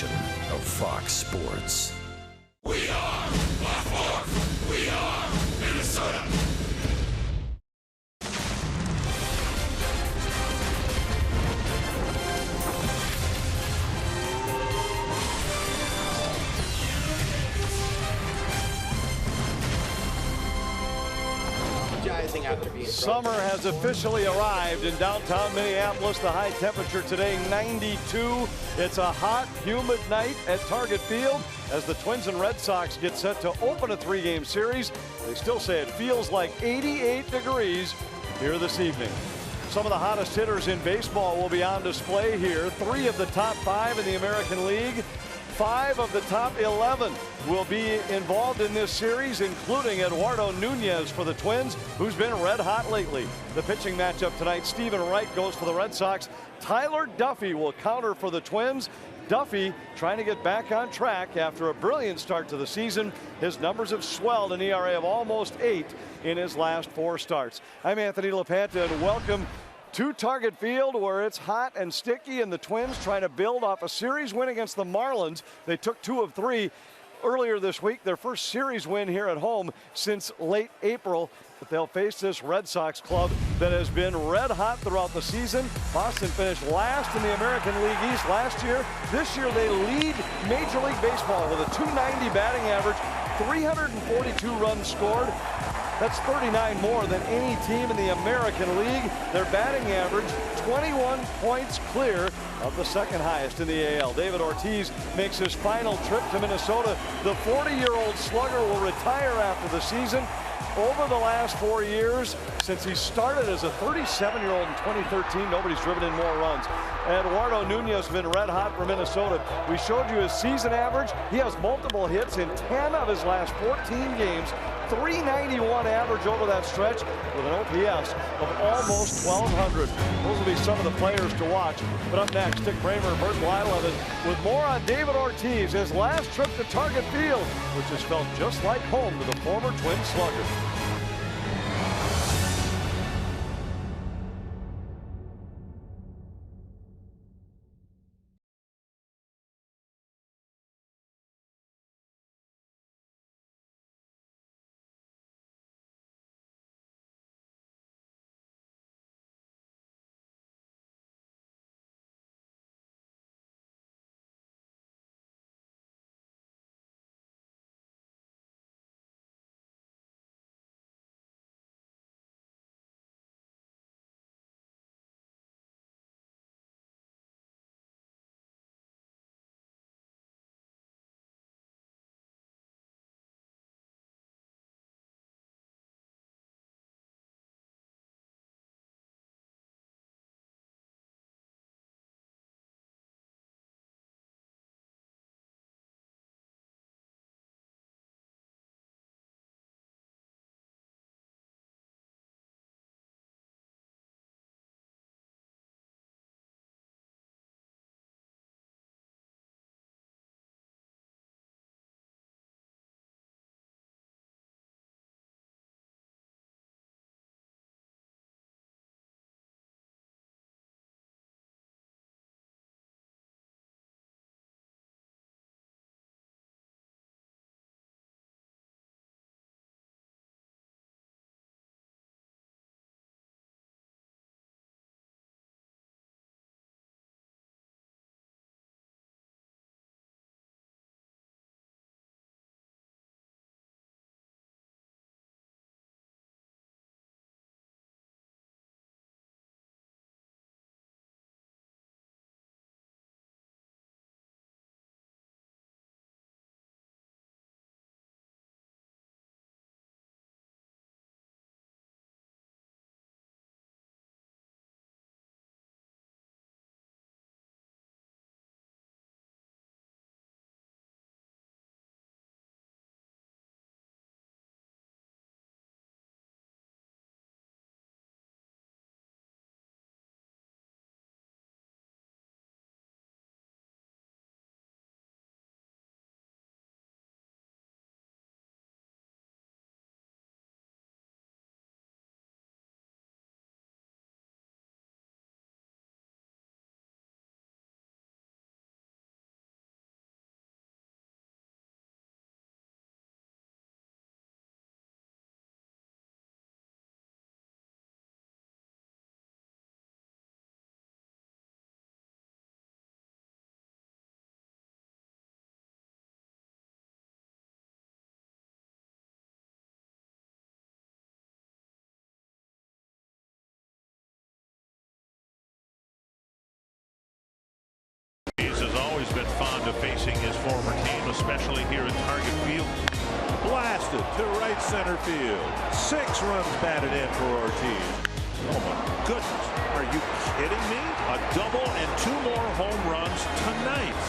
of Fox Sports. We are Baltimore. We are Minnesota. Summer has officially arrived in downtown Minneapolis. The high temperature today, 92. It's a hot, humid night at Target Field as the Twins and Red Sox get set to open a three-game series. They still say it feels like 88 degrees here this evening. Some of the hottest hitters in baseball will be on display here. 3 of the top 5 in the American League. 5 of the top 11 will be involved in this series, including Eduardo Nunez for the Twins, who's been red hot lately. The pitching matchup tonight, Stephen Wright goes for the Red Sox. Tyler Duffey will counter for the Twins. Duffey trying to get back on track after a brilliant start to the season. His numbers have swelled, an ERA of almost 8 in his last 4 starts. I'm Anthony LaPanta, and welcome to Target Field, where it's hot and sticky, and the Twins trying to build off a series win against the Marlins. They took 2 of 3 earlier this week, their first series win here at home since late April. But they'll face this Red Sox club that has been red hot throughout the season. Boston finished last in the American League East last year. This year they lead Major League Baseball with a .290 batting average, 342 runs scored. That's 39 more than any team in the American League. Their batting average, 21 points clear of the second highest in the AL. David Ortiz makes his final trip to Minnesota. The 40-year-old slugger will retire after the season. Over the last 4 years, since he started as a 37-year-old in 2013, nobody's driven in more runs. Eduardo Nunez has been red hot for Minnesota. We showed you his season average. He has multiple hits in 10 of his last 14 games. 391 average over that stretch with an OPS of almost 1,200. Those will be some of the players to watch. But up next, Dick Bramer and Bert Blyleven with more on David Ortiz, his last trip to Target Field, which has felt just like home to the former Twin slugger. to facing his former team, especially here at Target Field. Blasted to right center field. 6 runs batted in for Ortiz. Oh my goodness. Are you kidding me? A double and 2 more home runs tonight.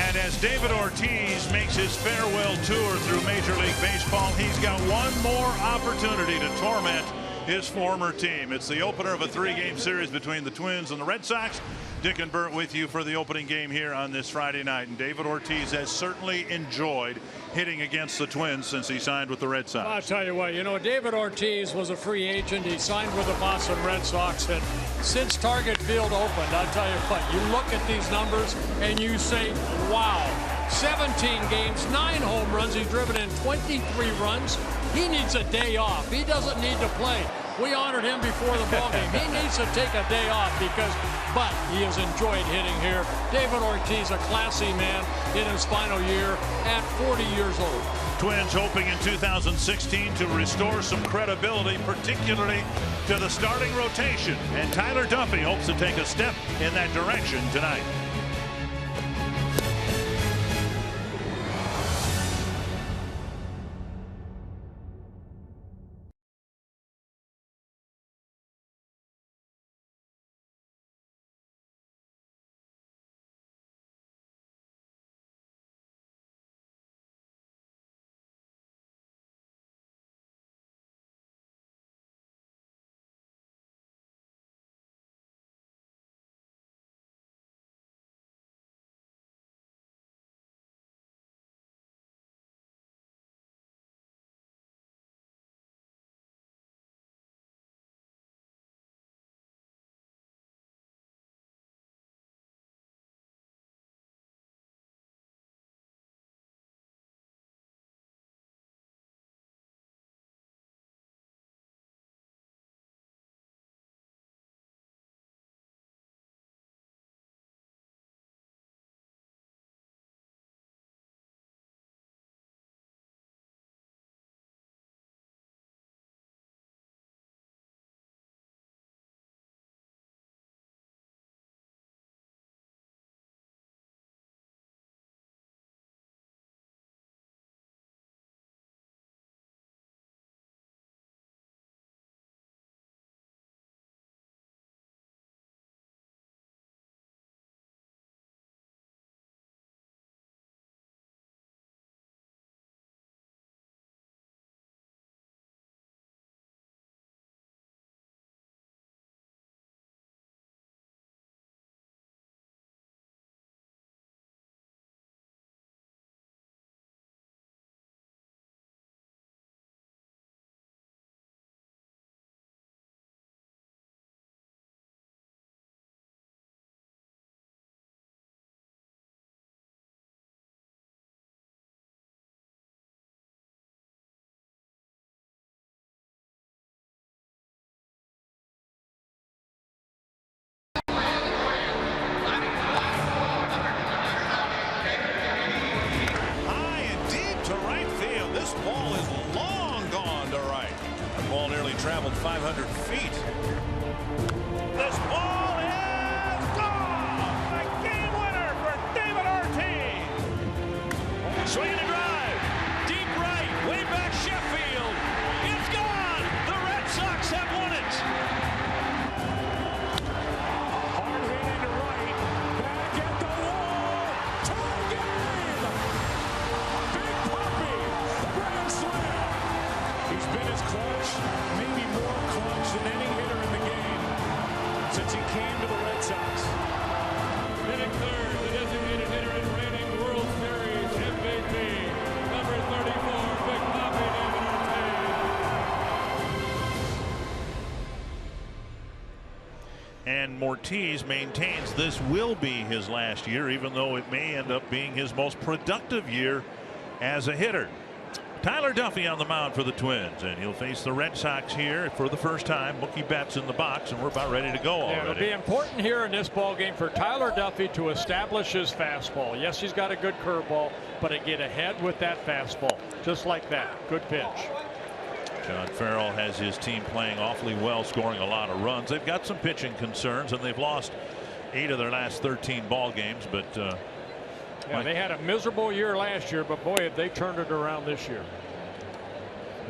And as David Ortiz makes his farewell tour through Major League Baseball, he's got one more opportunity to torment his former team. It's the opener of a 3-game series between the Twins and the Red Sox. Dick and Bert with you for the opening game here on this Friday night. And David Ortiz has certainly enjoyed hitting against the Twins since he signed with the Red Sox. I'll tell you what, David Ortiz was a free agent. He signed with the Boston Red Sox. And since Target Field opened, I'll tell you what, you look at these numbers and you say, wow. 17 games, 9 home runs. He's driven in 23 runs. He needs a day off. He doesn't need to play. We honored him before the ballgame. He needs to take a day off but he has enjoyed hitting here. David Ortiz, a classy man in his final year at 40 years old. Twins hoping in 2016 to restore some credibility, particularly to the starting rotation. And Tyler Duffy hopes to take a step in that direction tonight. Traveled 500 feet. This ball is gone! A game winner for David Ortiz. Swinging a drive. Deep right. Way back Sheffield. It's gone. The Red Sox have won it. Hard hit into right. Back at the wall. Tie game. Big Poppy. Grand slam. He's been as clutch. Maybe more clutch than any hitter in the game since he came to the Red Sox. Hitting third, the designated hitter and reigning World Series MVP, number 34, Big Poppy, David Ortiz. And Ortiz maintains this will be his last year, even though it may end up being his most productive year as a hitter. Tyler Duffy on the mound for the Twins, and he'll face the Red Sox here for the first time. Mookie Betts in the box, and we're about ready to go already. It'll be important here in this ball game for Tyler Duffy to establish his fastball. Yes, he's got a good curveball, but to get ahead with that fastball, just like that. Good pitch. John Farrell has his team playing awfully well, scoring a lot of runs. They've got some pitching concerns, and they've lost 8 of their last 13 ball games, but yeah, they had a miserable year last year, but boy, have they turned it around this year.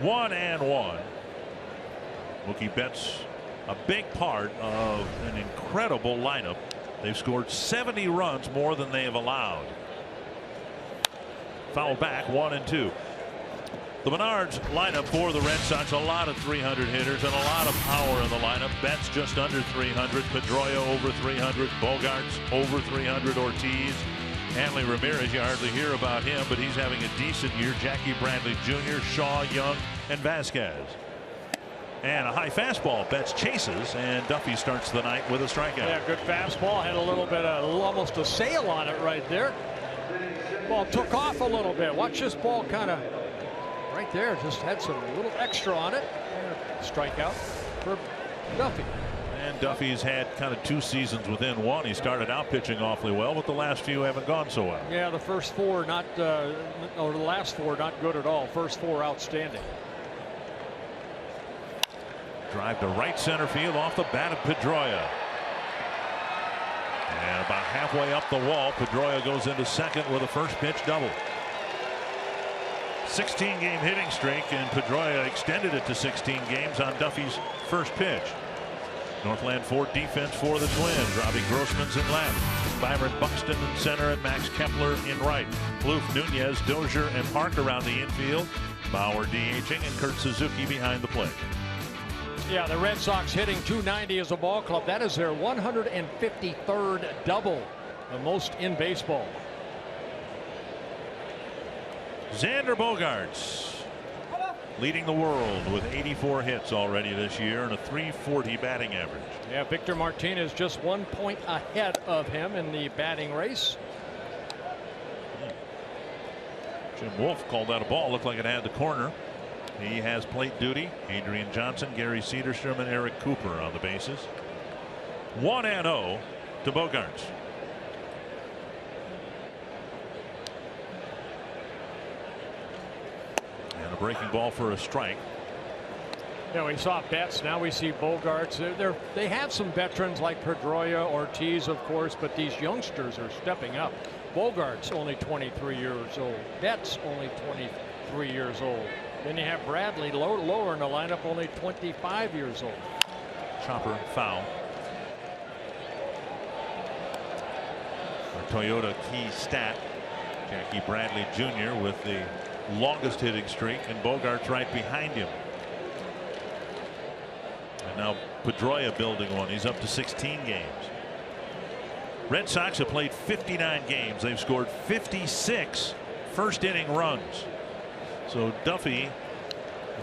1-1. Mookie Betts, a big part of an incredible lineup. They've scored 70 runs more than they have allowed. Foul back, 1-2. The Menards lineup for the Red Sox, a lot of 300 hitters and a lot of power in the lineup. Betts just under 300, Pedroia over 300, Bogarts over 300, Ortiz. Hanley Ramirez, you hardly hear about him, but he's having a decent year. Jackie Bradley Jr., Shaw, Young, and Vasquez. And a high fastball. Betts chases, and Duffy starts the night with a strikeout. Yeah, good fastball. Had a little bit of almost a sail on it right there. Ball took off a little bit. Watch this ball kind of right there. Just had some little extra on it. Strikeout for Duffy. And Duffy's had kind of 2 seasons within one. He started out pitching awfully well, but the last few haven't gone so well. Yeah, the first 4 not, or the last 4 not good at all. First 4 outstanding. Drive to right center field off the bat of Pedroia. And about halfway up the wall, Pedroia goes into second with a first pitch double. 16-game hitting streak, and Pedroia extended it to 16 games on Duffy's first pitch. Northland Ford defense for the Twins. Robbie Grossman's in left. Byron Buxton in center and Max Kepler in right. Plouffe, Nunez, Dozier, and Park around the infield. Bauer DHing and Kurt Suzuki behind the plate. Yeah, the Red Sox hitting .290 as a ball club. That is their 153rd double, the most in baseball. Xander Bogaerts leading the world with 84 hits already this year and a .340 batting average. Yeah, Victor Martinez just 1 point ahead of him in the batting race. Jim Wolf called that a ball. Looked like it had the corner. He has plate duty. Adrian Johnson, Gary Cederstrom, and Eric Cooper on the bases. 1-0 to Bogaerts. And a breaking ball for a strike. Yeah, we saw Betts. Now we see Bogaerts. They have some veterans like Pedroia, Ortiz, of course, but these youngsters are stepping up. Bogaerts only 23 years old. Betts only 23 years old. Then you have Bradley lower in the lineup, only 25 years old. Chopper foul. Our Toyota key stat. Jackie Bradley Jr. with the longest hitting streak, and Bogaerts right behind him. And now Pedroia building one. He's up to 16 games. Red Sox have played 59 games. They've scored 56 first inning runs. So Duffy,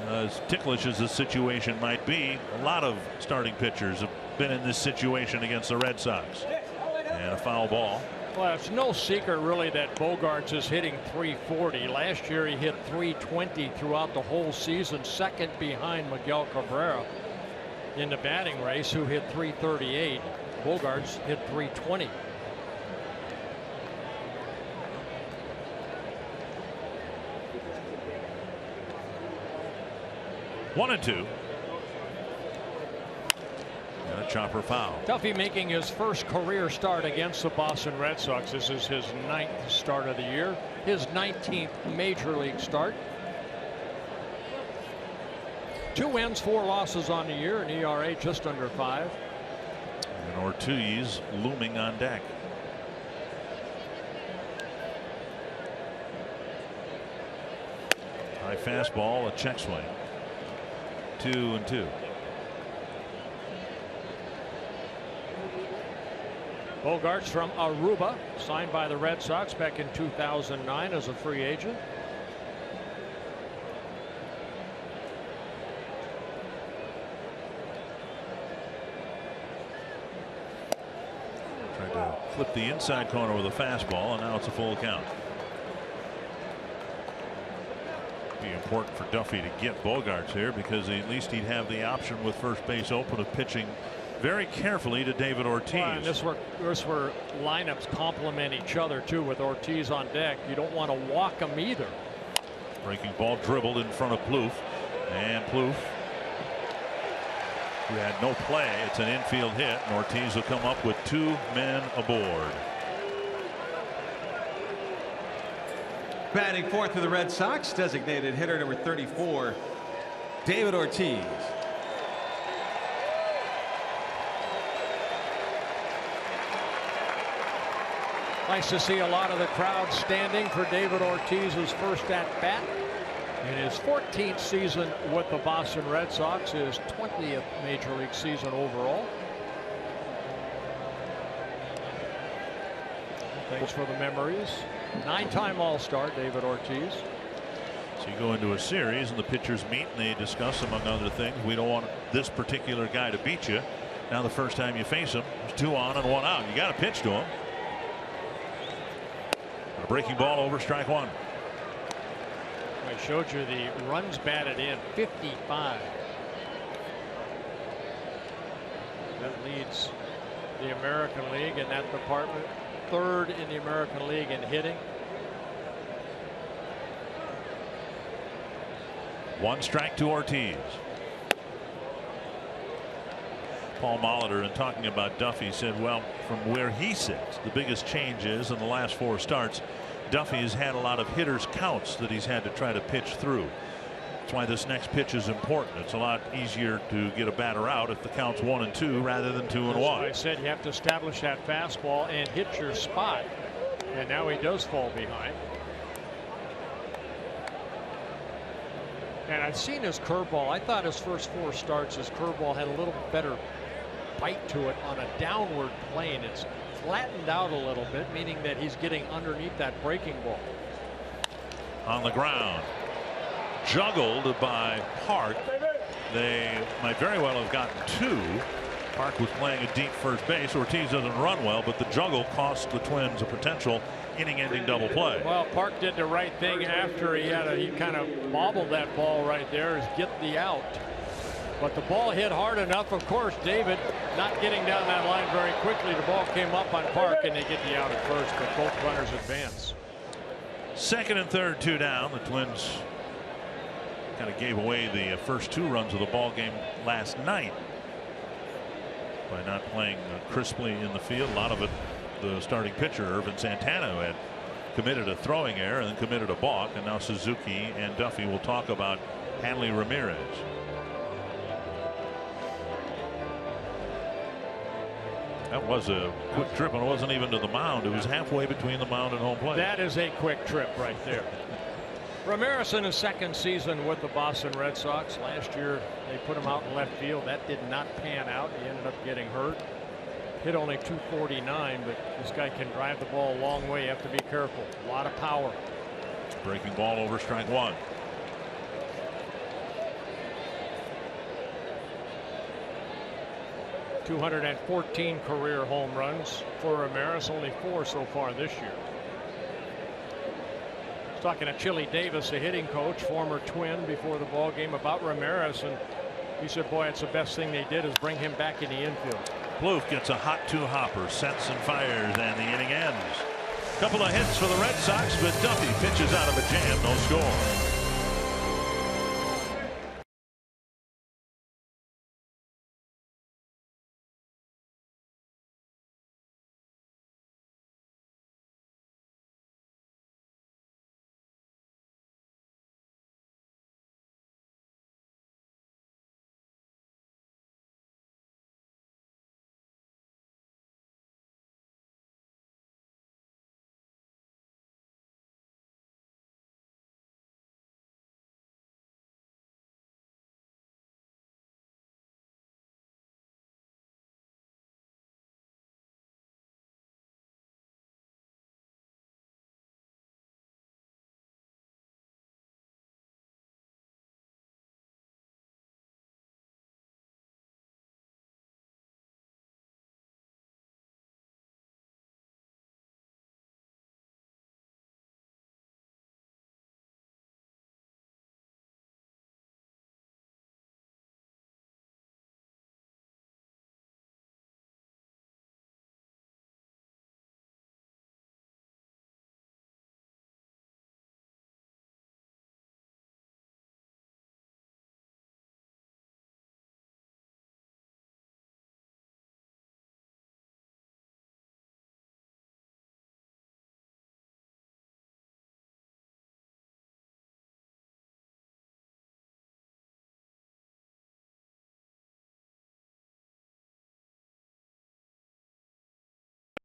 as ticklish as the situation might be, a lot of starting pitchers have been in this situation against the Red Sox. And a foul ball. Well, it's no secret really that Bogaerts is hitting .340. Last year he hit .320 throughout the whole season, second behind Miguel Cabrera in the batting race, who hit .338. Bogaerts hit .320. One and two. And a chopper foul. Duffy making his first career start against the Boston Red Sox. This is his 9th start of the year, his 19th major league start. 2 wins, 4 losses on the year, an ERA just under 5. And Ortiz looming on deck. High fastball, a check swing. 2-2. Bogaerts from Aruba, signed by the Red Sox back in 2009 as a free agent. Tried to flip the inside corner with a fastball, and now it's a full count. Be important for Duffy to get Bogaerts here, because at least he'd have the option with first base open of pitching very carefully to David Ortiz. Well, and this where lineups complement each other too, with Ortiz on deck. You don't want to walk him either. Breaking ball dribbled in front of Plouffe, and Plouffe We had no play. It's an infield hit, and Ortiz will come up with 2 men aboard. Batting fourth for the Red Sox, designated hitter number 34, David Ortiz. Nice to see a lot of the crowd standing for David Ortiz's first at bat in his 14th season with the Boston Red Sox, his 20th major league season overall. Thanks for the memories. 9-time All-Star David Ortiz. So you go into a series and the pitchers meet and they discuss, among other things, we don't want this particular guy to beat you. Now the first time you face him, there's 2 on and 1 out. You got to pitch to him. A breaking ball over, strike 1. I showed you the runs batted in, 55. That leads the American League in that department. 3rd in the American League in hitting. 1 strike to Ortiz. Paul Molitor, in talking about Duffy, said, well, from where he sits, the biggest change is in the last 4 starts, Duffy has had a lot of hitters' counts that he's had to try to pitch through. That's why this next pitch is important. It's a lot easier to get a batter out if the count's 1 and 2 rather than 2 and 1. I said you have to establish that fastball and hit your spot. And now he does fall behind. And I've seen his curveball. I thought his first 4 starts, his curveball had a little better bite to it on a downward plane. It's flattened out a little bit, meaning that he's getting underneath that breaking ball. On the ground. Juggled by Park. They might very well have gotten 2. Park was playing a deep first base. Ortiz doesn't run well, but the juggle cost the Twins a potential inning-ending double play. Well, Park did the right thing after he kind of bobbled that ball right there, is get the out. But the ball hit hard enough. Of course, David not getting down that line very quickly. The ball came up on Park, and they get the out at first, but both runners advance. 2nd and 3rd, 2 down. The Twins kind of gave away the first 2 runs of the ball game last night by not playing crisply in the field. A lot of it, the starting pitcher, Irvin Santana, who had committed a throwing error and then committed a balk, and now Suzuki and Duffy will talk about Hanley Ramirez. That was a quick trip, and it wasn't even to the mound. It was halfway between the mound and home plate. That is a quick trip right there. Ramirez in his 2nd season with the Boston Red Sox. Last year they put him out in left field. That did not pan out. He ended up getting hurt. Hit only 249, but this guy can drive the ball a long way. You have to be careful. A lot of power. Breaking ball over, strike 1. .214 career home runs for Ramirez, only 4 so far this year. I was talking to Chili Davis, the hitting coach, former Twin, before the ball game about Ramirez, and he said, boy, it's the best thing they did is bring him back in the infield. Plouffe gets a hot 2-hopper, sets and fires, and the inning ends. Couple of hits for the Red Sox, but Duffy pitches out of a jam, no score.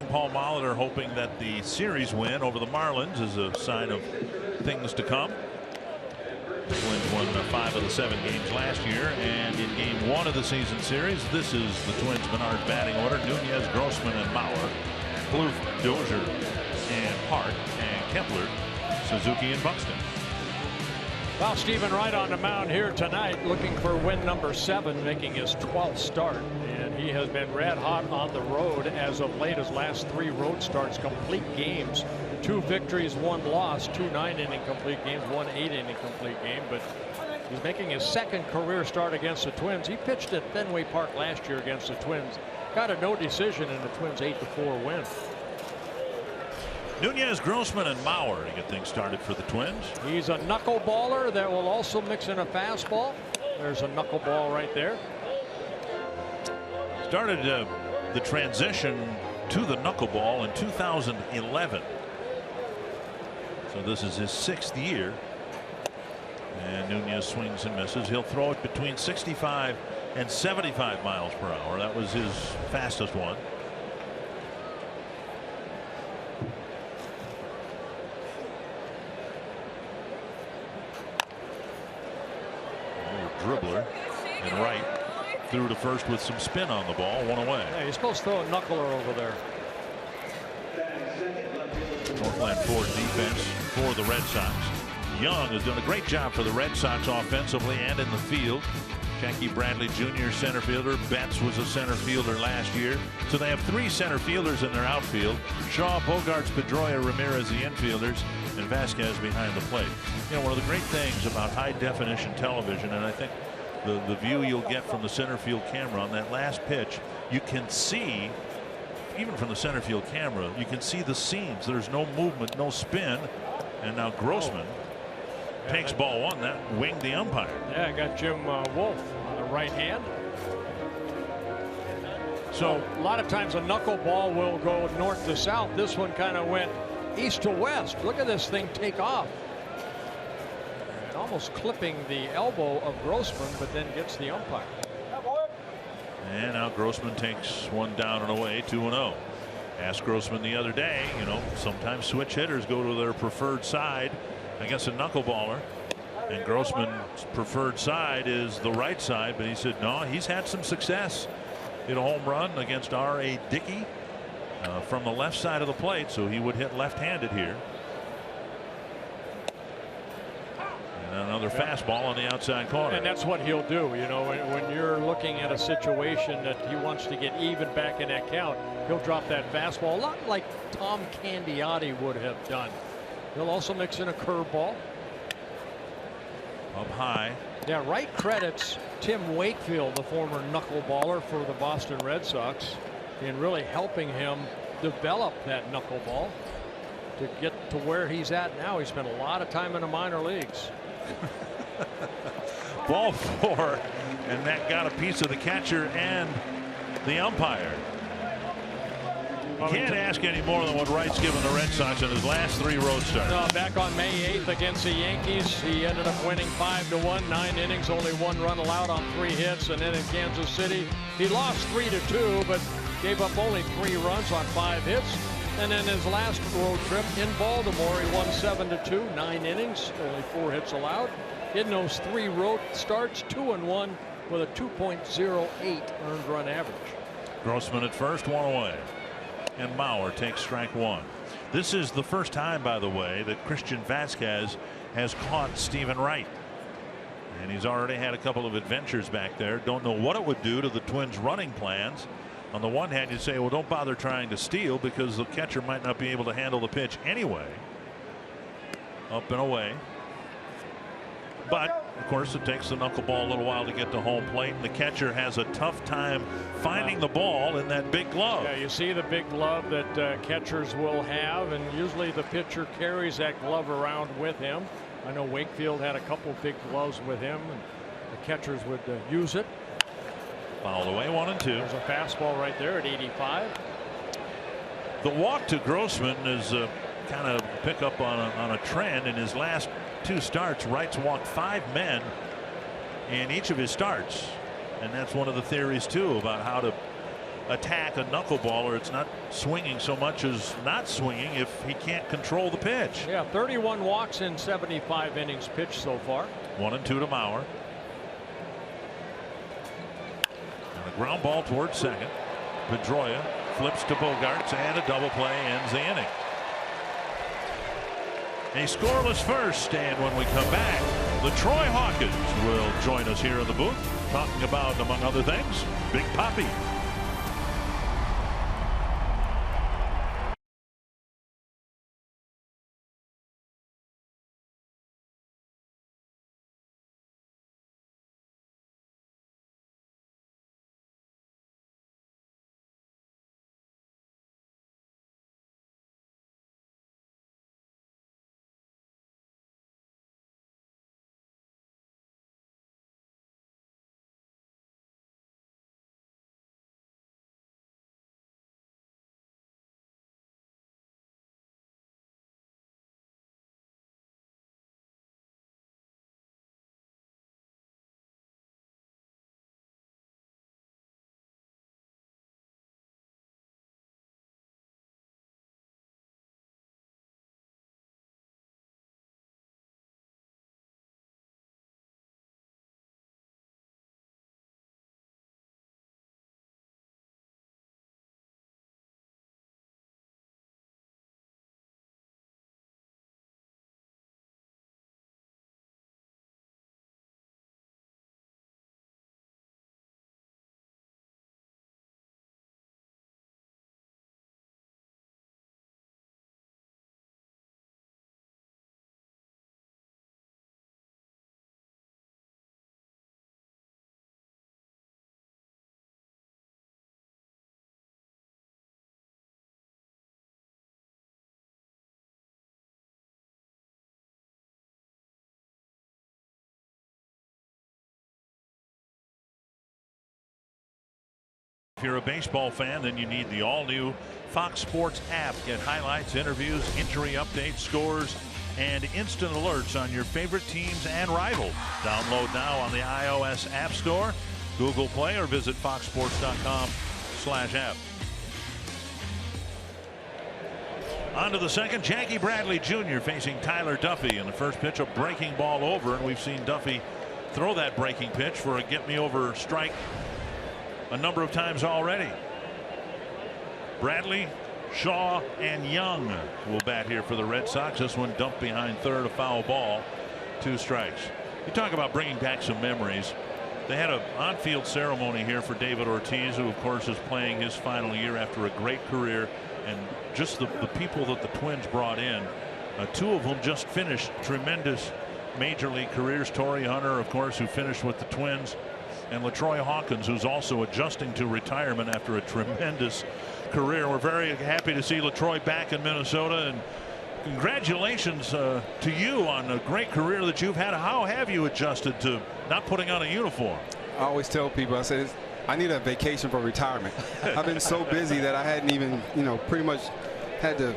Paul Molitor hoping that the series win over the Marlins is a sign of things to come. The Twins won 5 of the 7 games last year, and in game 1 of the season series, this is the Twins' Menard batting order: Nunez, Grossman, and Mauer, Plouffe, Dozier, and Hart, and Kepler, Suzuki, and Buxton. Well, Stephen Wright on the mound here tonight, looking for win number 7, making his 12th start, and he has been red hot on the road as of late. His last 3 road starts, complete games, 2 victories, 1 loss, 2 9-inning complete games, 1 8-inning complete game. But he's making his 2nd career start against the Twins. He pitched at Fenway Park last year against the Twins, got a no decision in the Twins' 8-4 win. Nunez, Grossman, and Mauer to get things started for the Twins. He's a knuckleballer that will also mix in a fastball. There's a knuckleball right there. Started the transition to the knuckleball in 2011. So this is his 6th year. And Nunez swings and misses. He'll throw it between 65 and 75 miles per hour. That was his fastest one. Dribbler, and Wright threw to first with some spin on the ball, 1 away. Yeah, you're supposed to throw a knuckler over there. Northland Ford defense for the Red Sox. Young has done a great job for the Red Sox offensively and in the field. Jackie Bradley Jr. center fielder. Betts was a center fielder last year. So they have 3 center fielders in their outfield. Shaw, Bogarts, Pedroia, Ramirez, the infielders, and Vasquez behind the plate. You know, one of the great things about high definition television, and I think the view you'll get from the center field camera on that last pitch, you can see, even from the center field camera, you can see the seams. There's no movement, no spin. And now Grossman takes ball 1. That winged the umpire. Yeah, got Jim Wolf on the right hand. So a lot of times a knuckleball will go north to south. This one kind of went east to west. Look at this thing take off. And almost clipping the elbow of Grossman, but then gets the umpire. And now Grossman takes one down and away, 2-0. Asked Grossman the other day, you know, sometimes switch hitters go to their preferred side against a knuckleballer, and Grossman's preferred side is the right side, but he said no, he's had some success. Hit a home run against R.A. Dickey from the left side of the plate, so he would hit left-handed here. And another fastball on the outside corner. And that's what he'll do. You know, when you're looking at a situation that he wants to get even back in that count, he'll drop that fastball, a lot like Tom Candiotti would have done. He'll also mix in a curveball. Up high. Yeah, Wright credits Tim Wakefield, the former knuckleballer for the Boston Red Sox, in really helping him develop that knuckleball to get to where he's at now. He spent a lot of time in the minor leagues. Ball 4, and that got a piece of the catcher and the umpire. Can't ask any more than what Wright's given the Red Sox in his last 3 road starts. No, back on May 8th against the Yankees, he ended up winning 5-1, 9 innings, only 1 run allowed on 3 hits, and then in Kansas City, he lost 3-2, but gave up only 3 runs on 5 hits. And then his last road trip in Baltimore, he won 7-2, 9 innings, only 4 hits allowed. In those 3 road starts, 2-1 with a 2.08 earned run average. Grossman at first, 1 away. And Mauer takes strike 1. This is the first time, by the way, that Christian Vasquez has caught Stephen Wright. And he's already had a couple of adventures back there. Don't know what it would do to the Twins' running plans. On the one hand, you say, well, don't bother trying to steal because the catcher might not be able to handle the pitch anyway. Up and away. But, of course, it takes the knuckleball a little while to get to home plate, and the catcher has a tough time finding the ball in that big glove. Yeah, you see the big glove that catchers will have, and usually the pitcher carries that glove around with him. I know Wakefield had a couple big gloves with him, and the catchers would use it. Fouled away, 1-2. There's a fastball right there at 85. The walk to Grossman is kind of pick up on a trend. In his last 2 starts, Wright's walked 5 men in each of his starts, and that's one of the theories too about how to attack a knuckleballer. It's not swinging so much as not swinging if he can't control the pitch. Yeah, 31 walks in 75 innings pitched so far. 1-2 to Mauer. And a ground ball towards second. Pedroia flips to Bogarts, and a double play ends the inning. A scoreless first, and when we come back, LaTroy Hawkins will join us here in the booth, talking about, among other things, Big Papi. If you're a baseball fan, then you need the all-new Fox Sports app. Get highlights, interviews, injury updates, scores, and instant alerts on your favorite teams and rivals. Download now on the iOS App Store, Google Play, or visit foxsports.com/app. On to the second. Jackie Bradley Jr. facing Tyler Duffy. In the first pitch, a breaking ball over, and we've seen Duffy throw that breaking pitch for a get-me-over strike a number of times already. Bradley, Shaw, and Young will bat here for the Red Sox. This one dumped behind third, a foul ball, 2 strikes. You talk about bringing back some memories. They had an on-field ceremony here for David Ortiz, who of course is playing his final year after a great career, and just the people that the Twins brought in, 2 of them just finished tremendous major league careers. Torrey Hunter, of course, who finished with the Twins, and LaTroy Hawkins, who's also adjusting to retirement after a tremendous career. We're very happy to see LaTroy back in Minnesota, and congratulations to you on a great career that you've had. How have you adjusted to not putting on a uniform? I always tell people, I said, I need a vacation from retirement. I've been so busy that I hadn't even, pretty much had a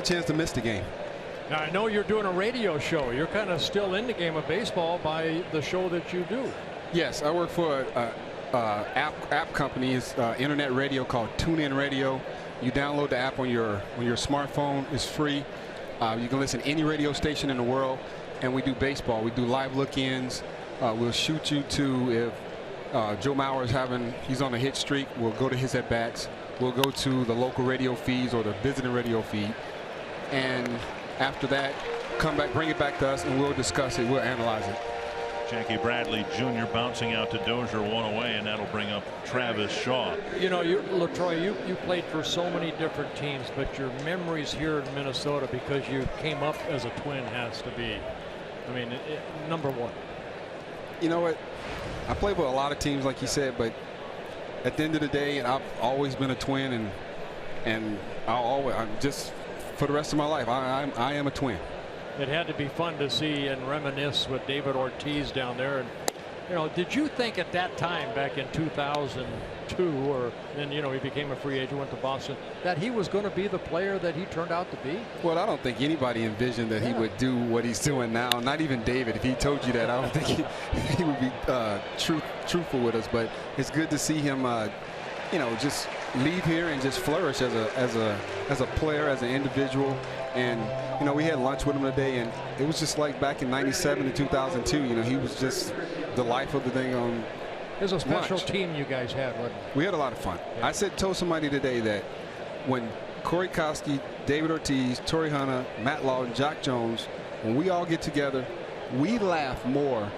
chance to miss the game. Now, I know you're doing a radio show. You're kind of still in the game of baseball by the show that you do. Yes, I work for an app company. It's internet radio called TuneIn Radio. You download the app on your smartphone. It's free. You can listen to any radio station in the world, and we do baseball. We do live look-ins. We'll shoot you to if Joe Mauer is he's on a hit streak. We'll go to his at-bats. We'll go to the local radio feeds or the visiting radio feed, and after that, come back, bring it back to us, and we'll discuss it. We'll analyze it. Jackie Bradley Jr. bouncing out to Dozier, 1 away, and that'll bring up Travis Shaw. LaTroy, you played for so many different teams, but your memories here in Minnesota, because you came up as a Twin, has to be, I mean, number one. You know what? I played with a lot of teams, like you said, but at the end of the day, I've always been a Twin, and I'm just for the rest of my life, I am a Twin. It had to be fun to see and reminisce with David Ortiz down there. And did you think at that time, back in 2002, or then he became a free agent, went to Boston, that he was going to be the player that he turned out to be? Well, I don't think anybody envisioned that he would do what he's doing now. Not even David. If he told you that, I don't think he would be truthful with us. But it's good to see him, just leave here and just flourish as a player, as an individual. And you know, we had lunch with him today, and it was just like back in '97 and 2002. You know, he was just the life of the thing on. It was a special team you guys had, wasn't it? We had a lot of fun. Yeah. I told somebody today that when Corey Kosky, David Ortiz, Torrey Hunter, Matt Lawton, Jack Jones, when we all get together, we laugh more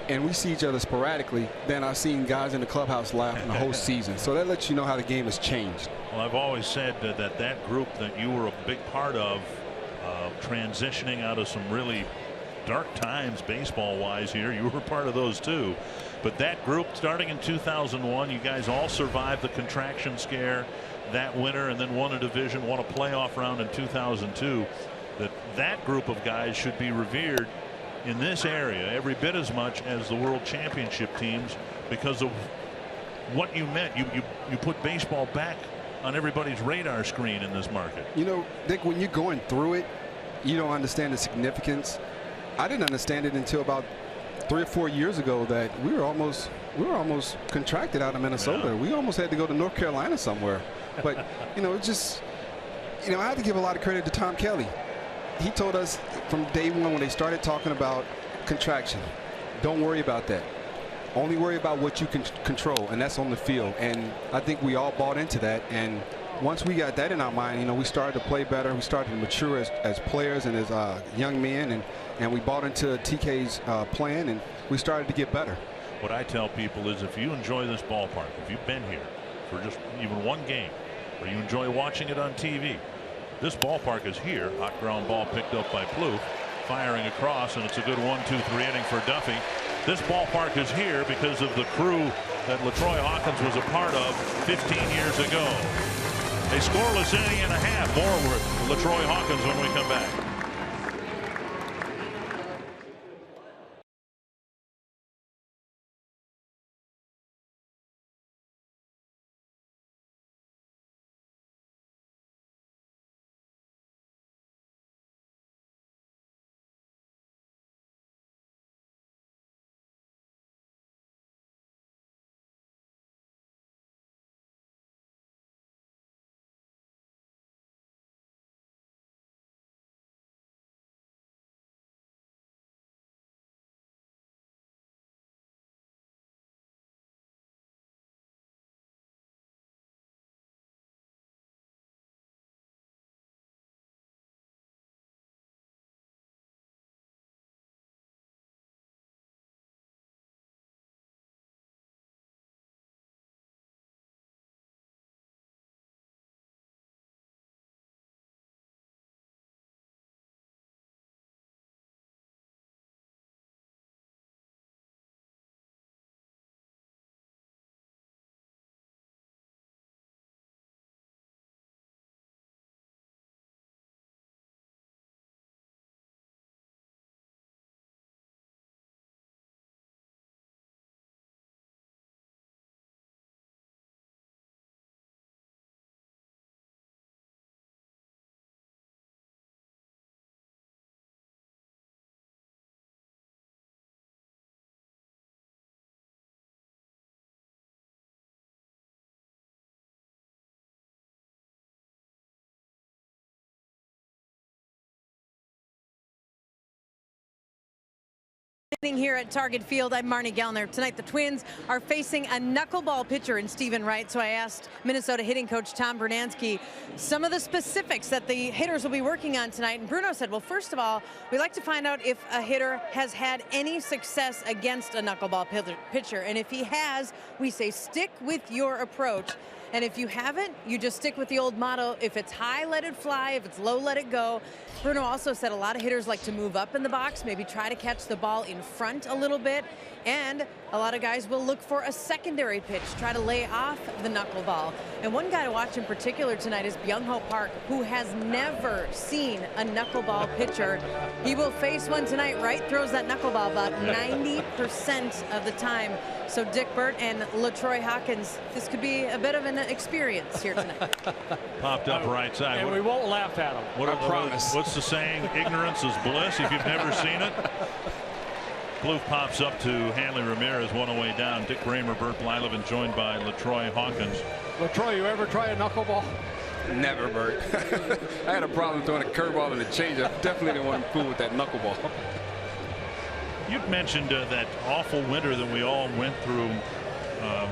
and we see each other sporadically than I've seen guys in the clubhouse laugh in the whole season. So that lets you know how the game has changed. Well, I've always said that group that you were a big part of, transitioning out of some really dark times baseball-wise here, you were part of those too. But that group, starting in 2001, you guys all survived the contraction scare that winter and then won a division, won a playoff round in 2002. That group of guys should be revered in this area every bit as much as the world championship teams, because of what you meant. You put baseball back on everybody's radar screen in this market. You know, Dick, when you're going through it, you don't understand the significance. I didn't understand it until about 3 or 4 years ago that we were almost contracted out of Minnesota. Yeah. We almost had to go to North Carolina somewhere. But you know, it just, you know, I have to give a lot of credit to Tom Kelly. He told us from day one when they started talking about contraction, don't worry about that. Only worry about what you can control, and that's on the field. And I think we all bought into that. And once we got that in our mind, you know, we started to play better. We started to mature as players and as young men, and we bought into TK's plan, and we started to get better. What I tell people is, if you enjoy this ballpark, if you've been here for just even one game, or you enjoy watching it on TV, this ballpark is here. Hot ground ball picked up by Plouffe, firing across, and it's a good 1-2-3 inning for Duffy. This ballpark is here because of the crew that LaTroy Hawkins was a part of 15 years ago. A scoreless inning and a half. More with LaTroy Hawkins when we come back. Here at Target Field, I'm Marnie Gellner. Tonight, the Twins are facing a knuckleball pitcher in Stephen Wright. So I asked Minnesota hitting coach Tom Brunansky some of the specifics that the hitters will be working on tonight. And Bruno said, well, first of all, we like to find out if a hitter has had any success against a knuckleball pitcher. And if he has, we say stick with your approach. And if you haven't, you just stick with the old motto. If it's high, let it fly. If it's low, let it go. Bruno also said a lot of hitters like to move up in the box, maybe try to catch the ball in front a little bit. And a lot of guys will look for a secondary pitch, try to lay off the knuckleball. And one guy to watch in particular tonight is Byung-Ho Park, who has never seen a knuckleball pitcher. He will face one tonight. Wright throws that knuckleball about 90% of the time. So Dick Burt and LaTroy Hawkins, this could be a bit of an experience here tonight. Popped up right side. And we won't laugh at him. I promise. What's the saying? Ignorance is bliss if you've never seen it. Kloof pops up to Hanley Ramirez, one away down. Dick Bramer, Bert Blyleven, joined by LaTroy Hawkins. LaTroy, you ever try a knuckleball? Never, Bert. I had a problem throwing a curveball and a changeup. Definitely didn't want to fool with that knuckleball. You'd mentioned that awful winter that we all went through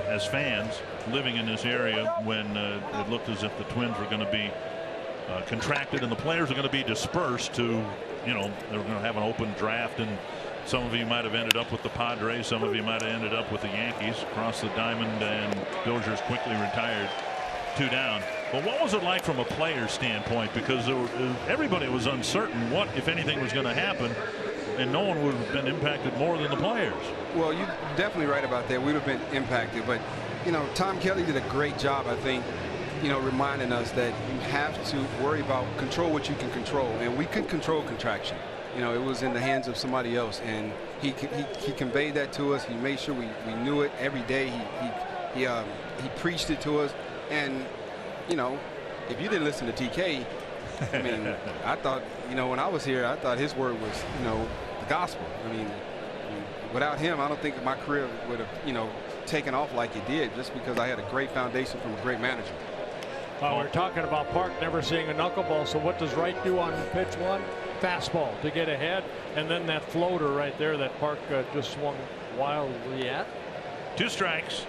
as fans living in this area when it looked as if the Twins were going to be contracted and the players are going to be dispersed to, you know, they were going to have an open draft, and some of you might have ended up with the Padres, some of you might have ended up with the Yankees. Across the diamond, and Dozier's quickly retired, 2 down. But what was it like from a player's standpoint? Because everybody was uncertain what, if anything, was going to happen, and no one would have been impacted more than the players. Well, you're definitely right about that. We would have been impacted, but you know, Tom Kelly did a great job, I think, you know, reminding us that you have to worry about control what you can control, and we could control contraction. You know, it was in the hands of somebody else, and he conveyed that to us. He made sure we knew it every day. He preached it to us, and you know, if you didn't listen to TK, I mean, I thought, you know, when I was here, I thought his word was, you know, the gospel. I mean, without him, I don't think my career would have, you know, taken off like it did, just because I had a great foundation from a great manager. We're talking about Park never seeing a knuckleball. So what does Wright do on pitch 1? Fastball to get ahead, and then that floater right there that Park just swung wildly at. 2 strikes,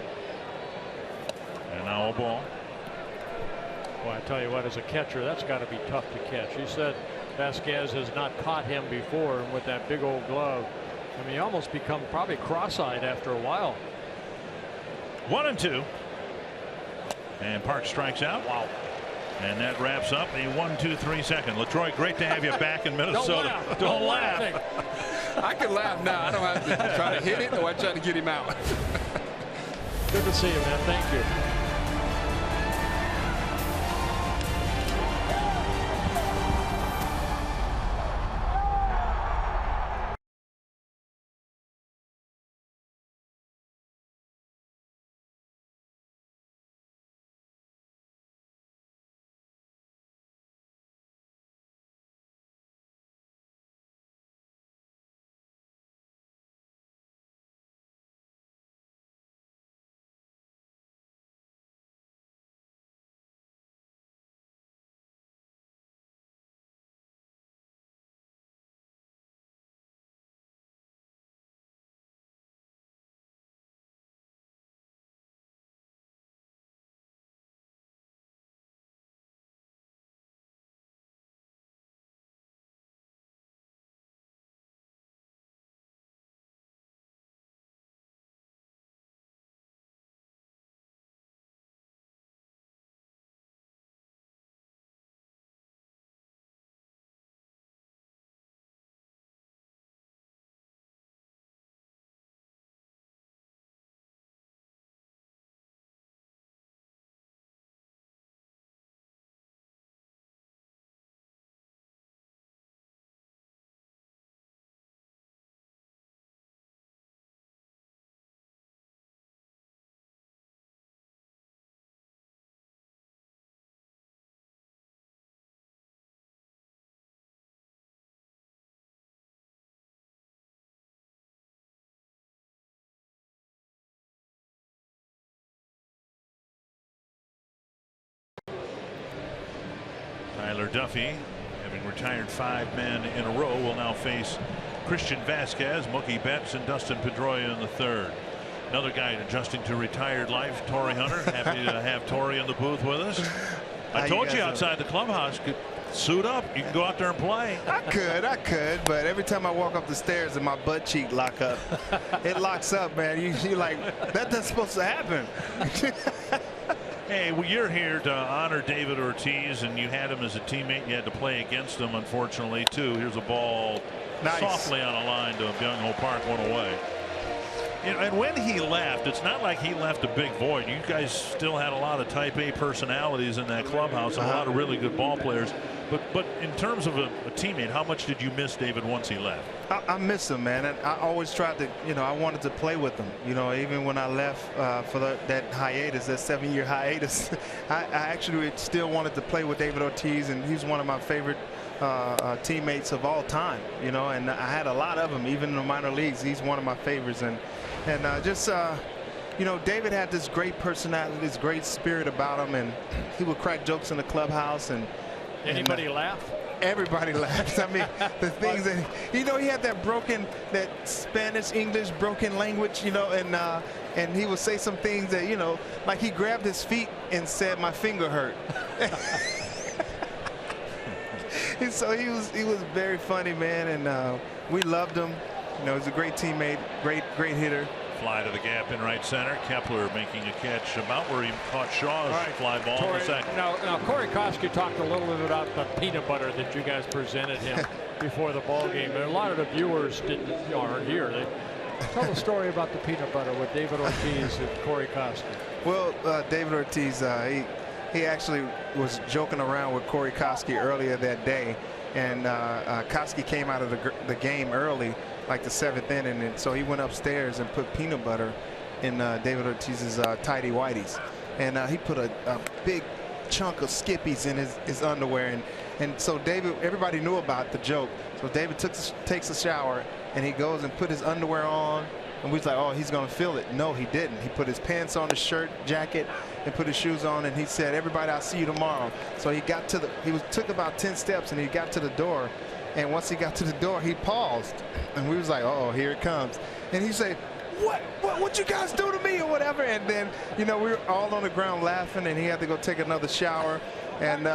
and now a ball. Well, I tell you what, as a catcher, that's got to be tough to catch. He said Vasquez has not caught him before, and with that big old glove, I mean, you almost become probably cross-eyed after a while. 1-2, and Park strikes out. Wow. And that wraps up a 1-2-3 second. LaTroy, great to have you back in Minnesota. Don't laugh. I can laugh now. I don't have to try to hit it, or I try to get him out. Good to see you, man. Thank you. Tyler Duffy, having retired 5 men in a row, will now face Christian Vasquez, Mookie Betts, and Dustin Pedroia in the 3rd. Another guy adjusting to retired life, Torrey Hunter. Happy to have Torrey in the booth with us. I told you outside the clubhouse, could suit up. You can go out there and play. I could, but every time I walk up the stairs and my butt cheek lock up, it locks up, man. You're like, that's supposed to happen. Hey, well, you're here to honor David Ortiz, and you had him as a teammate. You had to play against him, unfortunately, too. Here's a ball softly on a line to Byung Ho Park, 1 away. You know, and when he left, it's not like he left a big void. You guys still had a lot of Type A personalities in that clubhouse, and a lot of really good ball players. But in terms of a teammate, how much did you miss David once he left? I miss him, man. And I always tried to, you know, I wanted to play with him. You know, even when I left for that hiatus, that 7-year hiatus, I actually still wanted to play with David Ortiz, and he's one of my favorite teammates of all time, you know, and I had a lot of them, even in the minor leagues. He's one of my favorites, and just you know, David had this great personality, this great spirit about him, and he would crack jokes in the clubhouse. And anybody laugh? Everybody laughs. I mean, the things that, you know, he had that Spanish, English, broken language, you know, and he would say some things that, you know, like he grabbed his feet and said, "My finger hurt." And so he was very funny, man, and we loved him. You know, he's a great teammate, great hitter. Fly to the gap in right center. Kepler making a catch about where he caught Shaw's fly ball in the second. Now Corey Koski talked a little bit about the peanut butter that you guys presented him before the ball game. And a lot of the viewers aren't here. They tell the story about the peanut butter with David Ortiz and Corey Koski. Well, David Ortiz, he actually was joking around with Corey Koski earlier that day, and Koski came out of the game early, like the 7th inning, and so he went upstairs and put peanut butter in David Ortiz's tidy whities, and he put a big chunk of Skippies in his underwear, and so everybody knew about the joke. So David takes a shower, and he goes and put his underwear on, and we was like, oh, he's gonna feel it. No, he didn't. He put his pants on, his shirt, jacket, and put his shoes on, and he said, everybody, I'll see you tomorrow. So he got to took about 10 steps, and he got to the door. And once he got to the door, he paused, and we was like, "Oh, here it comes." And he said, "What you guys do to me?" or whatever. And then, you know, we were all on the ground laughing, and he had to go take another shower. And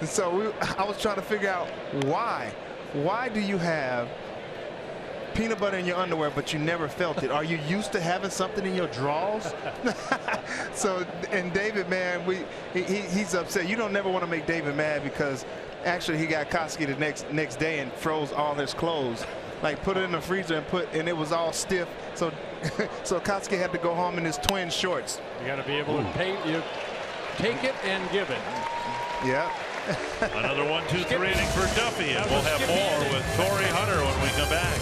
so I was trying to figure out why. Why do you have peanut butter in your underwear, but you never felt it? Are you used to having something in your drawers? So, and David, man, he's upset. You don't never want to make David mad, because actually he got Koski the next day and froze all his clothes, like put it in the freezer and it was all stiff. So so Koski had to go home in his twin shorts. You got to be able to take it and give it. Yeah. Another 1-2-3 inning for Duffy, and we'll have more with Torrey Hunter when we come back.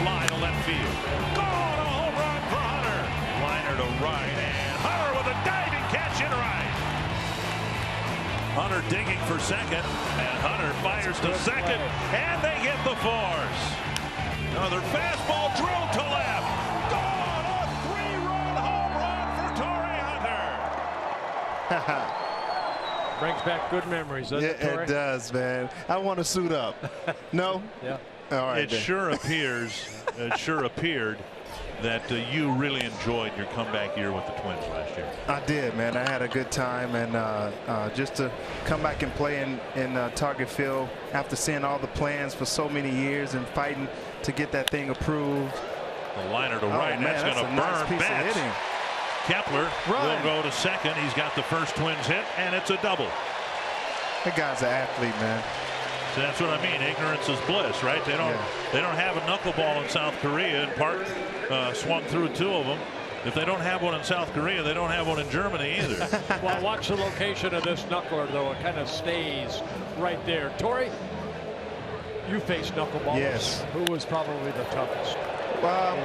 Fly to left field. Gone, a home run for Hunter. Liner to right, and Hunter with a diving catch in right. Hunter digging for second, and Hunter fires to second, and they get the force. Another fastball drilled to left. Gone, a 3-run home run for Torrey Hunter. Brings back good memories, doesn't it, Torrey? It does, man. I want to suit up. No? Yeah. All right, it sure appeared that you really enjoyed your comeback year with the Twins last year. I did, man. I had a good time, and just to come back and play in Target Field after seeing all the plans for so many years and fighting to get that thing approved. The liner to right, man, that's going to burn nice piece of Betts. hitting. Kepler will go to second. He's got the first Twins hit, and it's a double. That guy's an athlete, man. So that's what I mean. Ignorance is bliss, right? They don't have a knuckleball in South Korea, and Park swung through 2 of them. If they don't have one in South Korea, they don't have one in Germany either. Well, watch the location of this knuckler, though. It kind of stays right there. Torrey, you faced knuckleballers. Yes. Who was probably the toughest?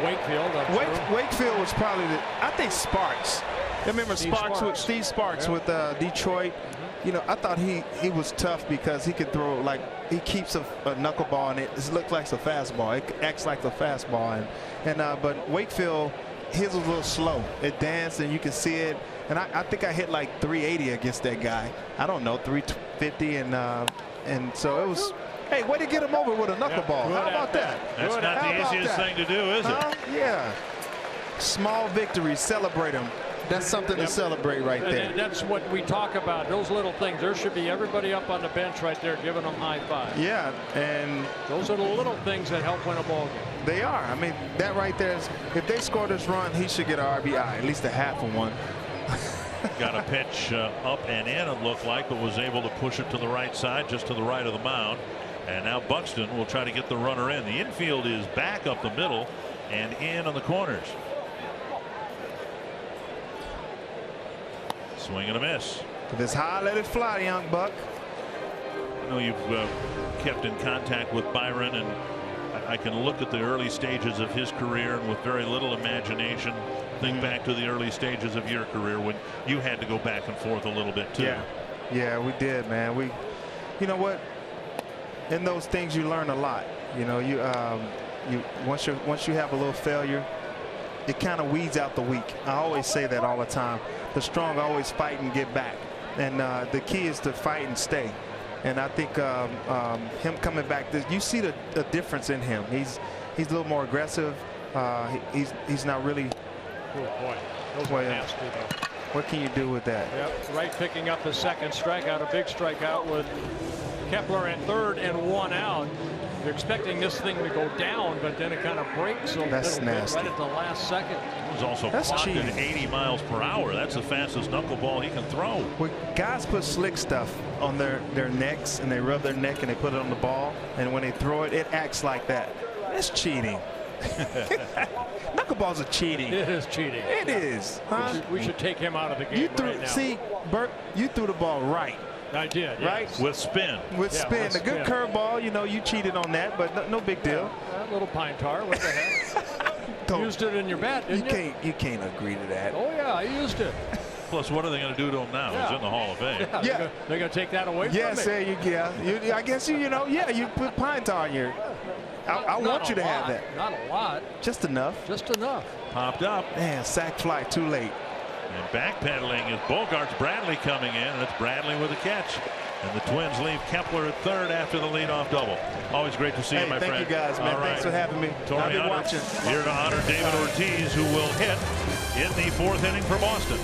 Wakefield. Wakefield was probably I think Sparks. I remember Steve Sparks with Detroit. You know, I thought he was tough because he could throw, like, he keeps a knuckleball and it looks like a fastball. It acts like a fastball. But Wakefield, his was a little slow. It danced and you can see it. And I think I hit like 380 against that guy. I don't know, 350, and so it was. Hey, way to get him over with a knuckleball. How about that? That's not the easiest thing to do, is it? Yeah. Small victories, celebrate them. That's something to celebrate right there. And that's what we talk about. Those little things. There should be everybody up on the bench right there giving them high five. Yeah, and those are the little things that help win a ball game. They are. I mean, that right there is. If they score this run, he should get an RBI, at least a half of one. Got a pitch up and in, it looked like, but was able to push it to the right side, just to the right of the mound. And now Buxton will try to get the runner in. The infield is back up the middle and in on the corners. Swing and a miss. If it's high, let it fly, young buck. I know you've kept in contact with Byron, and I can look at the early stages of his career, and with very little imagination, think back to the early stages of your career when you had to go back and forth a little bit too. Yeah, we did, man. You know what? In those things, you learn a lot. You know, once you have a little failure, it kind of weeds out the weak. I always say that all the time. The strong always fight and get back, and the key is to fight and stay. And I think him coming back, you see the difference in him. He's a little more aggressive. He's not really. Oh boy, those are nasty though. What can you do with that? Yep, Wright picking up the second strikeout, a big strikeout with Kepler at third and 1 out. You're expecting this thing to go down, but then it kind of breaks a little bit right at the last second. It was also clocked at 80 miles per hour. That's the fastest knuckleball he can throw. When guys put slick stuff on their necks and they rub their neck and they put it on the ball, and when they throw it, it acts like that. That's cheating. Knuckleballs are cheating. It is cheating. It is. Huh? We should take him out of the game right now. See, Bert, you threw the ball right. I did, right? With spin. With spin. The good curveball, you know, you cheated on that, but no big deal. That little pine tar, what the heck? Used it in your bat, didn't you? You can't agree to that. Oh, yeah, I used it. Plus, what are they going to do to him now? He's in the Hall of Fame. Yeah. They're going to take that away from me. Yes, I guess you put pine tar in your. I want you to have that. Not a lot. Just enough. Just enough. Popped up. Man, sack fly too late. And backpedaling is Bogarts. Bradley coming in, and it's Bradley with a catch. And the Twins leave Kepler at third after the leadoff double. Always great to see you, my friend. Thank you guys, man. Thanks for having me. I'll be watching. Here to honor David Ortiz, who will hit in the 4th inning for Boston.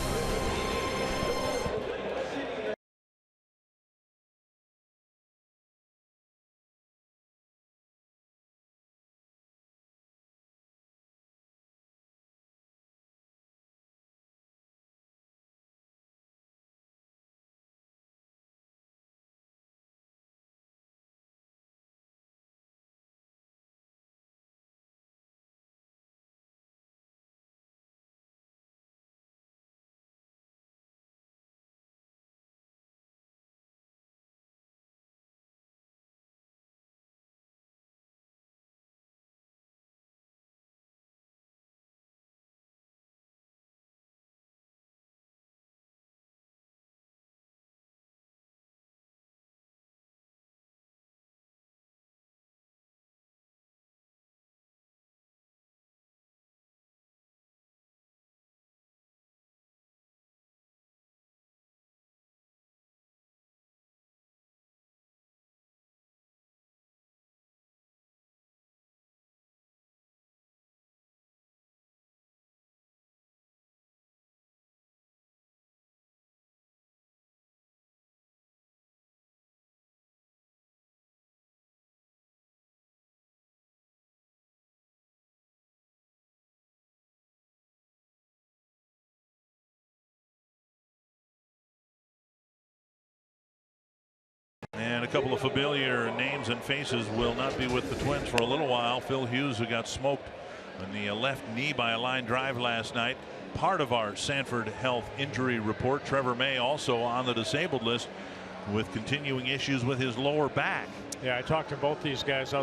And a couple of familiar names and faces will not be with the Twins for a little while. Phil Hughes, who got smoked on the left knee by a line drive last night, part of our Sanford Health injury report. Trevor May also on the disabled list with continuing issues with his lower back. Yeah, I talked to both these guys. I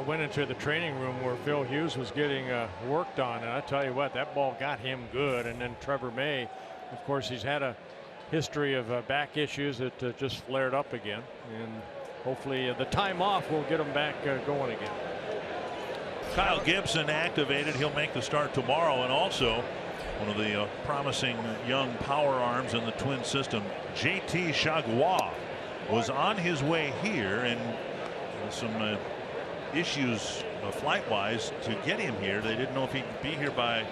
went into the training room where Phil Hughes was getting worked on, and I tell you what, that ball got him good. And then Trevor May, of course, he's had a history of back issues that just flared up again, and hopefully the time off will get him back going again. Kyle Gibson activated. He'll make the start tomorrow, and also one of the promising young power arms in the Twin system, JT Chargois, was on his way here, and some issues flight-wise to get him here. They didn't know if he'd be here by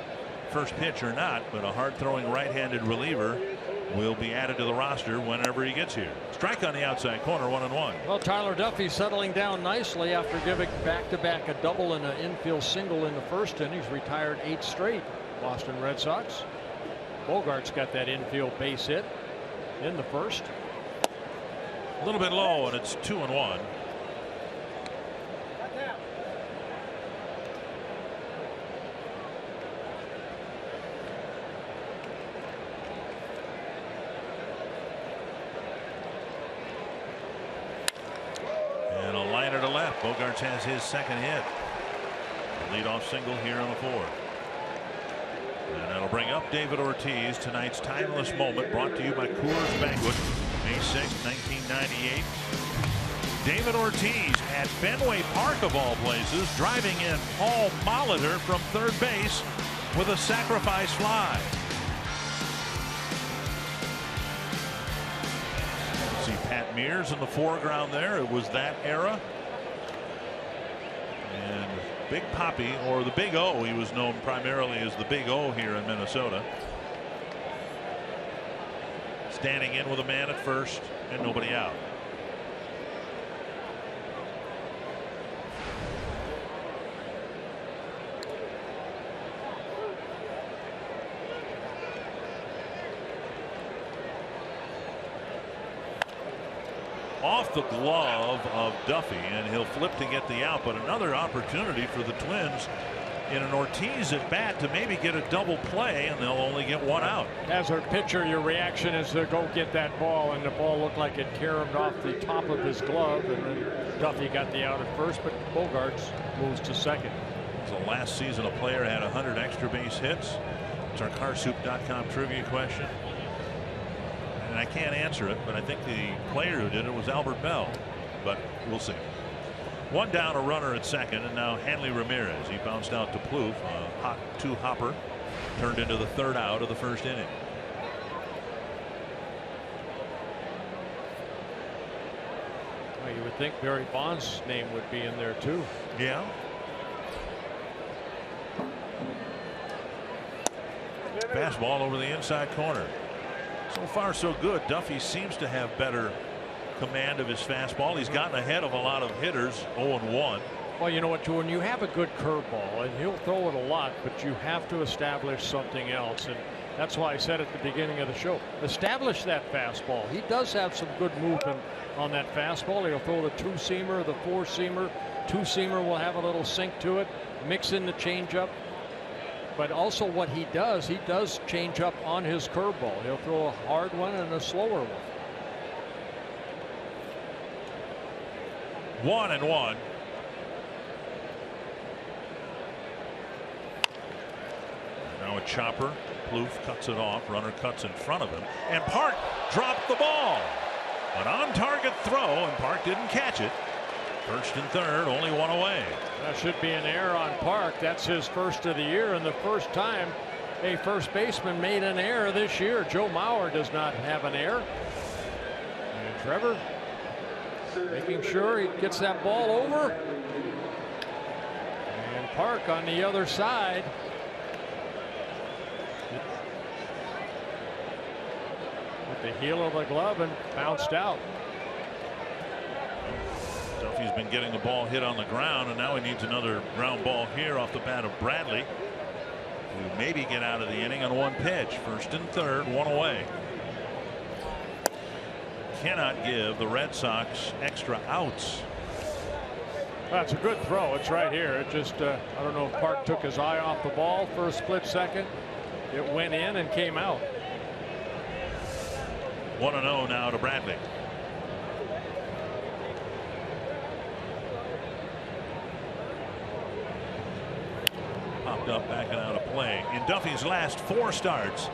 first pitch or not, but a hard-throwing right-handed reliever will be added to the roster whenever he gets here. Strike on the outside corner, 1-1. Well, Tyler Duffy settling down nicely after giving back-to-back a double and an infield single in the first inning. He's retired 8 straight. Boston Red Sox. Bogart's got that infield base hit in the first. A little bit low, and it's 2-1. And a liner to left. Bogarts has his second hit. A leadoff single here on the 4th. And that'll bring up David Ortiz. Tonight's timeless moment brought to you by Coors Banquet. May 6, 1998. David Ortiz at Fenway Park, of all places, driving in Paul Molitor from third base with a sacrifice fly. See Pat Mears in the foreground there. It was that era. And Big Papi, or the Big O, he was known primarily as the Big O here in Minnesota. Standing in with a man at first and nobody out. Off the glove of Duffy, and he'll flip to get the out, but another opportunity for the Twins in an Ortiz at bat to maybe get a double play, and they'll only get one out. As a pitcher, your reaction is to go get that ball, and the ball looked like it caromed off the top of his glove, and then Duffy got the out at first, but Bogarts moves to second. So last season a player had 100 extra base hits. It's our carsoup.com trivia question, and I can't answer it, but I think the player who did it was Albert Bell, but we'll see. One down, a runner at second, and now Hanley Ramirez. He bounced out to Plouffe. A hot 2-hopper turned into the 3rd out of the first inning. Well, you would think Barry Bonds' name would be in there too. Yeah. Fastball over the inside corner. So far so good. Duffy seems to have better command of his fastball. He's gotten ahead of a lot of hitters. 0-1. Well, you know what, when you have a good curveball, and he'll throw it a lot, but you have to establish something else, and that's why I said at the beginning of the show, establish that fastball. He does have some good movement on that fastball. He'll throw the 2-seamer, the 4-seamer. 2-seamer will have a little sink to it, mix in the changeup. But also what he does change up on his curveball. He'll throw a hard one and a slower one. 1-1. Now a chopper. Plouffe cuts it off. Runner cuts in front of him. And Park dropped the ball. An on-target throw, and Park didn't catch it. First and third, only one away. That should be an error on Park. That's his first of the year, and the first time a first baseman made an error this year. Joe Mauer does not have an error. And Trevor making sure he gets that ball over. And Park on the other side. With the heel of the glove and bounced out. Duffy's been getting the ball hit on the ground, and now he needs another ground ball here off the bat of Bradley, who maybe get out of the inning on one pitch. First and third, one away. cannot give the Red Sox extra outs. That's a good throw. It's right here. It just, I don't know if Park took his eye off the ball for a split second. It went in and came out. 1-0 now to Bradley. Popped up, backing out of play. In Duffy's last 4 starts,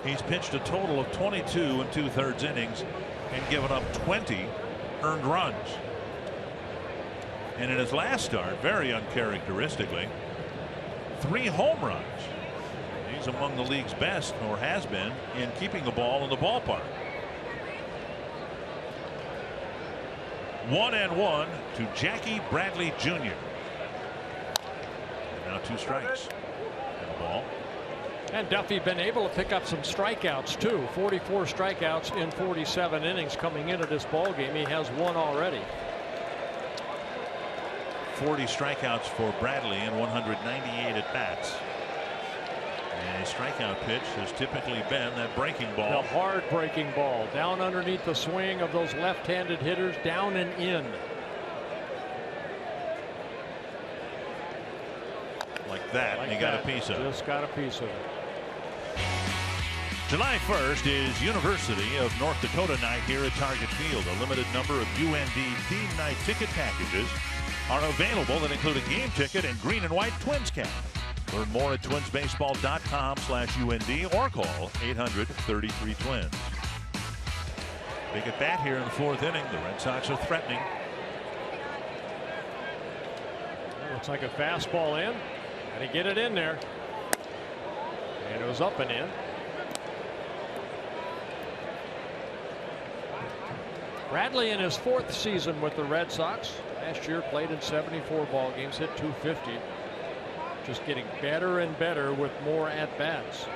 he's pitched a total of 22 2/3 innings and given up 20 earned runs. And in his last start, very uncharacteristically, 3 home runs. He's among the league's best, or has been, in keeping the ball in the ballpark. 1-1 to Jackie Bradley Jr. And now 2 strikes. And the ball. And Duffy been able to pick up some strikeouts too. 44 strikeouts in 47 innings coming into this ball game. He has 1 already. 40 strikeouts for Bradley in 198 at bats. And his strikeout pitch has typically been that breaking ball. The hard breaking ball down underneath the swing of those left-handed hitters, down and in. Like that, and he got a piece of it. Just got a piece of it. July 1st is University of North Dakota night here at Target Field. A limited number of UND team night ticket packages are available that include a game ticket and green and white Twins cap. Learn more at twinsbaseball.com/UND or call 800-33-TWINS. Big at bat here in the 4th inning. The Red Sox are threatening. Looks like a fastball in. And he get it in there. And it was up and in. Bradley in his 4th season with the Red Sox. Last year played in 74 ball games, hit .250. Just getting better and better with more at bats.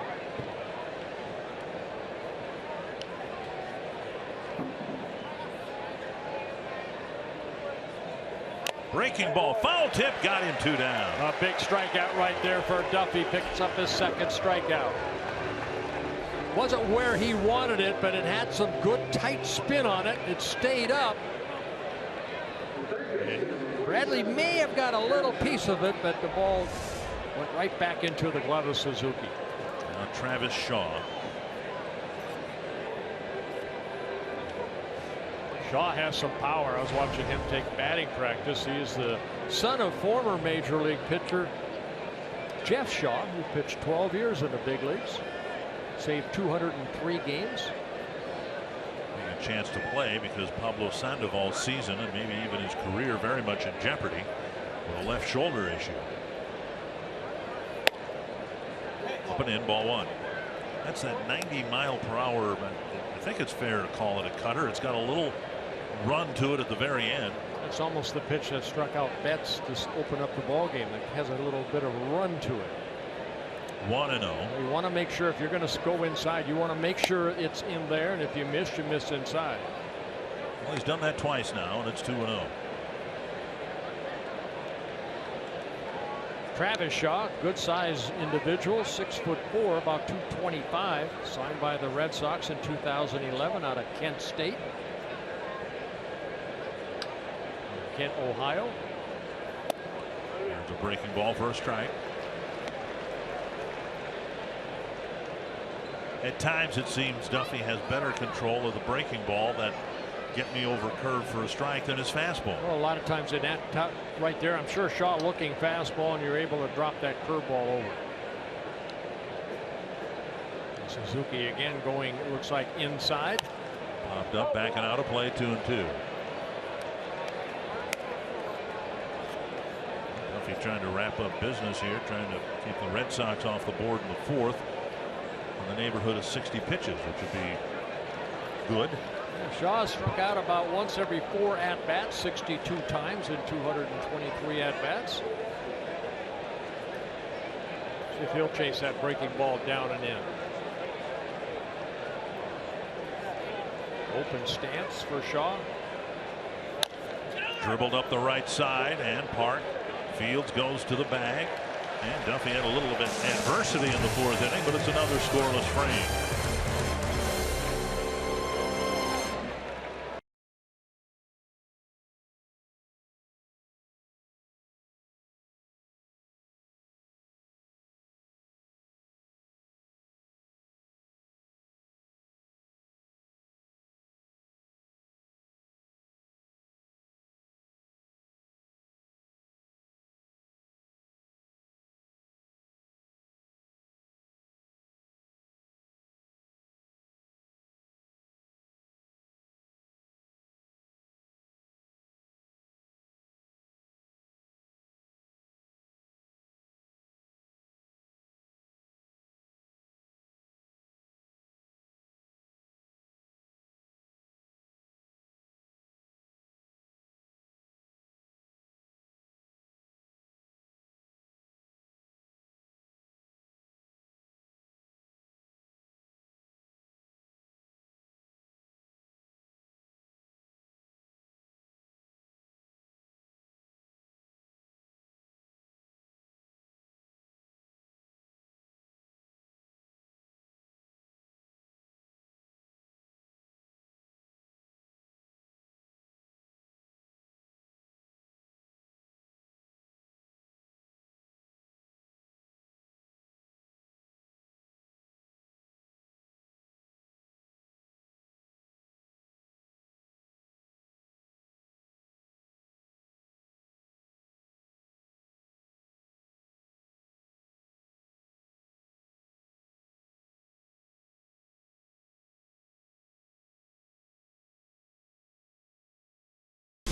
Breaking ball, foul tip, got him 2 down. A big strikeout right there for Duffy. Picks up his 2nd strikeout. Wasn't where he wanted it, but it had some good tight spin on it. It stayed up. Bradley may have got a little piece of it, but the ball went right back into the glove of Suzuki. Now Travis Shaw. Shaw has some power. I was watching him take batting practice. He is the son of former major league pitcher Jeff Shaw, who pitched 12 years in the big leagues, saved 203 games. A chance to play because Pablo Sandoval's season and maybe even his career very much in jeopardy with a left shoulder issue. Up and in, ball 1. That's that 90-mile-per-hour. I think it's fair to call it a cutter. It's got a little run to it at the very end. It's almost the pitch that struck out Betts to open up the ball game. It has a little bit of a run to it. 1-0. You want to make sure if you're going to go inside, you want to make sure it's in there, and if you miss, you miss inside. Well, he's done that twice now, and it's 2-0. Travis Shaw, good size individual, 6'4", about 225, signed by the Red Sox in 2011 out of Kent State. Kent, Ohio. There's a breaking ball for a strike. At times it seems Duffy has better control of the breaking ball that get me over curve for a strike than his fastball. Well, a lot of times in that top right there, I'm sure Shaw looking fastball, and you're able to drop that curveball over. Suzuki again going, it looks like inside. Popped up, backing out of play, 2-2. Duffy trying to wrap up business here, trying to keep the Red Sox off the board in the 4th. In the neighborhood of 60 pitches, which would be good. Shaw struck out about once every 4 at-bats, 62 times in 223 at-bats. See if he'll chase that breaking ball down and in. Open stance for Shaw. Dribbled up the right side, and Park. Fields goes to the bag. And Duffy had a little bit of adversity in the 4th inning, but it's another scoreless frame.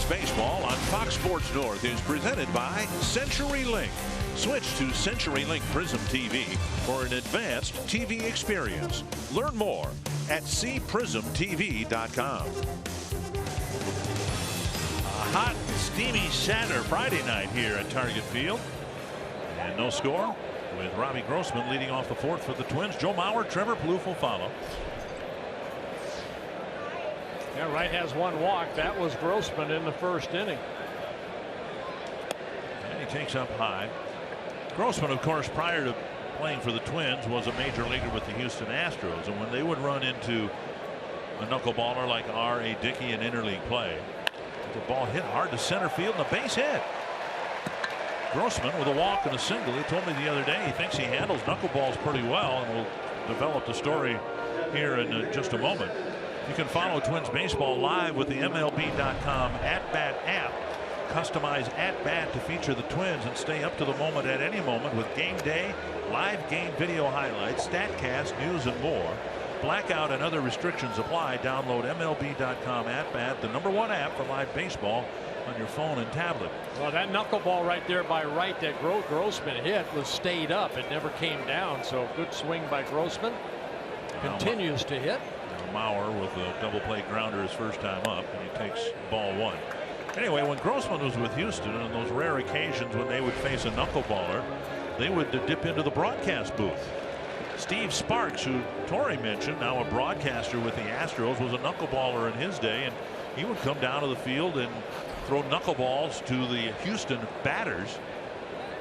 Baseball on Fox Sports North is presented by CenturyLink. Switch to CenturyLink Prism TV for an advanced TV experience. Learn more at cprismtv.com. A hot, steamy Saturday Friday night here at Target Field. And no score with Robbie Grossman leading off the fourth for the Twins. Joe Mauer, Trevor Plouffe will follow. Yeah, Wright has one walk. That was Grossman in the first inning. And he takes up high. Grossman, of course, prior to playing for the Twins, was a major leaguer with the Houston Astros. And when they would run into a knuckleballer like R.A. Dickey in interleague play, the ball hit hard to center field and a base hit. Grossman with a walk and a single. He told me the other day he thinks he handles knuckleballs pretty well, and we'll develop the story here in just a moment. You can follow Twins baseball live with the MLB.com at-bat app. Customize at-bat to feature the Twins and stay up to the moment at any moment with game day, live game video highlights, StatCast, news, and more. Blackout and other restrictions apply. Download MLB.com at-bat, the #1 app for live baseball on your phone and tablet. Well, that knuckleball right there by Wright that Grossman hit was stayed up. It never came down. So good swing by Grossman. Continues to hit. Mauer with a double play grounder his first time up, and he takes ball one. Anyway, when Grossman was with Houston, on those rare occasions when they would face a knuckleballer, they would dip into the broadcast booth. Steve Sparks, who Torrey mentioned, now a broadcaster with the Astros, was a knuckleballer in his day, and he would come down to the field and throw knuckleballs to the Houston batters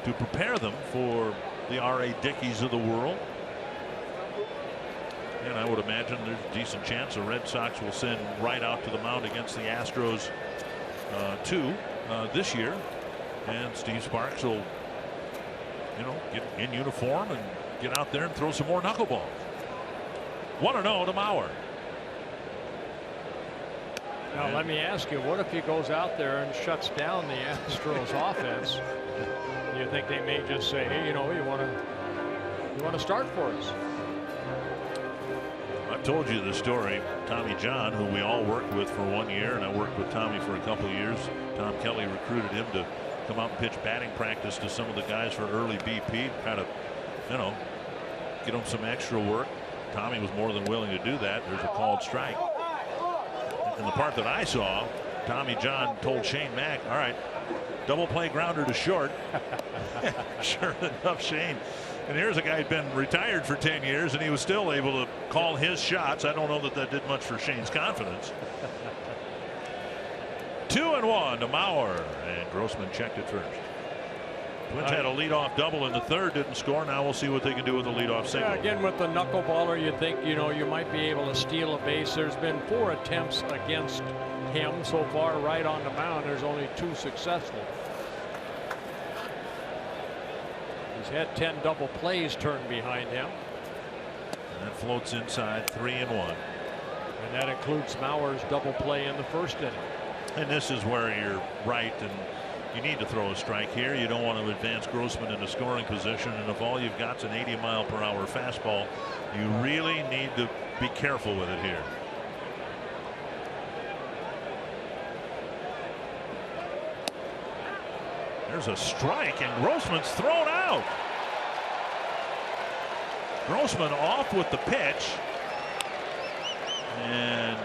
to prepare them for the R.A. Dickeys of the world. And I would imagine there's a decent chance the Red Sox will send Wright out to the mound against the Astros too this year, and Steve Sparks will, get in uniform and get out there and throw some more knuckleballs. 1-0 to Mauer. Now let me ask you, what if he goes out there and shuts down the Astros offense? Do you think they may just say, hey, you want to start for us? I've told you the story. Tommy John, who we all worked with for 1 year, and I worked with Tommy for a couple of years. Tom Kelly recruited him to come out and pitch batting practice to some of the guys for early BP, kind of, get them some extra work. Tommy was more than willing to do that. There's a called strike. And the part that I saw, Tommy John told Shane Mack, all right, double play grounder to short. Sure enough, Shane. And here's a guy who'd been retired for 10 years, and he was still able to call his shots. I don't know that did much for Shane's confidence. 2-1 to Mauer, and Grossman checked it first. Twins had a leadoff double in the third, didn't score. Now we'll see what they can do with the leadoff single. Yeah, again, with the knuckleballer, you think, you might be able to steal a base. There's been 4 attempts against him so far right on the mound. There's only 2 successful. He's had 10 double plays turned behind him. And that floats inside, 3-1. And that includes Mauer's double play in the first inning. And this is where you're right, and you need to throw a strike here. You don't want to advance Grossman into scoring position, and if all you've got's an 80-mile-per-hour fastball, you really need to be careful with it here. There's a strike, and Grossman's thrown out. Grossman off with the pitch, and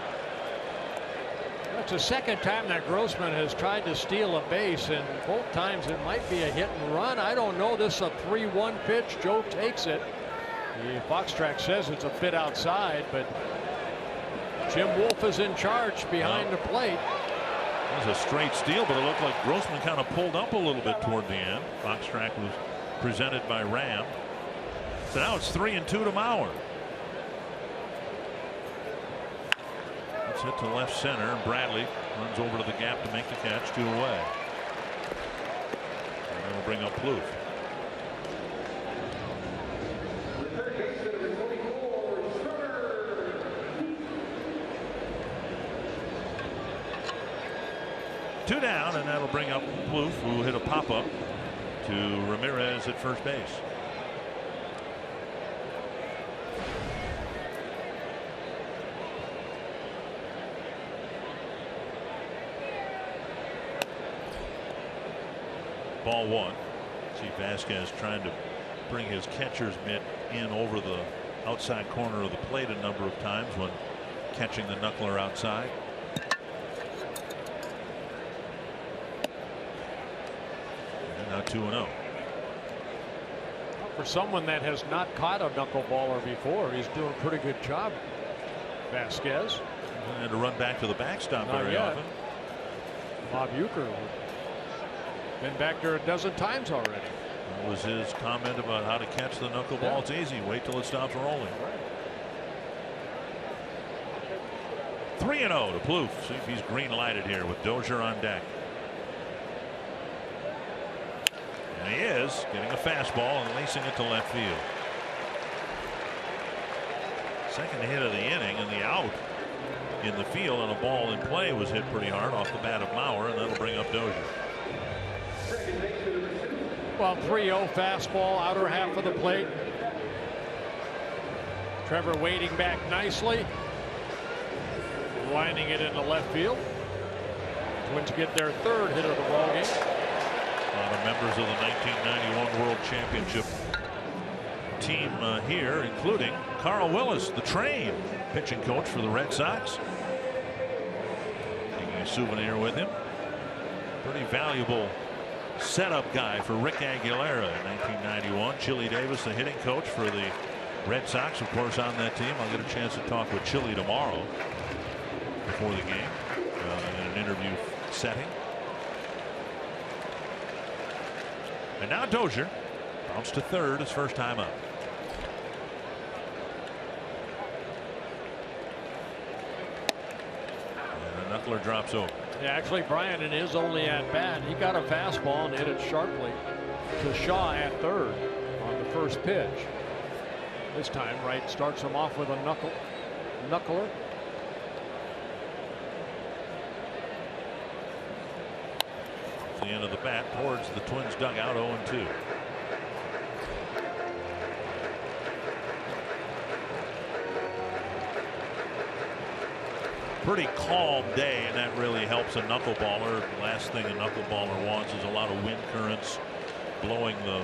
it's the second time that Grossman has tried to steal a base, and both times it might be a hit and run. I don't know. This is a 3-1 pitch. Joe takes it. The box track says it's a bit outside, but Jim Wolf is in charge behind the plate. It was a straight steal, but it looked like Grossman kind of pulled up a little bit toward the end. Box track was presented by Ram. So now it's 3-2 to Mauer. It's hit to left center, and Bradley runs over to the gap to make the catch, 2 away. And that'll bring up Plouffe. Two down, and that'll bring up Plouffe, who hit a pop-up to Ramirez at first base. Ball one. See Vasquez trying to bring his catcher's mitt in over the outside corner of the plate a number of times when catching the knuckler outside. And now 2-0. For someone that has not caught a knuckleballer before, he's doing a pretty good job. Vasquez. And to run back to the backstop very often. Bob Uecker been back there a dozen times already. That was his comment about how to catch the knuckleball. It's easy. Wait till it stops rolling. 3-0 to Plouffe. See if he's green lighted here with Dozier on deck. And he is getting a fastball and lacing it to left field. Second hit of the inning, and the out in the field on a ball in play was hit pretty hard off the bat of Mauer, and that'll bring up Dozier. Well, 3-0 fastball, outer half of the plate. Trevor waiting back nicely, lining it into left field. Twins get their third hit of the ball game. A lot of members of the 1991 World Championship team here, including Carl Willis, the Train, pitching coach for the Red Sox. Taking a souvenir with him. Pretty valuable setup guy for Rick Aguilera in 1991. Chili Davis, the hitting coach for the Red Sox, of course, on that team. I'll get a chance to talk with Chili tomorrow before the game in an interview setting. And now Dozier bounced to third, his first time up. And the knuckler drops over. Yeah, actually, Brian, in his only at bat, he got a fastball and hit it sharply to Shaw at third on the first pitch. This time, Wright starts him off with a knuckler. The end of the bat towards the Twins dugout. 0-2. Pretty calm day, and that really helps a knuckleballer. The last thing a knuckleballer wants is a lot of wind currents blowing the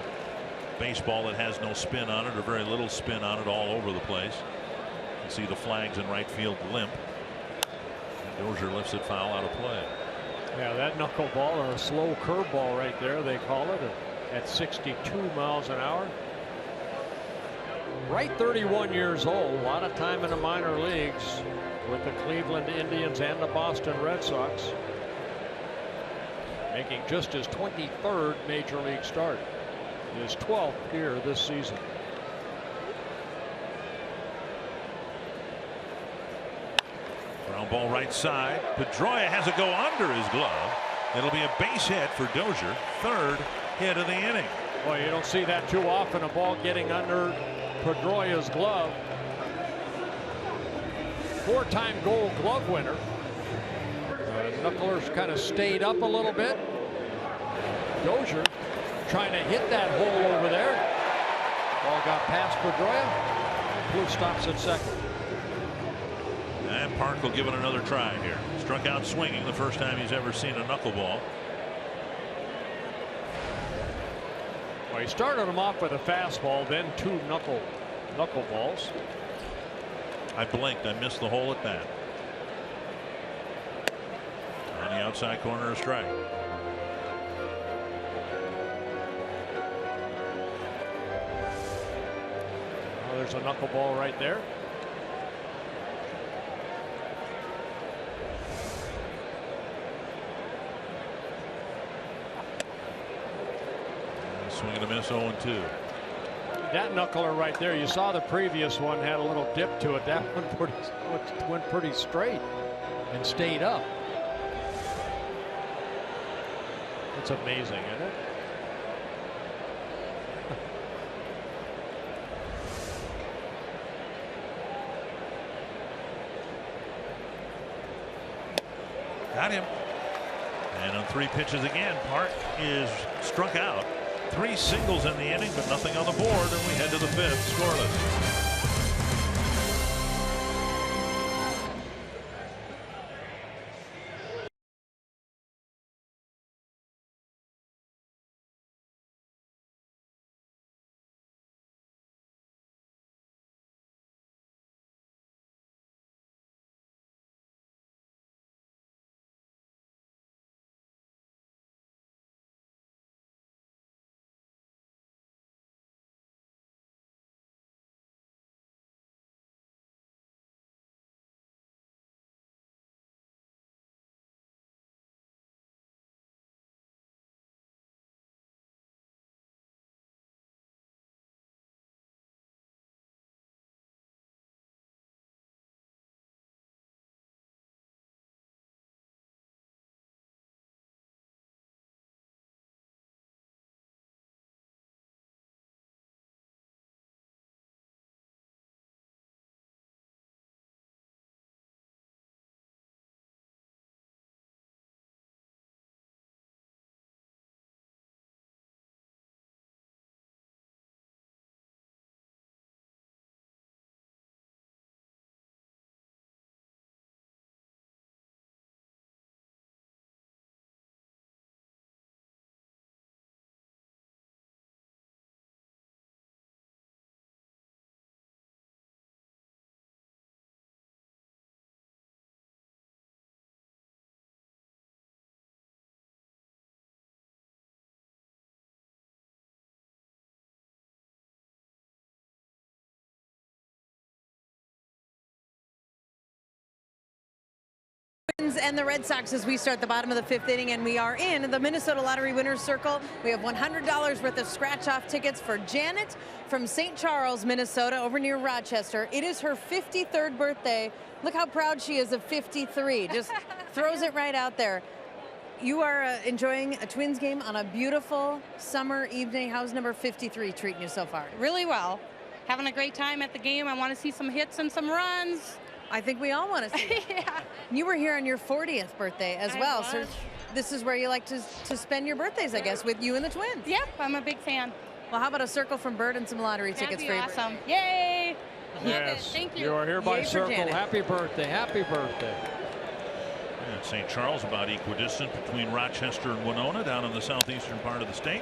baseball that has no spin on it, or very little spin on it, all over the place. You can see the flags in right field limp. And Dozier lifts it foul out of play. Yeah, that knuckleball, or a slow curveball right there, they call it, at 62 miles an hour. Wright, 31 years old, a lot of time in the minor leagues with the Cleveland Indians and the Boston Red Sox, making just his 23rd major league start, his 12th here this season. Ground ball right side. Pedroia has it go under his glove. It'll be a base hit for Dozier. Third hit of the inning. Boy, you don't see that too often, a ball getting under Pedroia's glove. Four-time Gold Glove winner. Knucklers kind of stayed up a little bit. Dozier trying to hit that hole over there. Ball got past Pedroia. Plouffe stops at second. And Park will give it another try here. Struck out swinging the first time he's ever seen a knuckleball. Well, he started him off with a fastball, then two knuckleballs. I blinked. I missed the hole at bat. On the outside corner, a strike. Oh, there's a knuckleball right there. Swing and a miss. 0-2. That knuckler right there, you saw the previous one had a little dip to it. That one went pretty straight and stayed up. It's amazing, isn't it? Got him. And on 3 pitches again, Park is struck out. 3 singles in the inning, but nothing on the board, and we head to the 5th, scoreless. and the Red Sox as we start the bottom of the 5th inning, and we are in the Minnesota Lottery Winners Circle. We have $100 worth of scratch-off tickets for Janet from St. Charles, Minnesota, over near Rochester. It is her 53rd birthday. Look how proud she is of 53. Just throws it right out there. You are enjoying a Twins game on a beautiful summer evening. How's number 53 treating you so far? Really well. Having a great time at the game. I want to see some hits and some runs. I think we all want to see it. Yeah. You were here on your 40th birthday as well. So this is where you like to spend your birthdays, I guess, with you and the Twins. Yep, I'm a big fan. Well, how about a circle from Bert and some lottery tickets for you? Awesome. Yay! Yes. Thank you. You are hereby Yay for circled. Janet. Happy birthday. Happy birthday. And St. Charles about equidistant between Rochester and Winona down in the southeastern part of the state.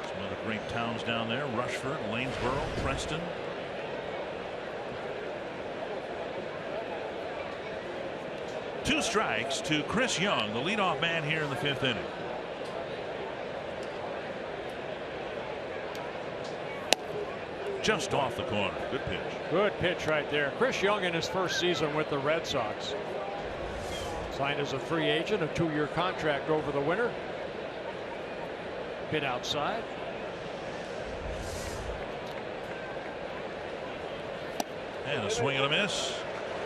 Some other great towns down there: Rushford, Lanesboro, Preston. Two strikes to Chris Young, the leadoff man here in the 5th inning. Just off the corner. Good pitch. Good pitch right there. Chris Young in his first season with the Red Sox. Signed as a free agent, a 2-year contract over the winter. Bit outside. And a swing and a miss.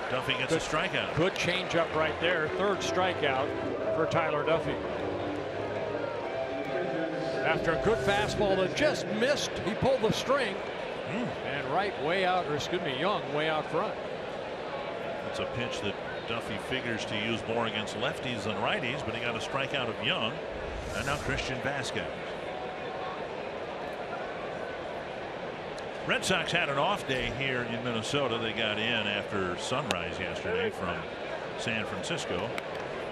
Duffy gets a strikeout. Good changeup right there. 3rd strikeout for Tyler Duffy. After a good fastball that just missed, he pulled the string. And Wright way out, or excuse me, Young way out front. It's a pitch that Duffy figures to use more against lefties than righties, but he got a strikeout of Young. And now Christian Vasquez. Red Sox had an off day here in Minnesota. They got in after sunrise yesterday from San Francisco.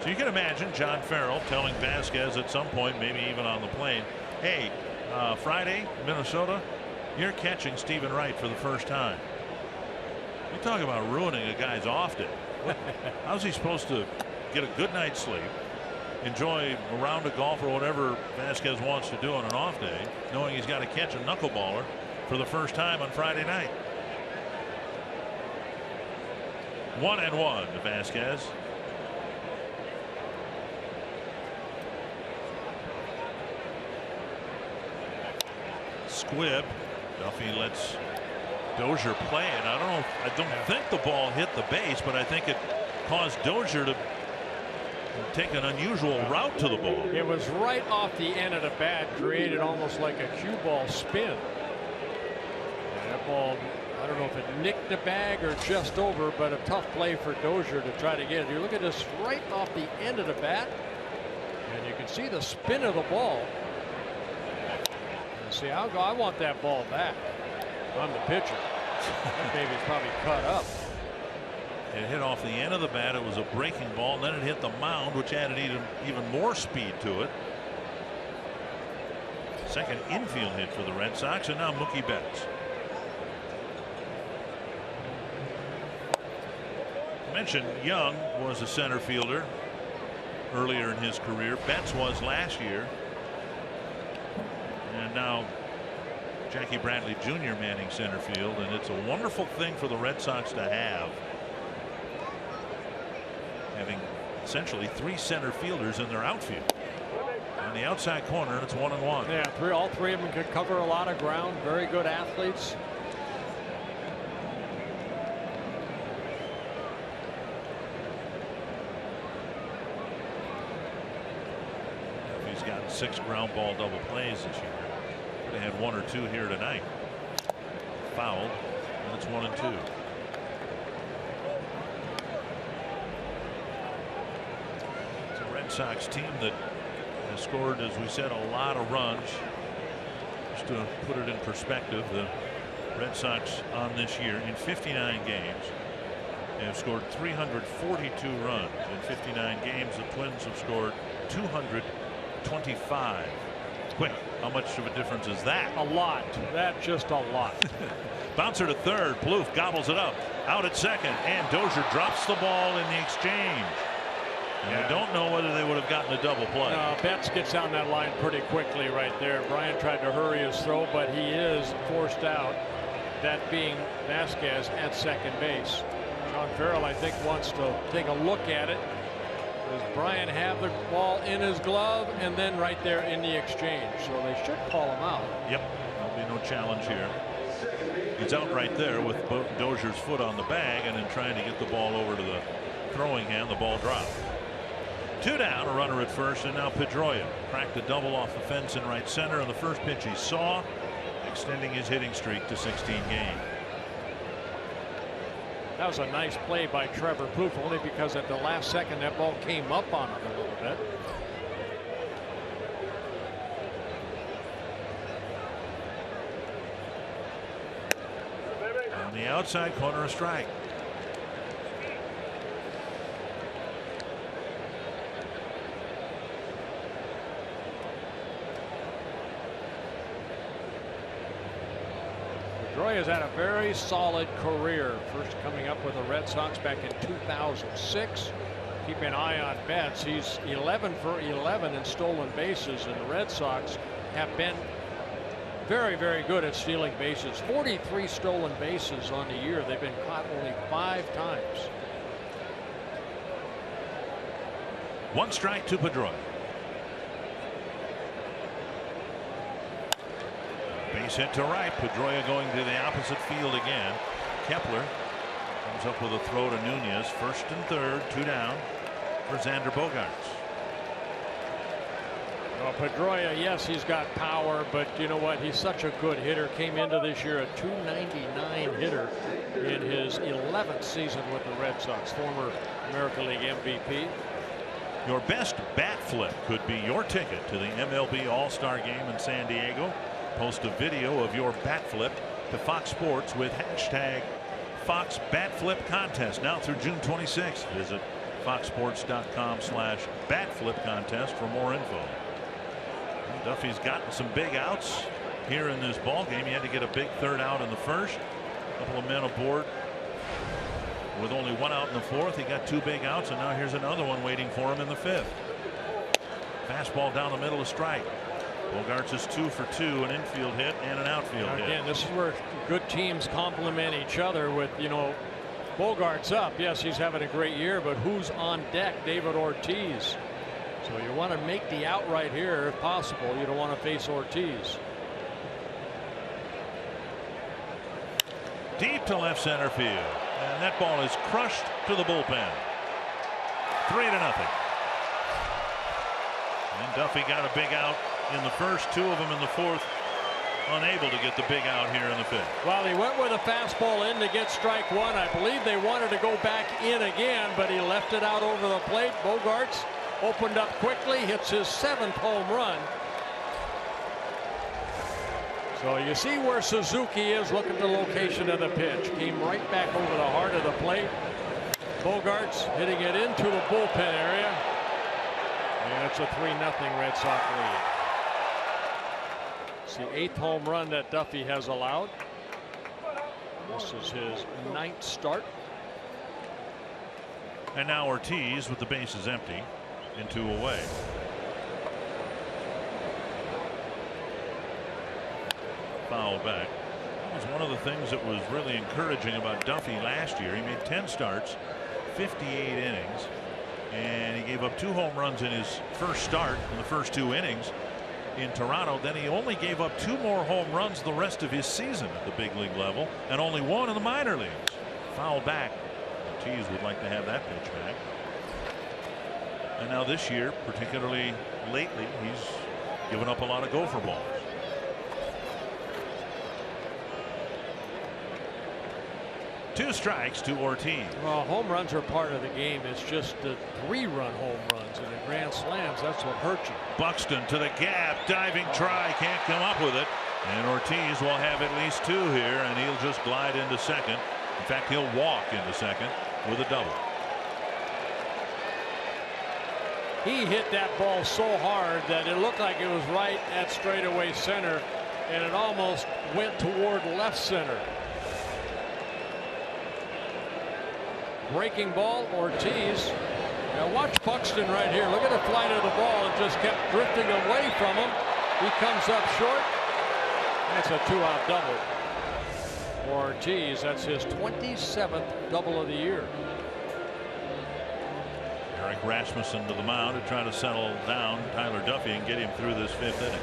So you can imagine John Farrell telling Vasquez at some point, maybe even on the plane, hey, Friday, Minnesota, you're catching Stephen Wright for the first time. You talk about ruining a guy's off day. How's he supposed to get a good night's sleep, enjoy a round of golf or whatever Vasquez wants to do on an off day, knowing he's got to catch a knuckleballer for the first time on Friday night? 1-1 to Vasquez. Squib. Duffy lets Dozier play it. I don't think the ball hit the base, but I think it caused Dozier to take an unusual route to the ball. It was right off the end of the bat, created almost like a cue ball spin. And that ball, I don't know if it nicked the bag or just over, but a tough play for Dozier to try to get it. You look at this right off the end of the bat, and you can see the spin of the ball. And see, I want that ball back. I'm the pitcher. That baby's probably cut up. It hit off the end of the bat. It was a breaking ball. And then it hit the mound, which added even more speed to it. Second infield hit for the Red Sox, and now Mookie Betts. I mentioned Young was a center fielder earlier in his career. Betts was last year. And now Jackie Bradley Jr. manning center field, and it's a wonderful thing for the Red Sox to have, having essentially 3 center fielders in their outfield. On the outside corner, it's 1-1. Yeah, all three of them can cover a lot of ground. Very good athletes. He's gotten 6 ground ball double plays this year. They had 1 or 2 here tonight. Fouled, and it's 1-2. It's a Red Sox team that has scored, as we said, a lot of runs. Just to put it in perspective, the Red Sox on this year in 59 games have scored 342 runs. In 59 games, the Twins have scored 225. Quick, how much of a difference is that? A lot. That's just a lot. Bouncer to third. Plouffe gobbles it up. Out at second, and Dozier drops the ball in the exchange. And I don't know whether they would have gotten a double play. No, Betts gets down that line pretty quickly right there. Brian tried to hurry his throw, but he is forced out. That being Vasquez at second base. John Farrell, I think, wants to take a look at it. Does Brian have the ball in his glove and then right there in the exchange? So they should call him out. Yep, there'll be no challenge here. He's out right there with Dozier's foot on the bag and then trying to get the ball over to the throwing hand. The ball dropped. 2 down, a runner at first, and now Pedroia cracked a double off the fence in right center, and the first pitch he saw, extending his hitting streak to 16 games. That was a nice play by Trevor Plouffe, only because at the last second that ball came up on him a little bit. On the outside corner, a strike. Pedroia has had a very solid career. First coming up with the Red Sox back in 2006. Keep an eye on Betts. He's 11 for 11 in stolen bases, and the Red Sox have been very, very good at stealing bases. 43 stolen bases on the year. They've been caught only 5 times. 1 strike to Pedroia. Base hit to right. Pedroia going to the opposite field again. Kepler comes up with a throw to Nunez. 1st and 3rd, 2 down for Xander Bogaerts. Well, Pedroia, yes, he's got power, but you know what? He's such a good hitter. Came into this year a .299 hitter in his 11th season with the Red Sox. Former American League MVP. Your best bat flip could be your ticket to the MLB All-Star Game in San Diego. Post a video of your bat flip to Fox Sports with hashtag Fox Bat Flip Contest now through June 26th. Visit foxsports.com/bat flip contest for more info. Duffy's gotten some big outs here in this ball game. He had to get a big 3rd out in the 1st. A couple of men aboard with only 1 out in the 4th. He got 2 big outs, and now here's another one waiting for him in the 5th. Fastball down the middle, a strike. Bogaerts is 2 for 2, an infield hit and an outfield hit. Again, this is where good teams complement each other with, you know, Bogaerts up. Yes, he's having a great year, but who's on deck? David Ortiz. So you want to make the out right here if possible. You don't want to face Ortiz. Deep to left center field, and that ball is crushed to the bullpen. 3-0. And Duffy got a big out in the 1st, 2 of them in the 4th. Unable to get the big out here in the 5th. Well, he went with a fastball in to get strike 1. I believe they wanted to go back in again, but he left it out over the plate. Bogaerts opened up quickly, hits his 7th home run. So you see where Suzuki is. Look at the location of the pitch. Came right back over the heart of the plate. Bogaerts hitting it into the bullpen area. And it's a 3-0 Red Sox lead. It's the 8th home run that Duffy has allowed. This is his 9th start. And now Ortiz with the bases empty and 2 away. Foul back. That was one of the things that was really encouraging about Duffy last year. He made 10 starts, 58 innings, and he gave up 2 home runs in his first start in the first 2 innings in Toronto. Then he only gave up 2 more home runs the rest of his season at the big league level, and only 1 in the minor leagues. Foul back. Ortiz would like to have that pitch back. And now this year, particularly lately, he's given up a lot of gopher balls. Two strikes to Ortiz. Well, home runs are part of the game. It's just the 3-run home runs and the grand slams. That's what hurts you. Buxton to the gap, diving try, can't come up with it. And Ortiz will have at least 2 here, and he'll just glide into second. In fact, he'll walk into second with a double. He hit that ball so hard that it looked like it was right at straightaway center, and it almost went toward left center. Breaking ball, Ortiz. Now watch Buxton right here. Look at the flight of the ball. It just kept drifting away from him. He comes up short. That's a 2-out double. for Ortiz. That's his 27th double of the year. Eric Rasmussen to the mound to try to settle down Tyler Duffy and get him through this 5th inning.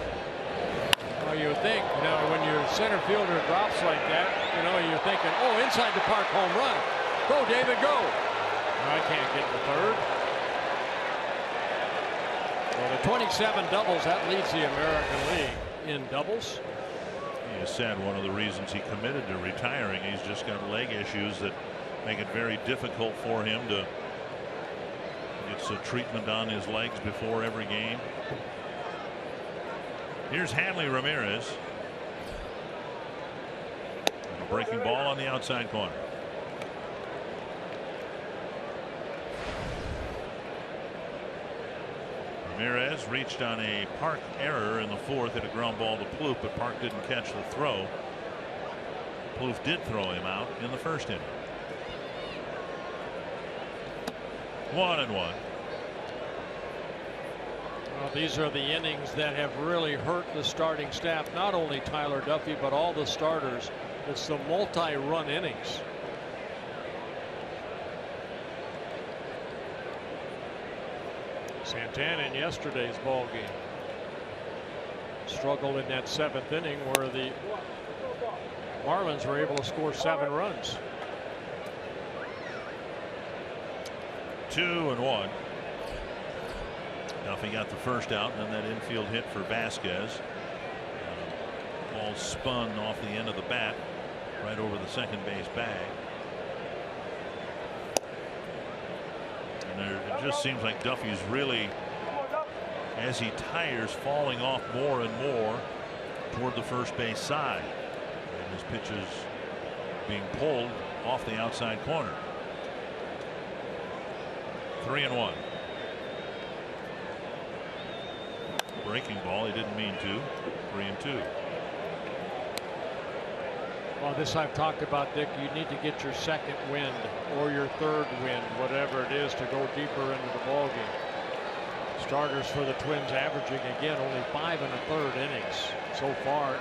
Well, you would think, when your center fielder drops like that, you're thinking, oh, inside the park home run. Go, David, go. I can't get the 3rd. Well, the 27 doubles, that leads the American League in doubles. He has said one of the reasons he committed to retiring, he's just got leg issues that make it very difficult for him to get some treatment on his legs before every game. Here's Hanley Ramirez. A breaking ball on the outside corner. Ramirez reached on a Park error in the 4th, hit a ground ball to Plouffe, but Park didn't catch the throw. Plouffe did throw him out in the 1st inning. 1-1. Well, these are the innings that have really hurt the starting staff, not only Tyler Duffy, but all the starters. It's the multi-run innings. Santana in yesterday's ball game struggled in that 7th inning where the Marlins were able to score 7 runs. 2-1. Duffy got the first out, and then that infield hit for Vasquez. Ball spun off the end of the bat right over the second base bag. And it just seems like Duffy's really, as he tires, falling off more and more toward the first base side. And his pitches being pulled off the outside corner. 3-1. Breaking ball, he didn't mean to. 3-2. Well, this I've talked about, Dick. You need to get your 2nd wind or your 3rd wind, whatever it is, to go deeper into the ball game. Starters for the Twins averaging again only 5 1/3 innings so far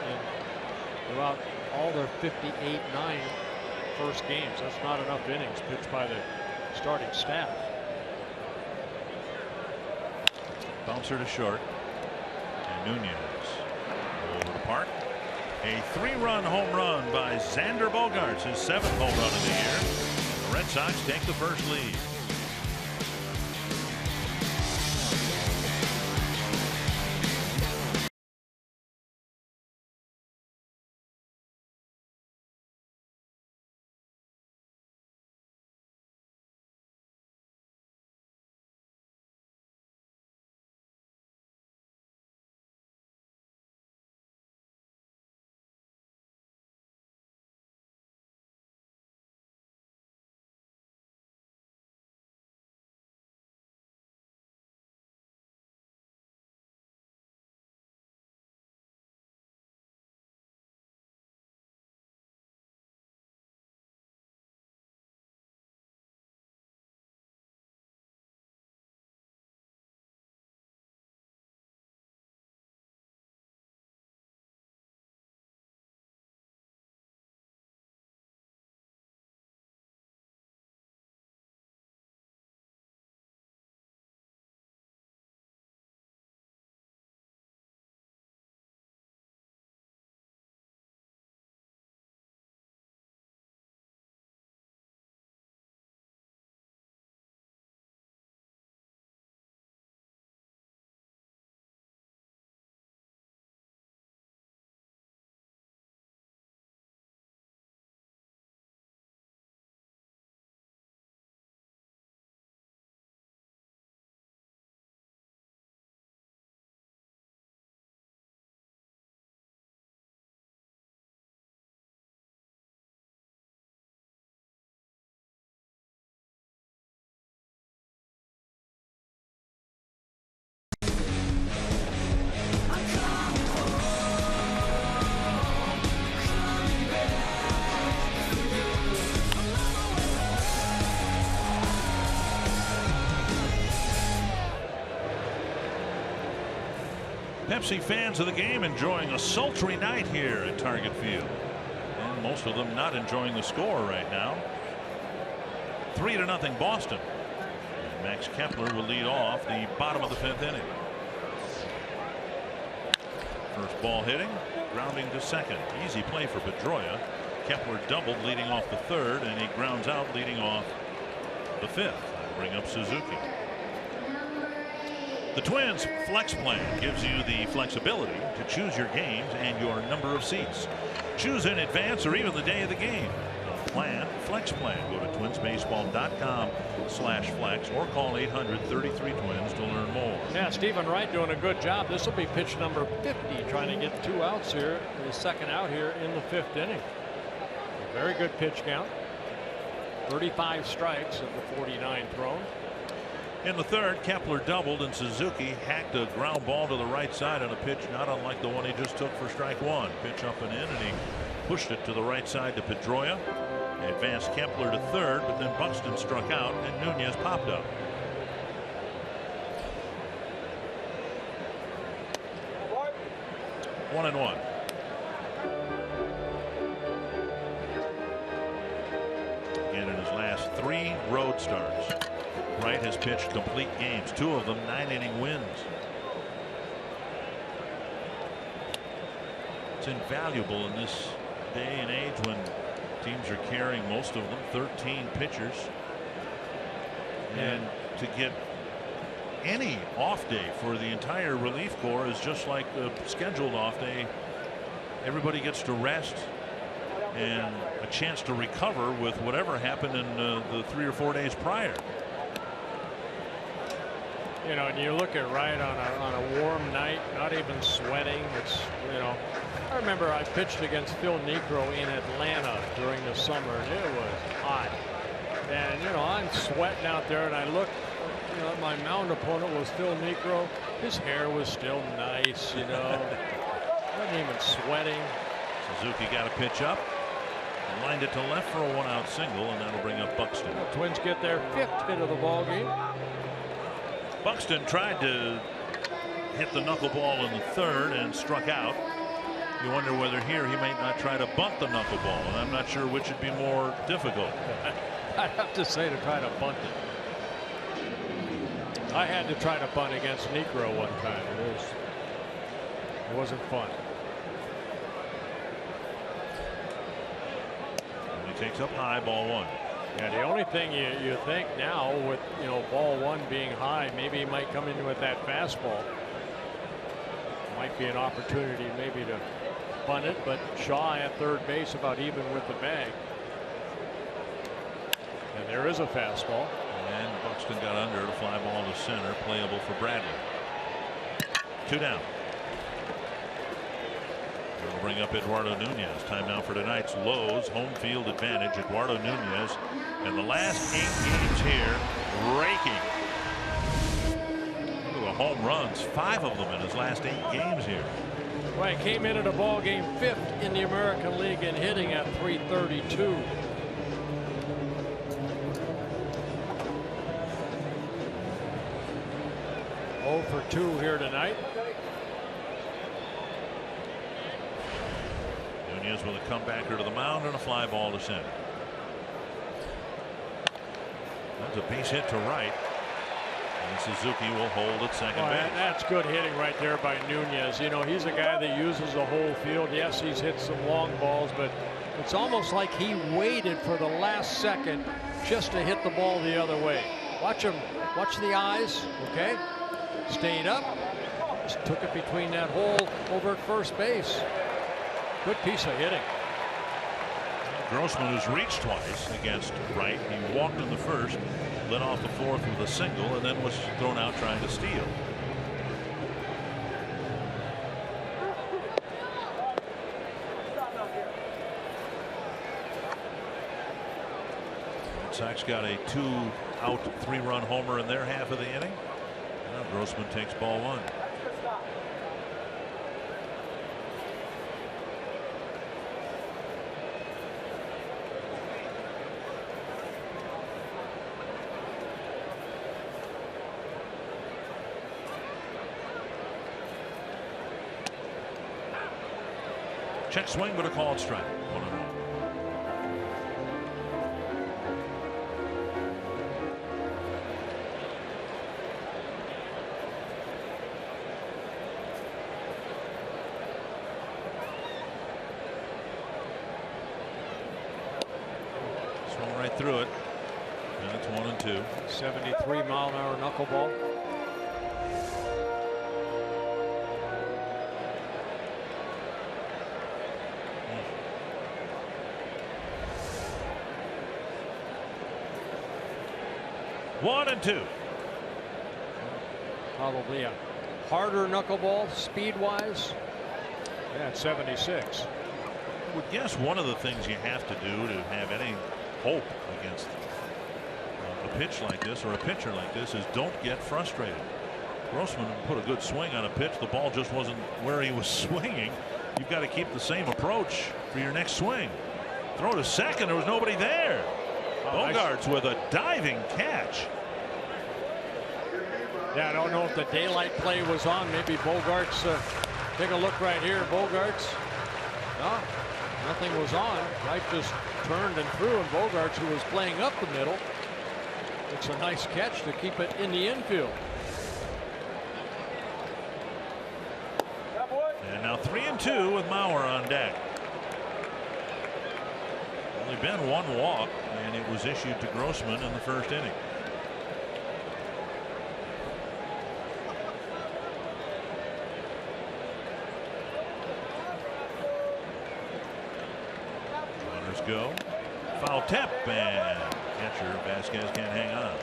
throughout all their 58-9 first games. That's not enough innings pitched by the starting staff. Bouncer to short. And Nunez over to Park. A 3-run home run by Xander Bogaerts, his 7th home run of the year. The Red Sox take the first lead. Pepsi fans of the game enjoying a sultry night here at Target Field. And most of them not enjoying the score right now. 3-0 Boston. And Max Kepler will lead off the bottom of the 5th inning. First ball hitting, grounding to second. Easy play for Pedroia. Kepler doubled leading off the 3rd, and he grounds out leading off the 5th. That'll bring up Suzuki. The Twins flex plan gives you the flexibility to choose your games and your number of seats. Choose in advance or even the day of the game. Plan, flex plan. Go to twinsbaseball.com/flex or call 800-33-TWINS to learn more. Yeah, Stephen Wright doing a good job. This will be pitch number 50, trying to get 2 outs here, the 2nd out here in the 5th inning. A very good pitch count. 35 strikes of the 49 thrown. In the 3rd, Kepler doubled and Suzuki hacked a ground ball to the right side on a pitch not unlike the one he just took for strike 1. Pitch up and in, and he pushed it to the right side to Pedroia. Advanced Kepler to 3rd, but then Buxton struck out and Nunez popped up. One and one. And in his last 3 road starts, Wright has pitched complete games, 2 of them 9-inning wins. It's invaluable in this day and age when teams are carrying most of them, 13 pitchers, and to get any off day for the entire relief corps is just like the scheduled off day. Everybody gets to rest and a chance to recover with whatever happened in the 3 or 4 days prior. You know, and you look at Wright on a warm night, not even sweating. It's, you know, I remember I pitched against Phil Niekro in Atlanta during the summer, and it was hot. And, you know, I'm sweating out there, and I look, you know, my mound opponent was Phil Niekro. His hair was still nice, you know. Wasn't even sweating. Suzuki got a pitch up, lined it to left for a 1-out single, and that'll bring up Buxton. The Twins get their 5th hit of the ball game. Buxton tried to hit the knuckleball in the 3rd and struck out. You wonder whether here he might not try to bunt the knuckleball, and I'm not sure which would be more difficult. I'd have to say to try to bunt it. I had to try to bunt against Niekro one time. It wasn't fun. And he takes up high, ball 1. Yeah, the only thing you think now with, you know, ball 1 being high, maybe he might come in with that fastball. Might be an opportunity maybe to bunt it, but Shaw at 3rd base about even with the bag. And there is a fastball. And Buxton got under it, a fly ball to center, playable for Bradley. 2 down. We'll bring up Eduardo Nunez. Time now for tonight's Lowe's home field advantage. Eduardo Nunez, and the last 8 games here, raking. Look at the home runs, 5 of them in his last 8 games here. Well, he came into the ball game 5th in the American League in hitting at .332. For 2 here tonight. Nunez with a comebacker to the mound and a fly ball to center. That's a base hit to right. And Suzuki will hold at second base. That's good hitting right there by Nunez. You know, he's a guy that uses the whole field. Yes, he's hit some long balls, but it's almost like he waited for the last second just to hit the ball the other way. Watch him. Watch the eyes. Okay. Stayed up, just took it between that hole over at first base. Good piece of hitting. Grossman, who's reached twice against Wright, he walked in the 1st, led off the 4th with a single, and then was thrown out trying to steal. Red Sox got a 2-out 3-run homer in their half of the inning. Now Grossman takes ball 1. Check swing, but a called strike. 1-0. through it. That's 1-2. 73-mile-an-hour knuckleball. One and two. Probably a harder knuckleball speed-wise. Yeah, at 76. I would guess one of the things you have to do to have any hope against a pitch like this or a pitcher like this is don't get frustrated. Grossman put a good swing on a pitch. The ball just wasn't where he was swinging. You've got to keep the same approach for your next swing. Throw to second. There was nobody there. Bogarts with a diving catch. Yeah, I don't know if the daylight play was on. Maybe Bogarts. Take a look right here. Bogarts. No, nothing was on. Wright just turned and threw, and Bogarts, who was playing up the middle, it's a nice catch to keep it in the infield. And now 3-2 with Mauer on deck. Only been one walk, and it was issued to Grossman in the first inning. Runners go. Foul tip, and catcher Vasquez can't hang on.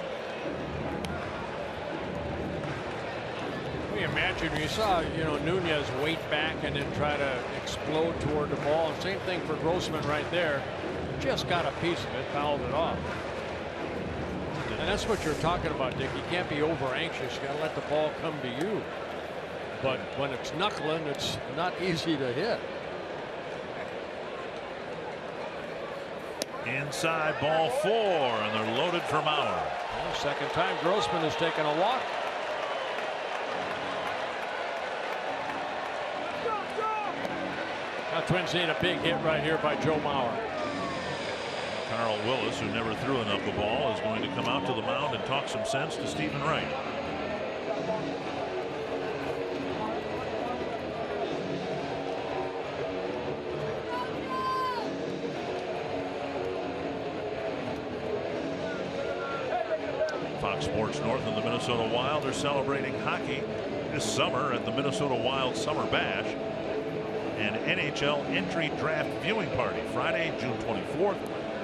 Imagine you saw, Nunez wait back and then try to explode toward the ball. Same thing for Grossman right there. Just got a piece of it, fouled it off. And that's what you're talking about, Dick. You can't be over anxious. You got to let the ball come to you. But when it's knuckling, it's not easy to hit. Inside, ball 4, and they're loaded for Mauer. Well, second time Grossman has taken a walk. Now Twins need a big hit right here by Joe Mauer. Carl Willis, who never threw a knuckleball, is going to come out to the mound and talk some sense to Stephen Wright. Fox Sports North and the Minnesota Wild are celebrating hockey this summer at the Minnesota Wild Summer Bash. An NHL entry draft viewing party Friday, June 24th,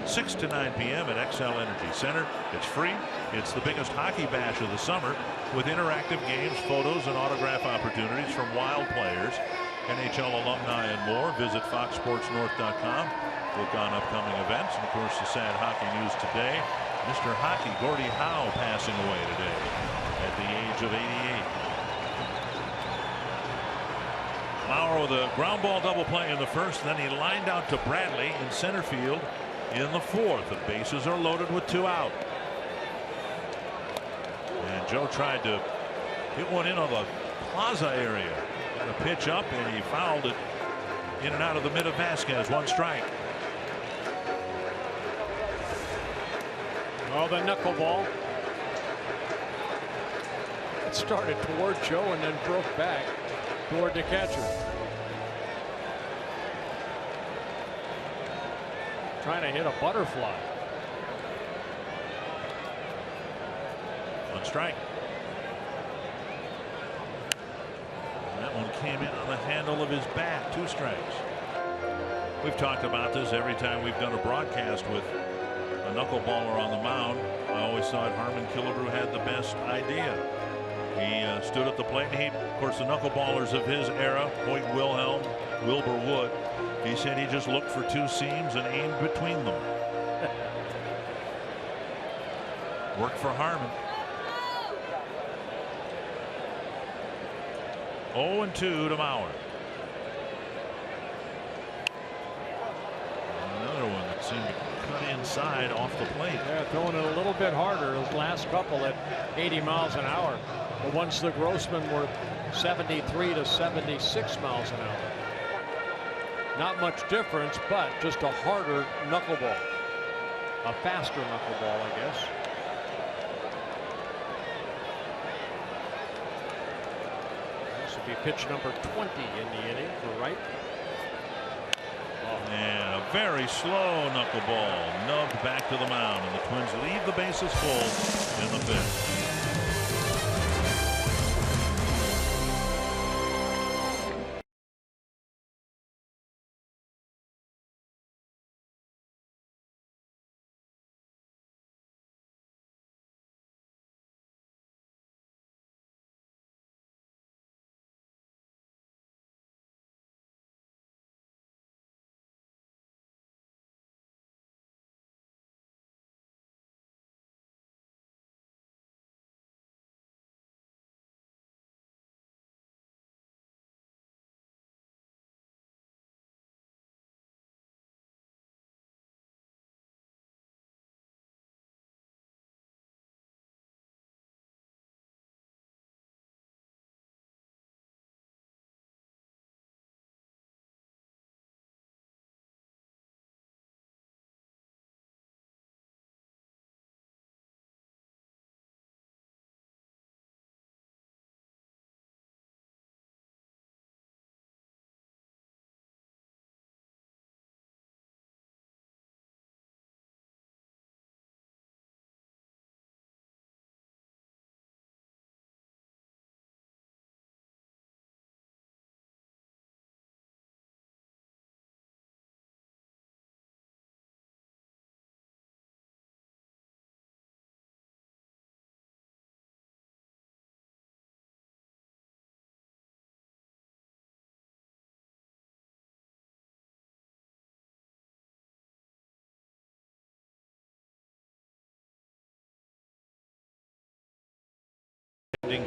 6 to 9 p.m. at XL Energy Center. It's free. It's the biggest hockey bash of the summer with interactive games, photos, and autograph opportunities from Wild players, NHL alumni, and more. Visit foxsportsnorth.com. Look on upcoming events. And, of course, the sad hockey news today. Mr. Hockey, Gordie Howe, passing away today at the age of 88. Mauer with a ground ball double play in the first, then he lined out to Bradley in center field in the fourth. The bases are loaded with 2 out. And Joe tried to hit one in on the plaza area. Got a pitch up, and he fouled it in and out of the mid of Vasquez. 1 strike. Oh, the knuckleball. It started toward Joe and then broke back toward the catcher. Trying to hit a butterfly. 1 strike. And that one came in on the handle of his bat. 2 strikes. We've talked about this every time we've done a broadcast with a knuckleballer on the mound. I always thought Harmon Killebrew had the best idea. He stood at the plate. And of course, the knuckleballers of his era, Hoyt Wilhelm, Wilbur Wood, he said he just looked for 2 seams and aimed between them. Worked for Harmon. 0-2 to Mauer. Another one that seemed to cut inside off the plate. Yeah, throwing it a little bit harder. Those last couple at 80 miles an hour. The ones the Grossman were 73 to 76 miles an hour. Not much difference, but just a harder knuckleball. A faster knuckleball, I guess. This will be pitch number 20 in the inning for Wright. Oh, And a very slow knuckleball nubbed back to the mound, and the Twins leave the bases full in the fifth.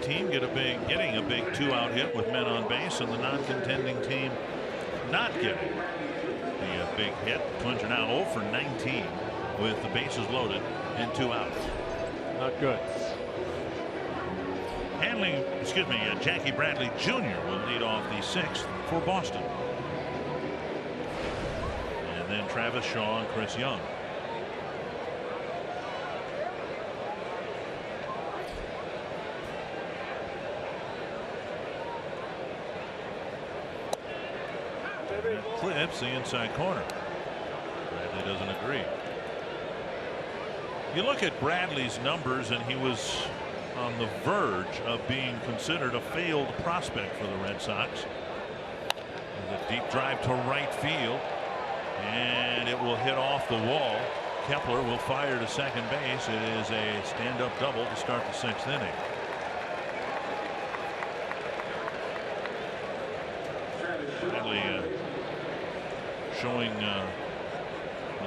Team getting a big 2-out hit with men on base, and the non-contending team not getting the big hit. Twins are now 0 for 19 with the bases loaded and 2 outs. Not good. Jackie Bradley Jr. will lead off the 6th for Boston, and then Travis Shaw and Chris Young. Clips the inside corner. Bradley doesn't agree. You look at Bradley's numbers, and he was on the verge of being considered a failed prospect for the Red Sox. There's a deep drive to right field, and it will hit off the wall. Kepler will fire to second base. It is a stand-up double to start the 6th inning. Bradley showing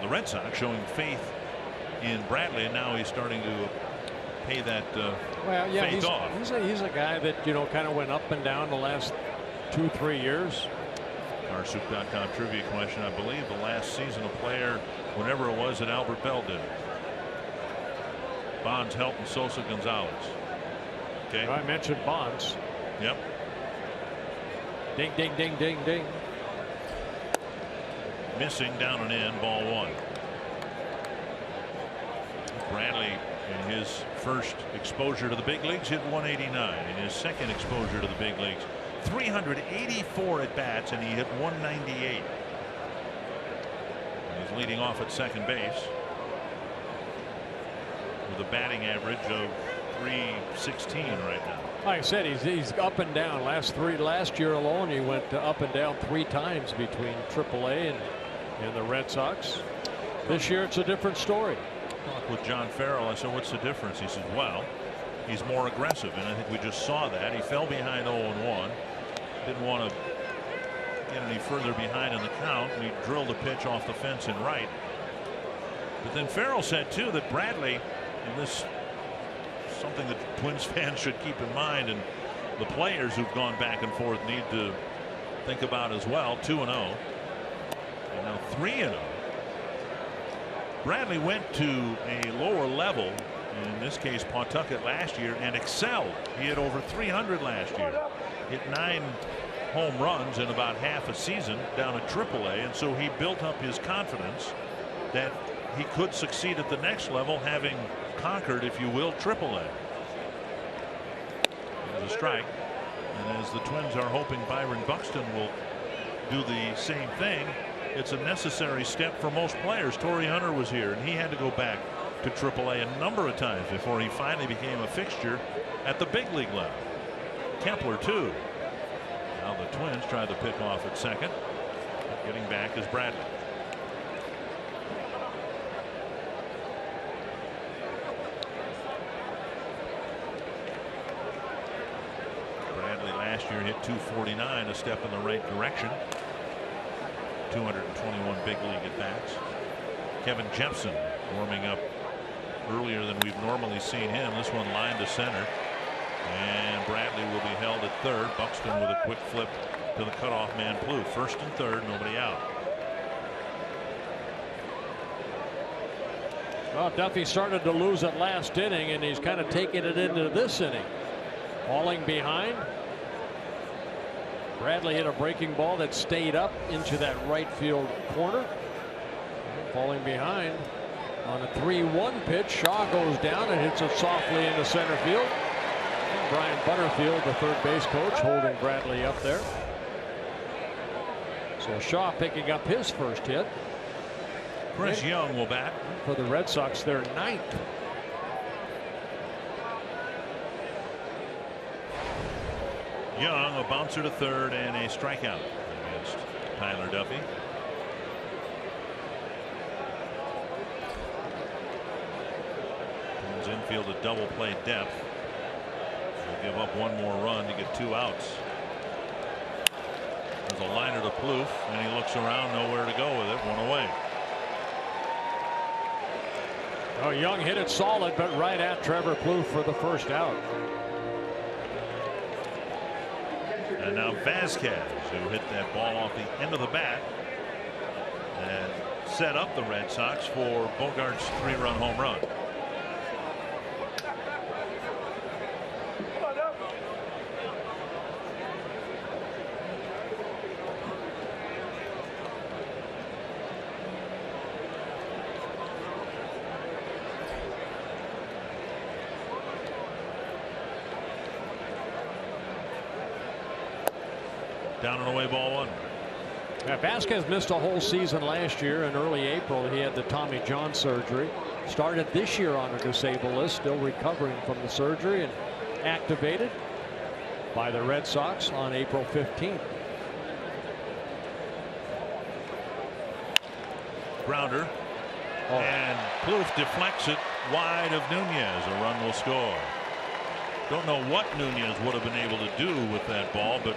the Red Sox showing faith in Bradley, and now he's starting to pay that faith off. He's a guy that, you know, kind of went up and down the last 2-3 years. Carsoup.com trivia question. I believe the last season a player, whenever it was, that Albert Bell did. Bonds, Helton, Sosa, Gonzalez. Okay. I mentioned Bonds. Yep. Ding, ding, ding, ding, ding. Missing, down and in, ball 1. Bradley, in his first exposure to the big leagues, hit 189. In his second exposure to the big leagues, 384 at bats, and he hit 198. He's leading off at second base with a batting average of 316 right now. Like I said, he's up and down. Last year alone, he went up and down 3 times between AAA and the Red Sox. This year, it's a different story. Talked with John Farrell. I said, "What's the difference?" He said, "Well, he's more aggressive," and I think we just saw that. He fell behind 0-1. Didn't want to get any further behind in the count, and he drilled a pitch off the fence in right. But then Farrell said too that Bradley, and this is something that Twins fans should keep in mind, and the players who've gone back and forth need to think about as well. 2-0, and now 3-0. Bradley went to a lower level, in this case Pawtucket, last year, and excelled. He hit over 300 last year. Hit 9 home runs in about half a season down at AAA, and so he built up his confidence that he could succeed at the next level, having conquered, if you will, AAA. There's a strike, and as the Twins are hoping Byron Buxton will do the same thing, it's a necessary step for most players. Torrey Hunter was here, and he had to go back to AAA a number of times before he finally became a fixture at the big league level. Kepler too. Now the Twins try the pick off at second. Getting back is Bradley. Bradley last year hit .249, a step in the right direction. 221 big league at bats. Kevin Jepson warming up earlier than we've normally seen him. This one lined to center, and Bradley will be held at third. Buxton with a quick flip to the cutoff man Plouffe. First and third, nobody out. Well, Duffy started to lose at last inning, and he's kind of taking it into this inning. Falling behind. Bradley hit a breaking ball that stayed up into that right field corner. Falling behind on a 3-1 pitch. Shaw goes down and hits it softly into center field. And Brian Butterfield, the third base coach, holding Bradley up there. So Shaw picking up his first hit. Chris Young will bat for the Red Sox, their 9th. Young, a bouncer to third and a strikeout against Tyler Duffy. Twins infield a double play depth. They'll give up one more run to get 2 outs. There's a liner to Plouffe, and he looks around, nowhere to go with it. One away. Oh, Young hit it solid, but right at Trevor Plouffe for the first out. And now Vasquez, who hit that ball off the end of the bat and set up the Red Sox for Bogart's 3-run home run. Down and away, ball 1. Yeah, Vasquez missed a whole season last year. In early April, he had the Tommy John surgery. Started this year on a disabled list, still recovering from the surgery, and activated by the Red Sox on April 15th. Grounder. And Plouffe deflects it wide of Nunez. A run will score. Don't know what Nunez would have been able to do with that ball, but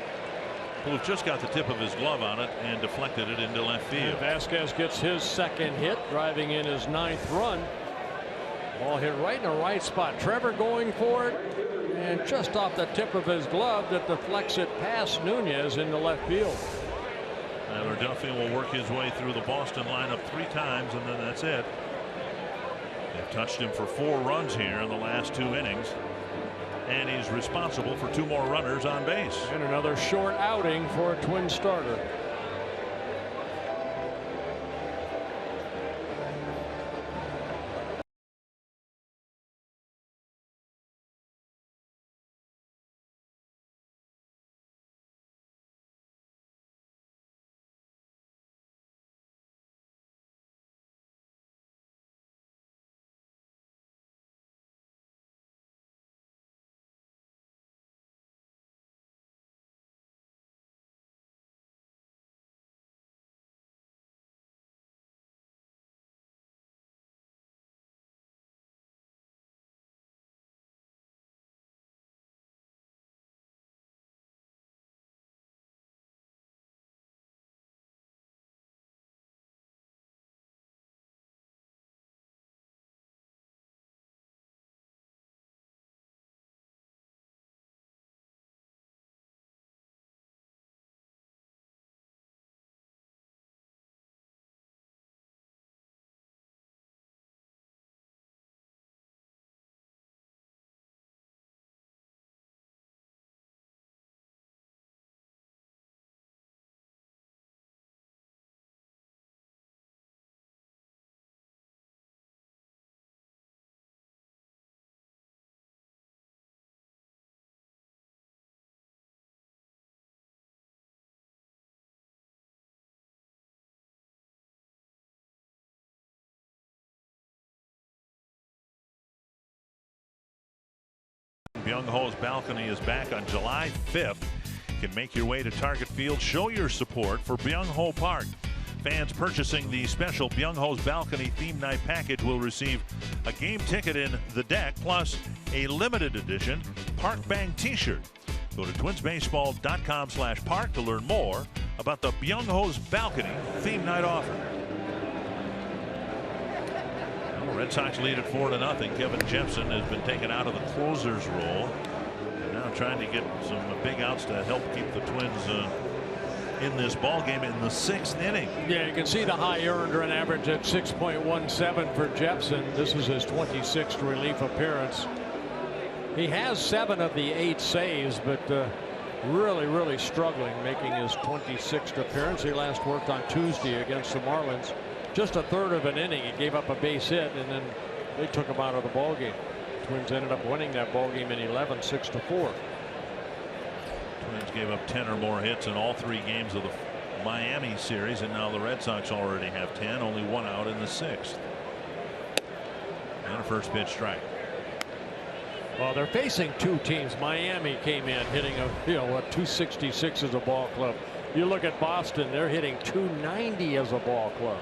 Plouffe just got the tip of his glove on it and deflected it into left field. And Vasquez gets his second hit, driving in his 9th run. Ball hit right in the right spot. Trevor going for it, and just off the tip of his glove that deflects it past Nunez into left field. Tyler Duffy will work his way through the Boston lineup 3 times, and then that's it. They've touched him for 4 runs here in the last 2 innings. And he's responsible for 2 more runners on base. And another short outing for a Twin starter. Byung-Ho's balcony is back on July 5th. You can make your way to Target Field. Show your support for Byung-Ho Park. Fans purchasing the special Byung-Ho's balcony theme night package will receive a game ticket in the deck plus a limited edition Park Bang t-shirt. Go to twinsbaseball.com/park to learn more about the Byung-Ho's balcony theme night offer. Well, the Red Sox lead at 4-0. Kevin Jepsen has been taken out of the closer's role. And now trying to get some big outs to help keep the Twins in this ball game in the 6th inning. Yeah, you can see the high earned run average at 6.17 for Jepsen. This is his 26th relief appearance. He has 7 of the 8 saves, but really struggling making his 26th appearance. He last worked on Tuesday against the Marlins. Just a third of an inning. He gave up a base hit, and then they took him out of the ball game. Twins ended up winning that ball game in 11, 6-4. Twins gave up 10 or more hits in all 3 games of the Miami series, and now the Red Sox already have 10, only 1 out in the 6th. And a first pitch strike. Well, they're facing 2 teams. Miami came in hitting a 266 as a ball club. You look at Boston, they're hitting 290 as a ball club.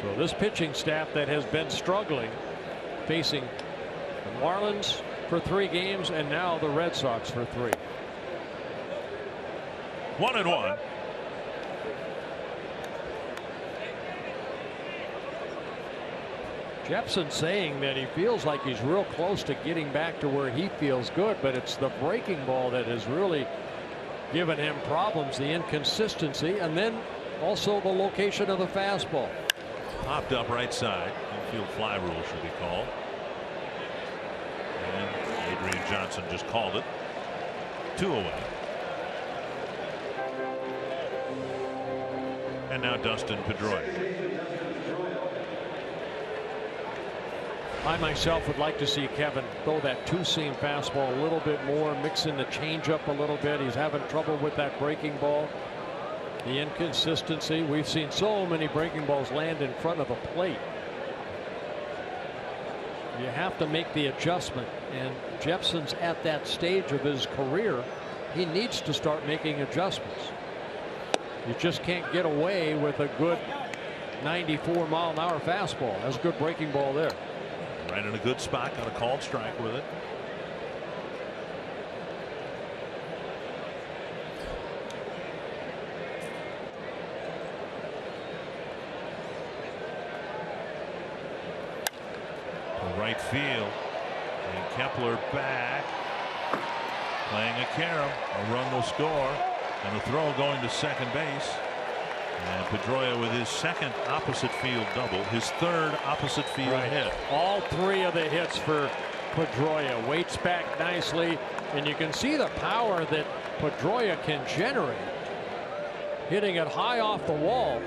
So this pitching staff that has been struggling, facing the Marlins for 3 games and now the Red Sox for 3. 1-1. Jepsen saying that he feels like he's real close to getting back to where he feels good, but it's the breaking ball that has really given him problems, the inconsistency, and then also the location of the fastball. Popped up right side. Infield fly rule should be called. And Adrian Johnson just called it. 2 away. And now Dustin Pedroia. I myself would like to see Kevin throw that 2-seam fastball a little bit more, mix in the changeup a little bit. He's having trouble with that breaking ball. The inconsistency. We've seen so many breaking balls land in front of the plate. You have to make the adjustment, and Jepsen's at that stage of his career. He needs to start making adjustments. You just can't get away with a good 94-mile-an-hour fastball. That's a good breaking ball there. Right in a good spot, got a called strike with it. To right field, and Kepler back, playing a carom. A run will score, and a throw going to second base. And Pedroia with his 2nd opposite field double, his 3rd opposite field hit. All 3 of the hits for Pedroia. Waits back nicely, and you can see the power that Pedroia can generate. Hitting it high off the wall.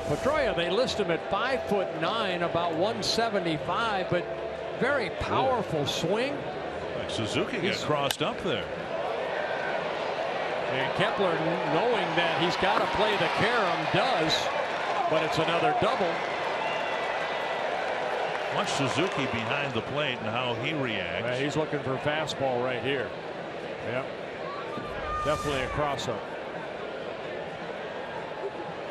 Pedroia, they list him at 5'9", about 175, but very powerful swing. Like Suzuki got crossed up there. And Kepler, knowing that he's got to play the carom, does, but it's another double. Watch Suzuki behind the plate and how he reacts. He's looking for a fastball right here. Yep. Definitely a cross-up.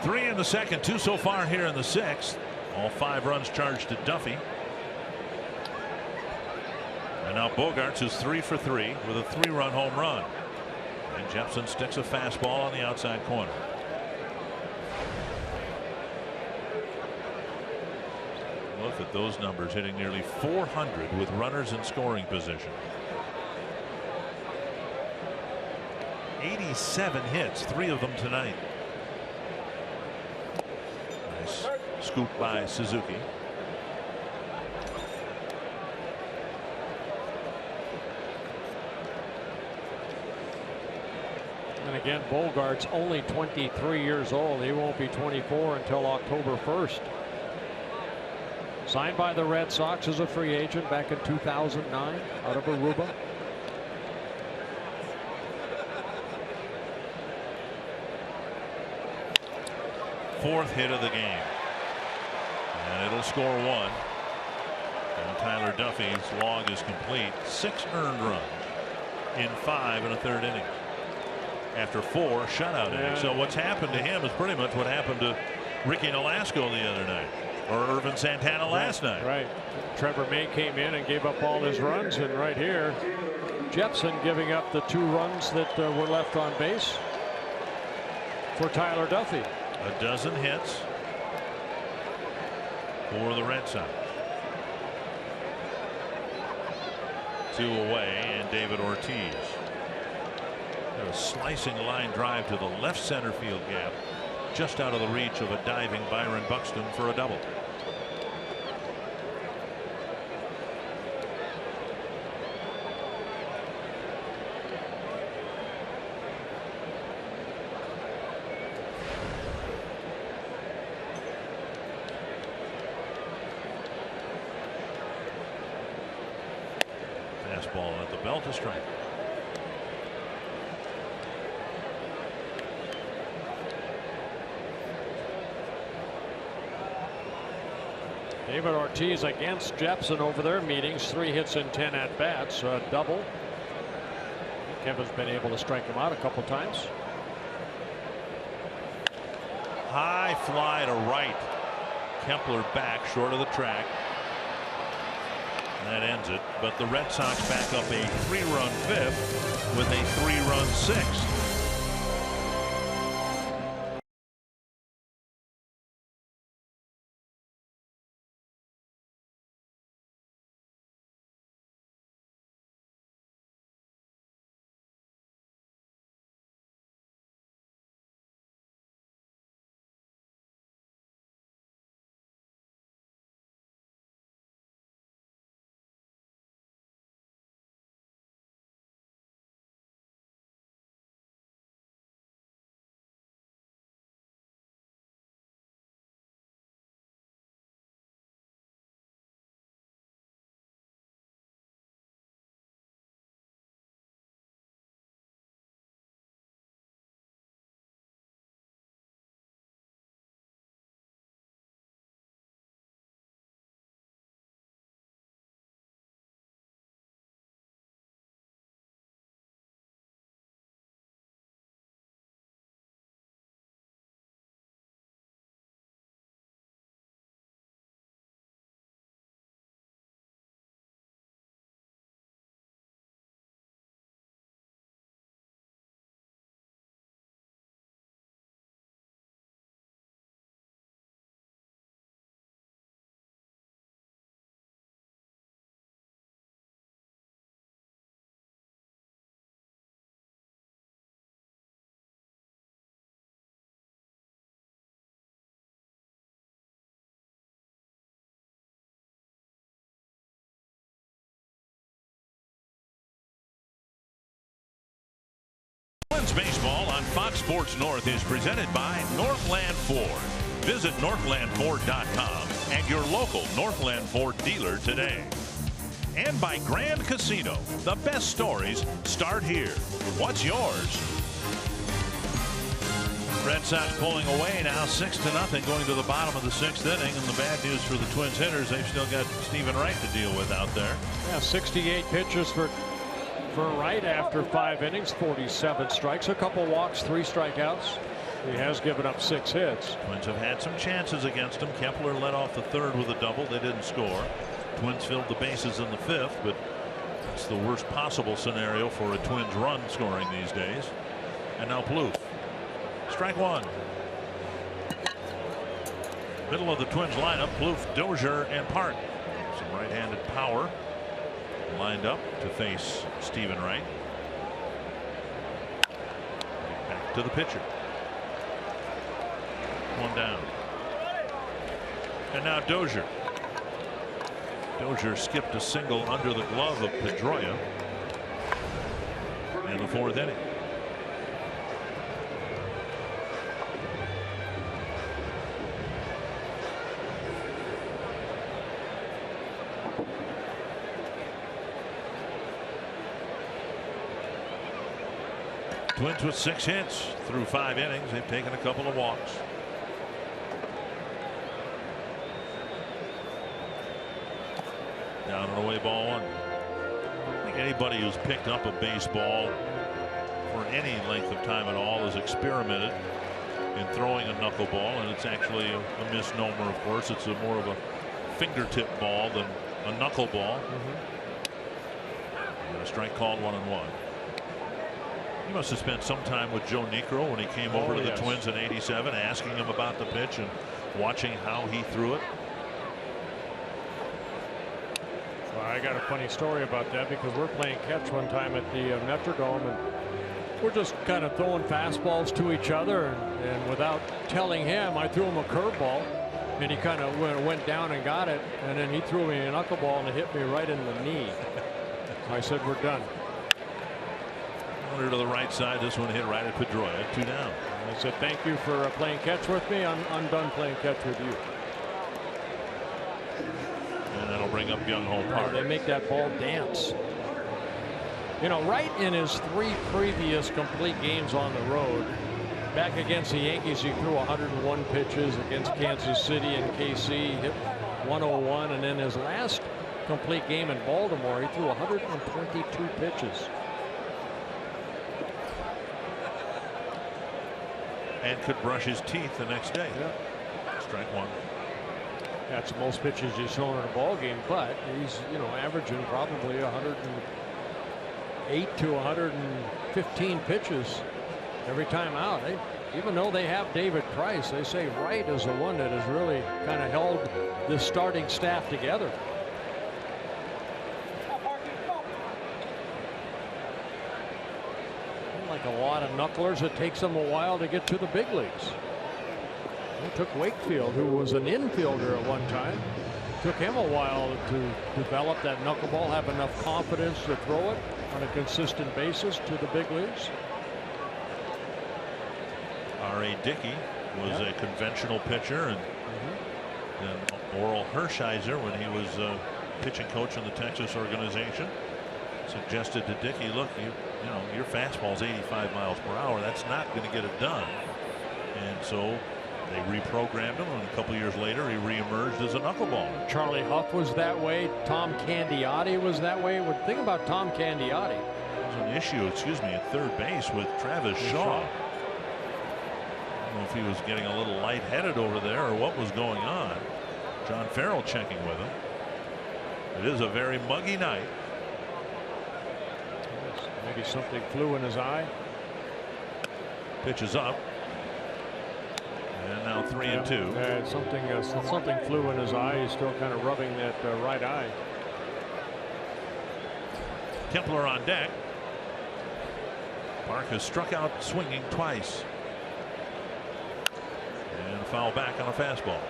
3 in the 2nd, 2 so far here in the 6th. All 5 runs charged to Duffy. And now Bogarts is 3 for 3 with a 3-run home run. And Jepsen sticks a fastball on the outside corner. Look at those numbers, hitting nearly 400 with runners in scoring position. 87 hits, 3 of them tonight. Nice scoop by Suzuki. And again, Bogart's only 23 years old. He won't be 24 until October 1st. Signed by the Red Sox as a free agent back in 2009 out of Aruba. Fourth hit of the game. And it'll score 1. And Tyler Duffy's log is complete. 6 earned runs in 5 1/3 innings after 4 shutout innings. So what's happened to him is pretty much what happened to Ricky Nolasco the other night, or Irvin Santana last night. Right. Trevor May came in and gave up all his runs, and right here Jepson giving up the 2 runs that were left on base for Tyler Duffy. A dozen hits for the Red Sox. 2 away, and David Ortiz. A slicing line drive to the left center field gap, just out of the reach of a diving Byron Buxton for a double. Fastball at the belt, to strike. David Ortiz against Jepson over their meetings. 3 hits in 10 at bats, a double. Kevin's been able to strike him out a couple times. High fly to right. Kepler back short of the track. That ends it. But the Red Sox back up a 3-run 5th with a 3-run 6th. Twins baseball on Fox Sports North is presented by Northland Ford. Visit northlandford.com and your local Northland Ford dealer today. And by Grand Casino. The best stories start here. What's yours? Red Sox pulling away now, 6-0, going to the bottom of the 6th inning. And the bad news for the Twins hitters, they've still got Stephen Wright to deal with out there. Yeah, 68 pitches for Wright after 5 innings, 47 strikes, a couple walks, 3 strikeouts. He has given up 6 hits. Twins have had some chances against him. Kepler led off the 3rd with a double. They didn't score. Twins filled the bases in the 5th, but it's the worst possible scenario for a Twins run scoring these days. And now Plouffe. Strike 1. Middle of the Twins lineup, Plouffe, Dozier, and Park. Some right-handed power lined up to face Stephen Wright. Back to the pitcher. 1 down. And now Dozier. Dozier skipped a single under the glove of Pedroia in the 4th inning. Twins with 6 hits through 5 innings. They've taken a couple of walks. Down and away, ball one. I think anybody who's picked up a baseball for any length of time at all has experimented in throwing a knuckleball, and it's actually a misnomer, of course. It's more of a fingertip ball than a knuckleball. And a strike called, 1-1. He must have spent some time with Joe Niekro when he came over to the Twins in '87, asking him about the pitch and watching how he threw it. Well, I got a funny story about that because we're playing catch one time at the Metrodome, and we're just kind of throwing fastballs to each other, and without telling him, I threw him a curveball, and he kind of went down and got it, and then he threw me a knuckleball and it hit me right in the knee. So I said, we're done. To the right side, this one hit right at Pedroia, 2 down. I said, thank you for playing catch with me. I'm done playing catch with you. And that'll bring up Young Home Park. They make that ball dance. You know, Wright in his 3 previous complete games on the road, back against the Yankees, he threw 101 pitches. Against Kansas City and KC, hit 101, and then his last complete game in Baltimore, he threw 122 pitches. And could brush his teeth the next day. Strike one. That's the most pitches he's thrown in a ball game, but he's, you know, averaging probably 108 to 115 pitches every time out. Even though they have David Price, they say Wright is the one that has really kind of held this starting staff together. Like a lot of knucklers, it takes them a while to get to the big leagues. It took Wakefield, who was an infielder at one time, took him a while to develop that knuckleball, have enough confidence to throw it on a consistent basis to the big leagues. R.A. Dickey was a conventional pitcher, and then Oral Hershiser, when he was pitching coach in the Texas organization, suggested to Dickey, look, you know, your fastball's 85 miles per hour. That's not going to get it done. And so they reprogrammed him, and a couple years later he reemerged as a knuckleball. Charlie Huff was that way. Tom Candiotti was that way. Well, think about Tom Candiotti. There was an issue, at third base with Travis Shaw. I don't know if he was getting a little lightheaded over there or what was going on. John Farrell checking with him. It is a very muggy night. Maybe something flew in his eye. Pitch is up. And now 3-2. Something flew in his eye. He's still kind of rubbing that right eye. Kempler on deck. Park has struck out swinging twice. And foul back on a fastball.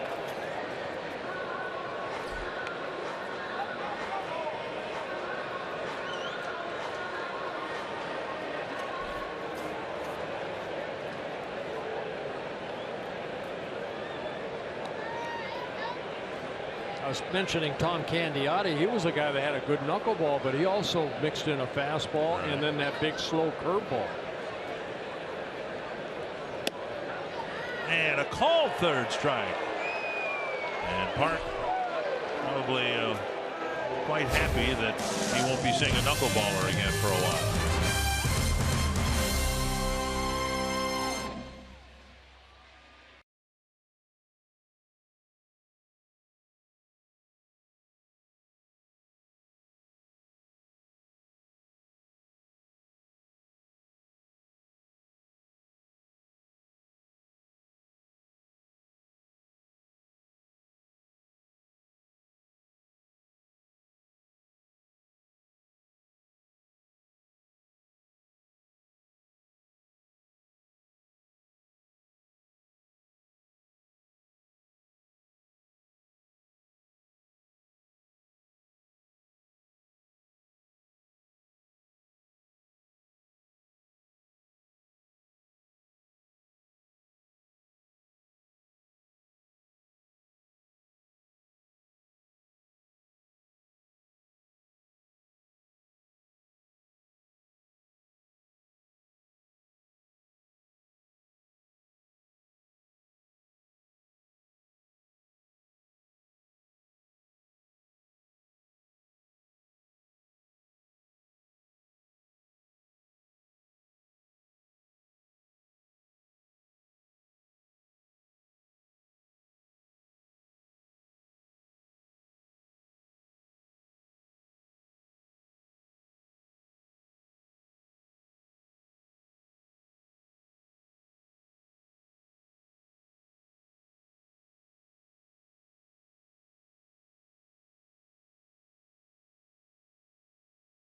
I was mentioning Tom Candiotti. He was a guy that had a good knuckleball, but he also mixed in a fastball and then that big slow curveball. And a called third strike. And Park probably quite happy that he won't be seeing a knuckleballer again for a while.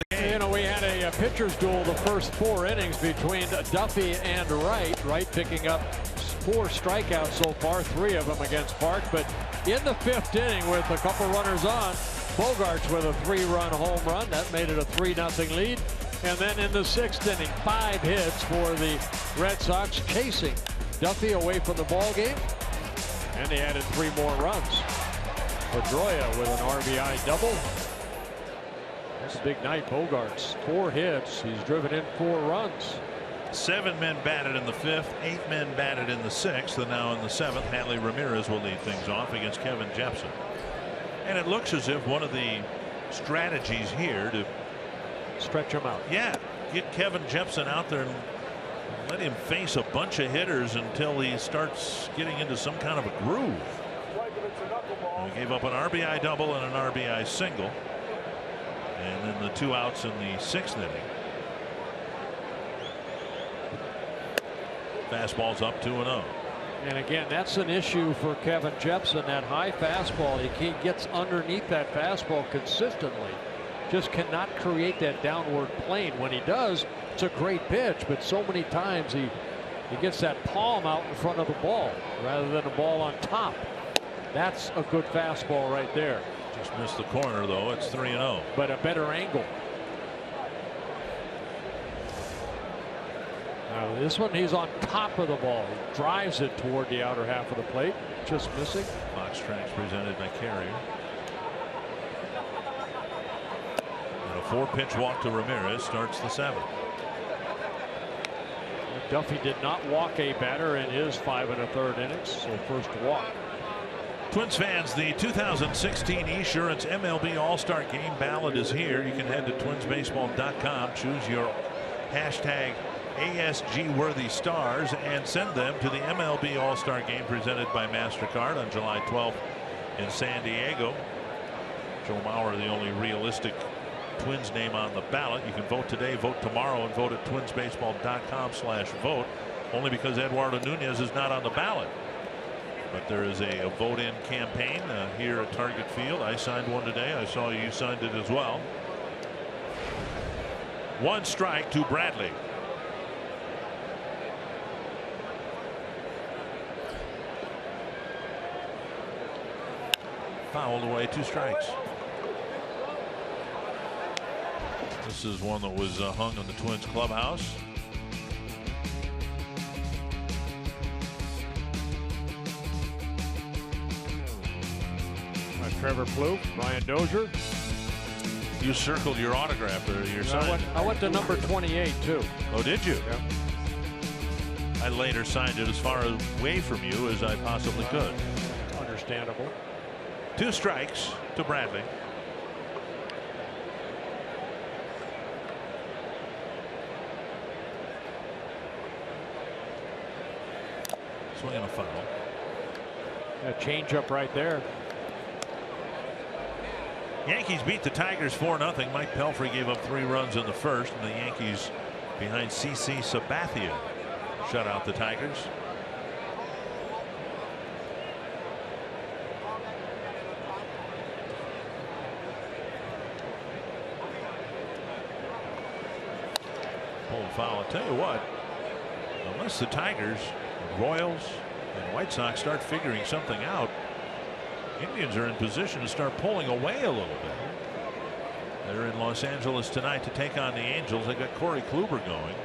You know, we had a pitcher's duel the first 4 innings between Duffy and Wright. Wright picking up 4 strikeouts so far, 3 of them against Park. But in the 5th inning, with a couple runners on, Bogarts with a 3-run home run. That made it a 3-0 lead. And then in the 6th inning, 5 hits for the Red Sox, chasing Duffy away from the ball game. And they added 3 more runs. Pedroia with an RBI double. That's a big night. Bogarts, 4 hits. He's driven in 4 runs. 7 men batted in the 5th, 8 men batted in the 6th, and now in the 7th, Hanley Ramirez will lead things off against Kevin Jepsen. And it looks as if one of the strategies here to stretch him out. Yeah, get Kevin Jepsen out there and let him face a bunch of hitters until he starts getting into some kind of a groove. He gave up an RBI double and an RBI single. And then the 2 outs in the 6th inning. Fastball's up 2-0. And again, that's an issue for Kevin Jepsen. That high fastball, he gets underneath that fastball consistently. Just cannot create that downward plane. When he does, it's a great pitch, but so many times he gets that palm out in front of the ball rather than a ball on top. That's a good fastball right there. Just missed the corner, though. It's 3-0. But a better angle. Now this one, he's on top of the ball. He drives it toward the outer half of the plate. Just missing. Fox Tracks presented by Carrier. And a 4-pitch walk to Ramirez starts the 7th. Duffy did not walk a batter in his 5 1/3 innings, so first walk. Twins fans, the 2016 Esurance MLB All-Star Game ballot is here. You can head to twinsbaseball.com, choose your hashtag ASG worthy stars, and send them to the MLB All-Star Game presented by MasterCard on July 12th in San Diego. Joe Mauer, the only realistic Twins name on the ballot. You can vote today, vote tomorrow, and vote at twinsbaseball.com/vote, only because Eduardo Nunez is not on the ballot. But there is a vote-in campaign here at Target Field. I signed one today. I saw you signed it as well. 1 strike to Bradley. Fouled away, 2 strikes. This is one that was hung in the Twins clubhouse. Trevor Plouffe, Brian Dozier. You circled your autograph or your sign. I went to number 28 too. Oh, did you? Yeah. I later signed it as far away from you as I possibly could. Understandable. 2 strikes to Bradley. Swing and a foul. A changeup right there. Yankees beat the Tigers 4-0. Mike Pelfrey gave up 3 runs in the 1st, and the Yankees behind CC Sabathia shut out the Tigers. Pulled foul. I'll tell you what, unless the Tigers, Royals, and White Sox start figuring something out, Indians are in position to start pulling away a little bit. They're in Los Angeles tonight to take on the Angels. They got Corey Kluber going.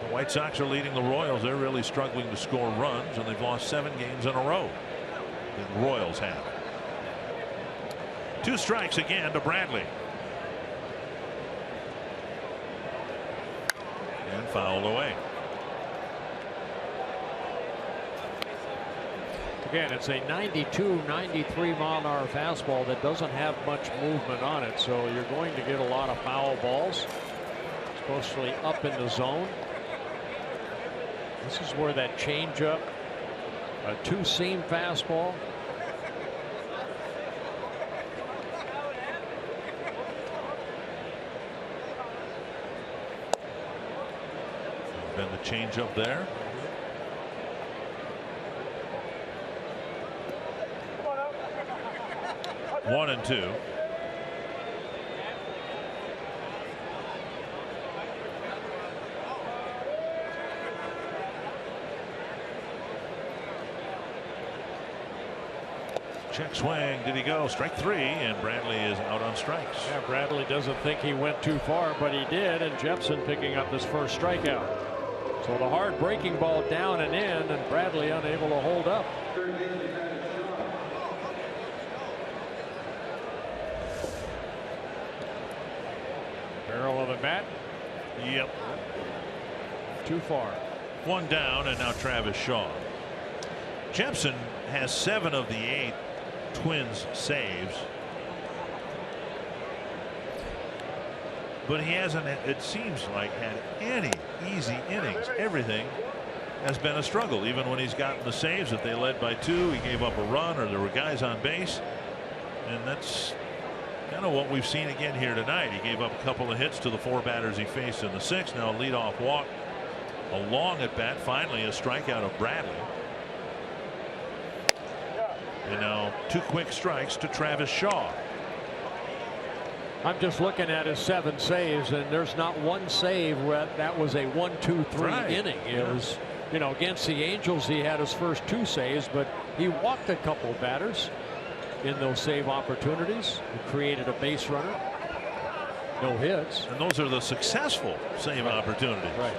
The White Sox are leading the Royals. They're really struggling to score runs, and they've lost 7 games in a row. The Royals have. 2 strikes again to Bradley. And fouled away. Again, it's a 92, 93 mile-an-hour fastball that doesn't have much movement on it, so you're going to get a lot of foul balls, especially up in the zone. This is where that changeup, a 2-seam fastball. Been the changeup there. 1-2. Check swing. Did he go? Strike 3, and Bradley is out on strikes. Yeah, Bradley doesn't think he went too far, but he did, and Jepson picking up his first strikeout. So the hard breaking ball down and in, and Bradley unable to hold up. Barrel of the bat. Yep. Too far. 1 down, and now Travis Shaw. Jepson has 7 of the 8 Twins saves, but he hasn't, it seems like, had any easy innings. Everything has been a struggle. Even when he's gotten the saves, if they led by 2, he gave up a run or there were guys on base, and that's kind of what we've seen again here tonight. He gave up a couple of hits to the 4 batters he faced in the 6th. Now a leadoff walk, a long at bat, finally a strikeout of Bradley. And now 2 quick strikes to Travis Shaw. I'm just looking at his 7 saves, and there's not one save where that was a 1-2-3 inning. It was, you know, against the Angels he had his first 2 saves, but he walked a couple batters in those save opportunities. He created a base runner. No hits. And those are the successful save opportunities. Right.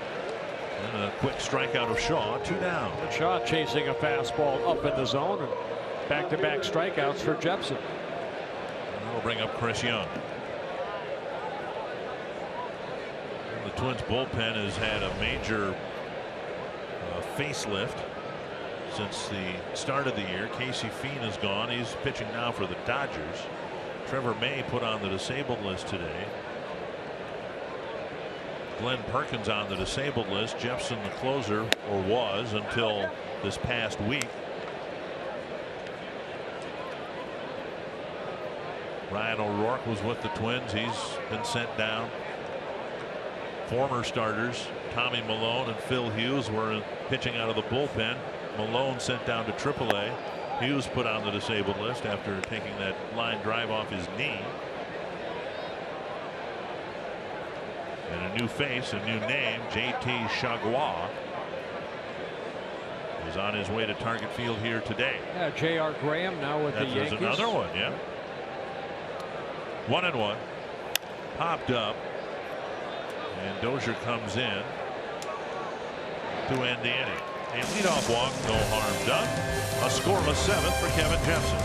And a quick strikeout of Shaw, 2 down. And Shaw chasing a fastball up in the zone, and back-to-back strikeouts for Jepson. And that'll bring up Chris Young. And the Twins bullpen has had a major facelift since the start of the year. Casey Fien is gone. He's pitching now for the Dodgers. Trevor May put on the disabled list today. Glenn Perkins on the disabled list. Jepson the closer, or was until this past week. Ryan O'Rourke was with the Twins. He's been sent down. Former starters Tommy Milone and Phil Hughes were pitching out of the bullpen. Malone sent down to AAA. Hughes put on the disabled list after taking that line drive off his knee. And a new face, a new name, JT Chagua, is on his way to Target Field here today. Yeah, J.R. Graham now with the Yankees. There's another one, yeah. 1-1. Popped up. And Dozier comes in to end the inning. A leadoff walk, no harm done. A scoreless 7th for Kevin Jepson.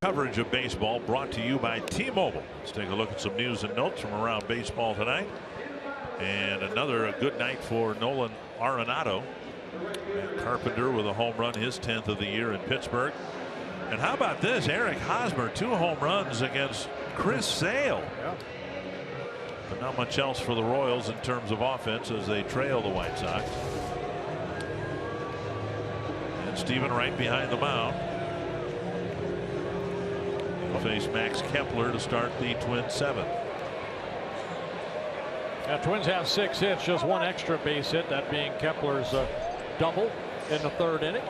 Coverage of baseball brought to you by T-Mobile. Let's take a look at some news and notes from around baseball tonight. And another good night for Nolan Arenado. And Carpenter with a home run, his 10th of the year in Pittsburgh. And how about this? Eric Hosmer, 2 home runs against Chris Sale. Yeah. But not much else for the Royals in terms of offense as they trail the White Sox. And Stephen Wright behind the mound. He'll face Max Kepler to start the Twins 7th. Twins have 6 hits, just 1 extra base hit, that being Kepler's double in the 3rd inning.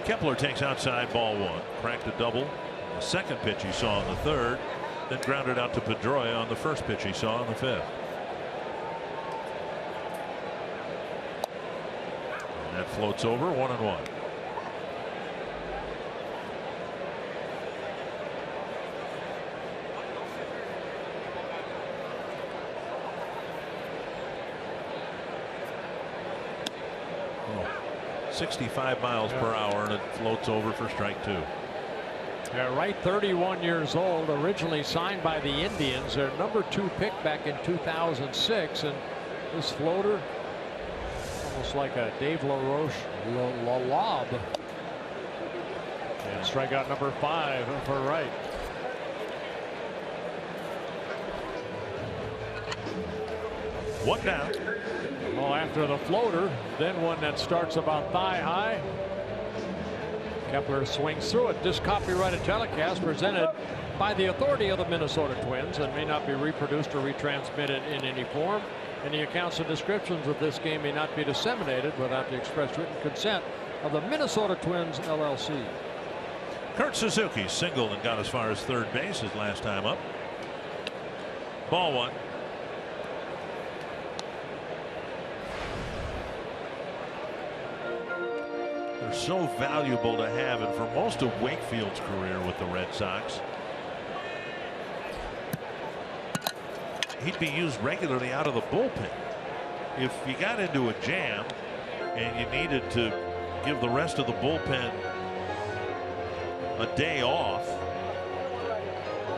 Kepler takes outside, ball 1. Cracked a double. The second pitch he saw in the 3rd, then grounded out to Pedroia on the first pitch he saw in the 5th. And that floats over, 1-1. Oh, 65 miles per hour, and it floats over for strike 2. Yeah, Wright, 31 years old, originally signed by the Indians, their number 2 pick back in 2006, and this floater, almost like a Dave LaRoche lob. And strikeout number 5 for Wright. One down. Well, after the floater, then one that starts about thigh high. Kepler swings through it. This copyrighted telecast presented by the authority of the Minnesota Twins and may not be reproduced or retransmitted in any form. Any accounts and descriptions of this game may not be disseminated without the express written consent of the Minnesota Twins, LLC. Kurt Suzuki singled and got as far as 3rd base his last time up. Ball 1. They're so valuable to have, and for most of Wakefield's career with the Red Sox, he'd be used regularly out of the bullpen. If you got into a jam and you needed to give the rest of the bullpen a day off,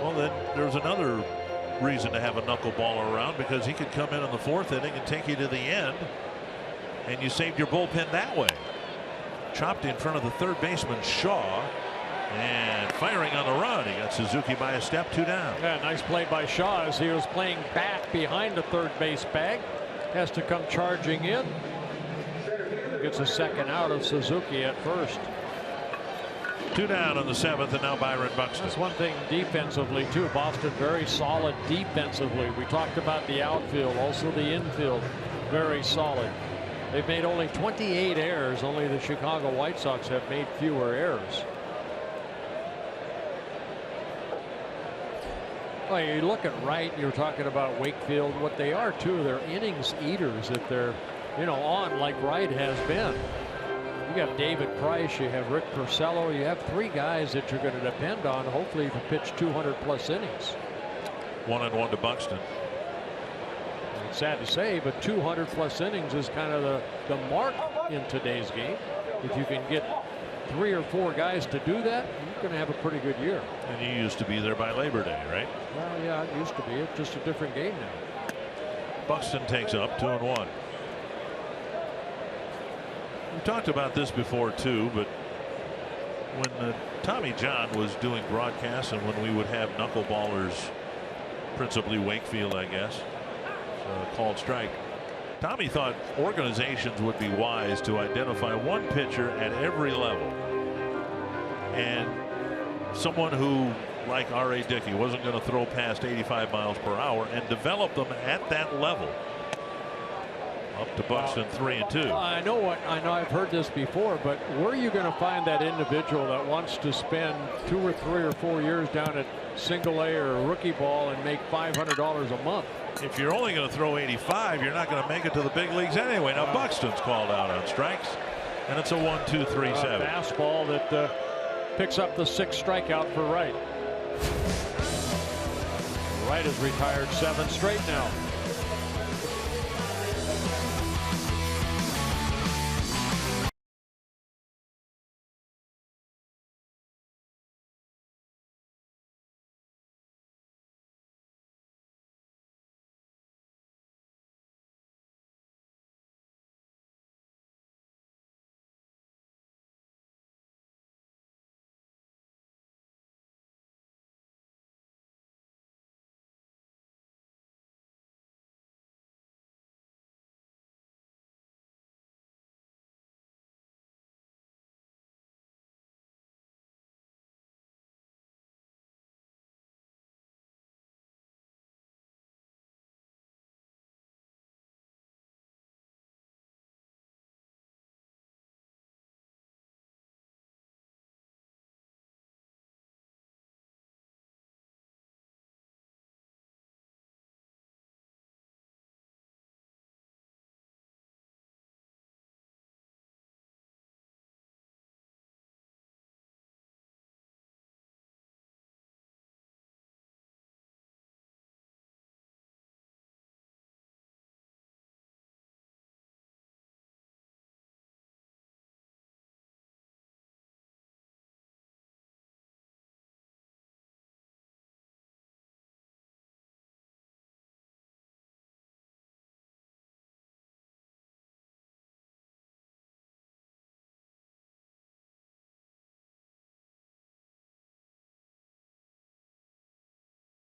well, then there's another reason to have a knuckleballer around, because he could come in the 4th inning and take you to the end, and you saved your bullpen that way. Chopped in front of the 3rd baseman Shaw, and firing on the run. He got Suzuki by a step, 2 down. Yeah, nice play by Shaw as he was playing back behind the 3rd base bag. Has to come charging in. Gets a 2nd out of Suzuki at 1st. 2 down on the 7th, and now Byron Buxton. That's one thing defensively too. Boston very solid defensively. We talked about the outfield, also the infield, very solid. They've made only 28 errors. Only the Chicago White Sox have made fewer errors. Well, you look at Wright, you're talking about Wakefield, what they are too. They're innings eaters if they're, on like Wright has been. You have David Price, you have Rick Porcello, you have 3 guys that you're going to depend on, hopefully to pitch 200+ innings. 1-1 to Buxton. It's sad to say, but 200+ innings is kind of the mark in today's game. If you can get 3 or 4 guys to do that, you're going to have a pretty good year. And you used to be there by Labor Day, right? Well, yeah, it used to be. It's just a different game now. Buxton takes up 2-1. We talked about this before too, but when Tommy John was doing broadcasts and when we would have knuckleballers, principally Wakefield, I guess, called strike, Tommy thought organizations would be wise to identify one pitcher at every level, and someone who, like R.A. Dickey, wasn't going to throw past 85 miles per hour, and develop them at that level. Up to Buxton, 3-2. I know I've heard this before, but where are you going to find that individual that wants to spend 2 or 3 or 4 years down at single A or rookie ball and make $500 a month? If you're only going to throw 85, you're not going to make it to the big leagues anyway. Now Buxton's called out on strikes, and it's a 1-2-3-7. Fastball that picks up the 6th strikeout for Wright. Wright has retired 7 straight now.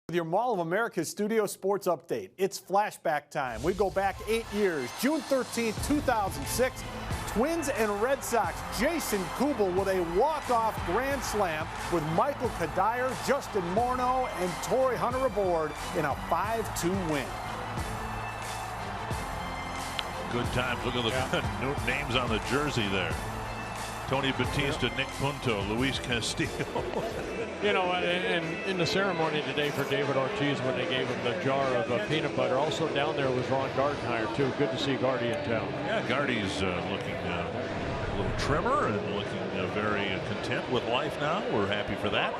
With your Mall of America Studio Sports Update. It's flashback time. We go back 8 years. June 13, 2006. Twins and Red Sox. Jason Kubel with a walk-off grand slam with Michael Kadire, Justin Morneau, and Torrey Hunter aboard in a 5-2 win. Good times. Look at the names on the jersey there. Tony Batista, Nick Punto, Luis Castillo. You know, and in the ceremony today for David Ortiz, when they gave him the jar of peanut butter, also down there was Ron Gardenhire, too. Good to see Gardy in town. Yeah, Gardy's looking a little trimmer and looking very content with life now. We're happy for that.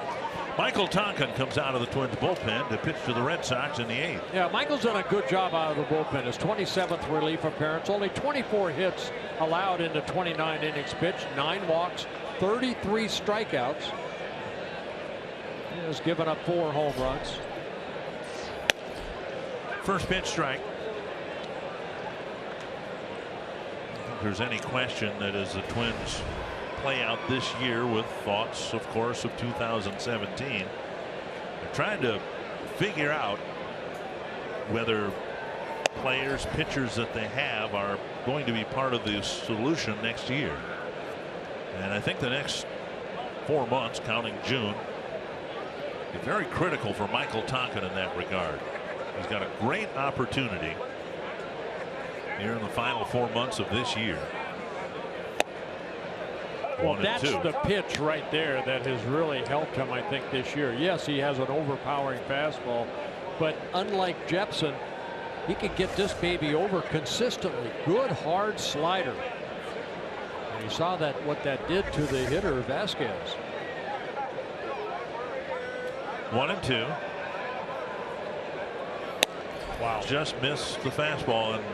Michael Tonkin comes out of the Twins bullpen to pitch to the Red Sox in the 8th. Yeah, Michael's done a good job out of the bullpen. His 27th relief appearance, only 24 hits allowed in the 29 innings pitched, 9 walks, 33 strikeouts. He has given up 4 home runs. First pitch strike. If there's any question that as the Twins play out this year with thoughts, of course, of 2017, they're trying to figure out whether players, pitchers that they have are going to be part of the solution next year. And I think the next 4 months, counting June, is very critical for Michael Tonkin in that regard. He's got a great opportunity here in the final 4 months of this year. Well, that's the pitch right there that has really helped him, I think, this year. Yes, he has an overpowering fastball, but unlike Jepson, he can get this baby over consistently. Good hard slider. And you saw that what that did to the hitter Vasquez. 1-2. Wow. Just missed the fastball, and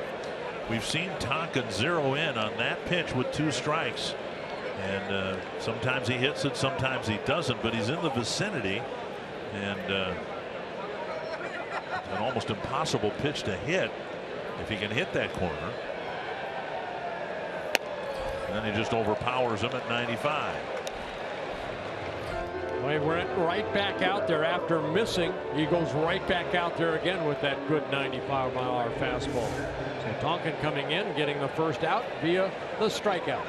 we've seen Tonkin zero in on that pitch with 2 strikes. And sometimes he hits it, sometimes he doesn't, but he's in the vicinity, and an almost impossible pitch to hit if he can hit that corner. And then he just overpowers him at 95. Well, he went right back out there after missing. He goes right back out there again with that good 95-mile-an-hour fastball. So Tonkin coming in, getting the first out via the strikeout.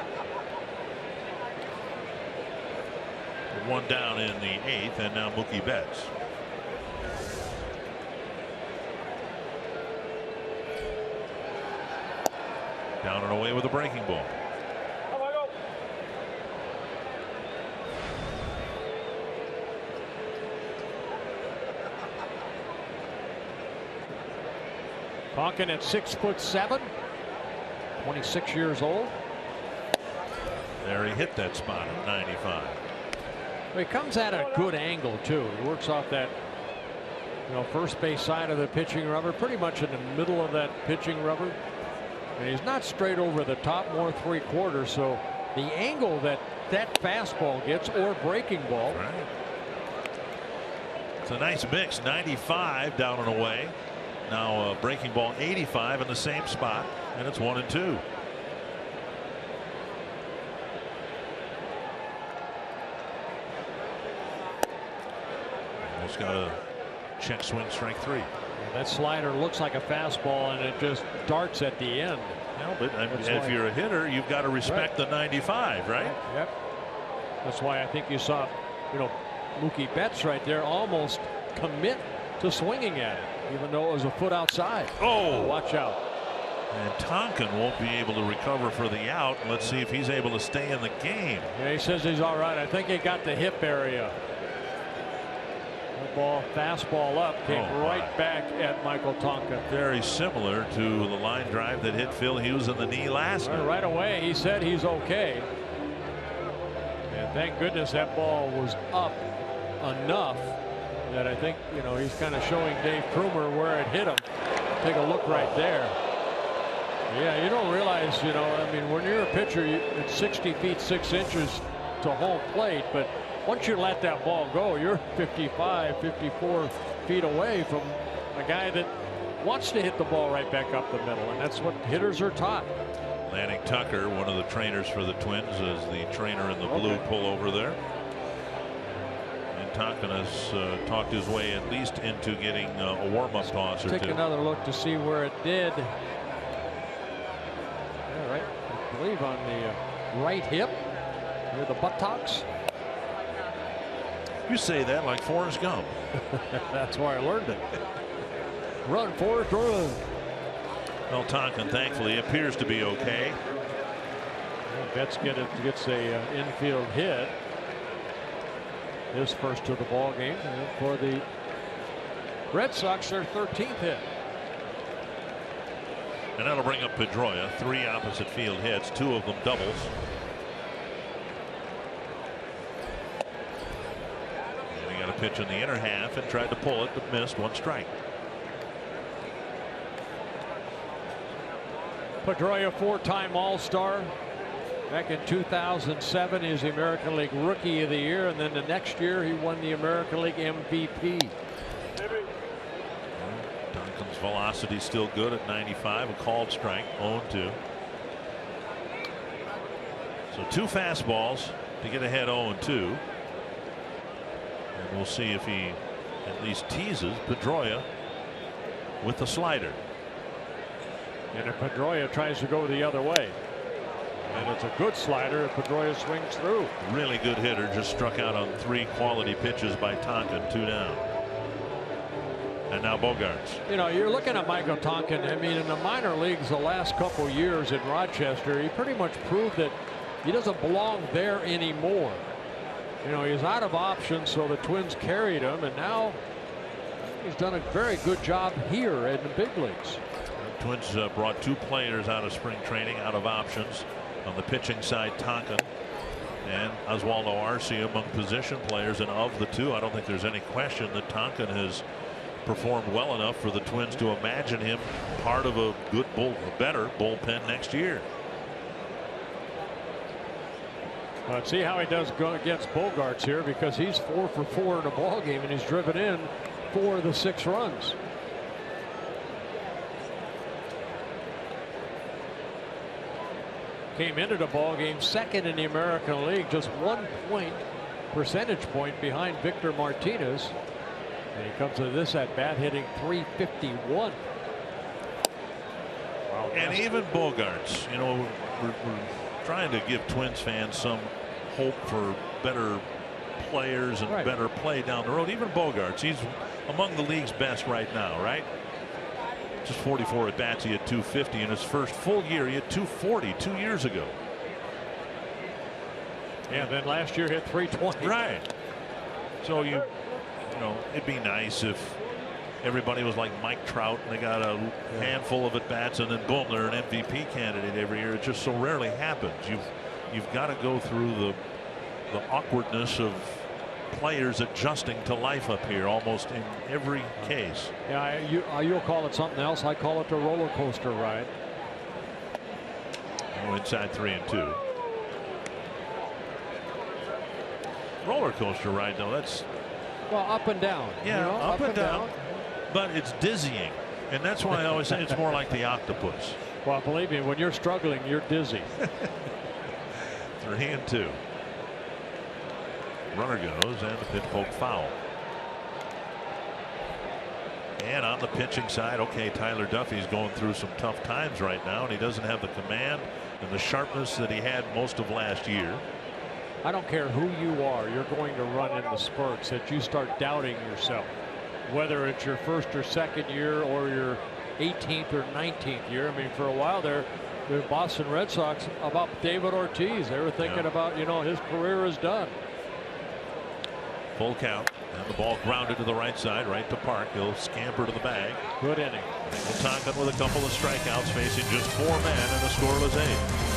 1 down in the 8th, and now Mookie Betts. Down and away with a breaking ball. Tonkin at 6'7", 26 years old. There he hit that spot at 95. He comes at a good angle too. He works off that, first base side of the pitching rubber, pretty much in the middle of that pitching rubber. And he's not straight over the top, more 3/4. So the angle that fastball gets, or breaking ball. Right. It's a nice mix. 95 down and away. Now breaking ball 85 in the same spot, and it's 1-2. It's got a check swing, strike 3. That slider looks like a fastball, and it just darts at the end. Well, but if you're a hitter, you've got to respect the 95, right? Yep. That's why I think you saw, Mookie Betts right there almost commit to swinging at it, even though it was a foot outside. Oh, watch out. And Tonkin won't be able to recover for the out. Let's see if he's able to stay in the game. Yeah, he says he's all right. I think he got the hip area. The ball, fastball up, came right back at Michael Tonkin. Very similar to the line drive that hit Phil Hughes in the knee last night. Right away, he said he's okay. And thank goodness that ball was up enough that I think, he's kind of showing Dave Krumer where it hit him. Take a look right there. Yeah, you don't realize, when you're a pitcher, it's 60 feet 6 inches to home plate, but once you let that ball go, you're 55, 54 feet away from a guy that wants to hit the ball right back up the middle, and that's what hitters are taught. Lanning Tucker, one of the trainers for the Twins, is the trainer in the blue pullover there. And Tonkin has talked his way at least into getting a warm-up toss or two. Take another look to see where it did. All right, I believe on the right hip near the buttocks. You say that like Forrest Gump. That's why I learned it. Run, Forrest, run. Well, Tonkin thankfully appears to be okay. Betts gets a infield hit. His first of the ball game, and for the Red Sox, their 13th hit. And that'll bring up Pedroia. 3 opposite field hits, 2 of them doubles. And he got a pitch in the inner half and tried to pull it, but missed. 1 strike. Pedroia, 4-time All-Star. Back in 2007, he was the American League Rookie of the Year, and then the next year he won the American League MVP. Tonkin's velocity still good at 95, a called strike, 0-2. So 2 fastballs to get ahead 0-2. And we'll see if he at least teases Pedroia with the slider. And if Pedroia tries to go the other way. And it's a good slider if Pedroia swings through. Really good hitter, just struck out on 3 quality pitches by Tonkin, 2 down. And now Bogaerts. You know, you're looking at Michael Tonkin. I mean, in the minor leagues the last couple years in Rochester, he pretty much proved that he doesn't belong there anymore. You know, he's out of options, so the Twins carried him, and now he's done a very good job here in the big leagues. The Twins brought 2 players out of spring training, out of options. On the pitching side, Tonkin and Oswaldo Arce among position players, and of the 2, I don't think there's any question that Tonkin has performed well enough for the Twins to imagine him part of a better bullpen next year. Let's see how he does go against Bogaerts here, because he's 4 for 4 in a ball game, and he's driven in 4 of the 6 runs. Came into the ball game second in the American League, just 1 percentage point behind Victor Martinez. And he comes to this at bat hitting .351. Wow, and even Bogaerts, you know, we're trying to give Twins fans some hope for better players and better play down the road. Even Bogaerts, he's among the league's best right now, right? Just 44 at bats. He had 250 in his first full year. He had 240 2 years ago. Yeah, then last year hit .320. Right. So you know, it'd be nice if everybody was like Mike Trout and they got a handful of at bats and then boom, they're an MVP candidate every year. It just so rarely happens. You've got to go through the awkwardness of players adjusting to life up here almost in every case. Yeah, you'll call it something else. I call it the roller coaster ride. Oh, inside 3-2. Roller coaster ride, though. That's up and down. Yeah, you know, up and down. But it's dizzying, and that's why I always say it's more like the octopus. Well, believe me, when you're struggling, you're dizzy. 3-2. Runner goes, and the pitch poke foul. And on the pitching side, okay, Tyler Duffy's going through some tough times right now, and he doesn't have the command and the sharpness that he had most of last year. I don't care who you are, you're going to run into spurts that you start doubting yourself, whether it's your first or second year or your 18th or 19th year. I mean, for a while there, the Boston Red Sox about David Ortiz, they were thinking about, you know, his career is done. Full count, and the ball grounded to the right side, right to Park. He'll scamper to the bag. Good inning. Tonkin with a couple of strikeouts, facing just 4 men in a scoreless 8th.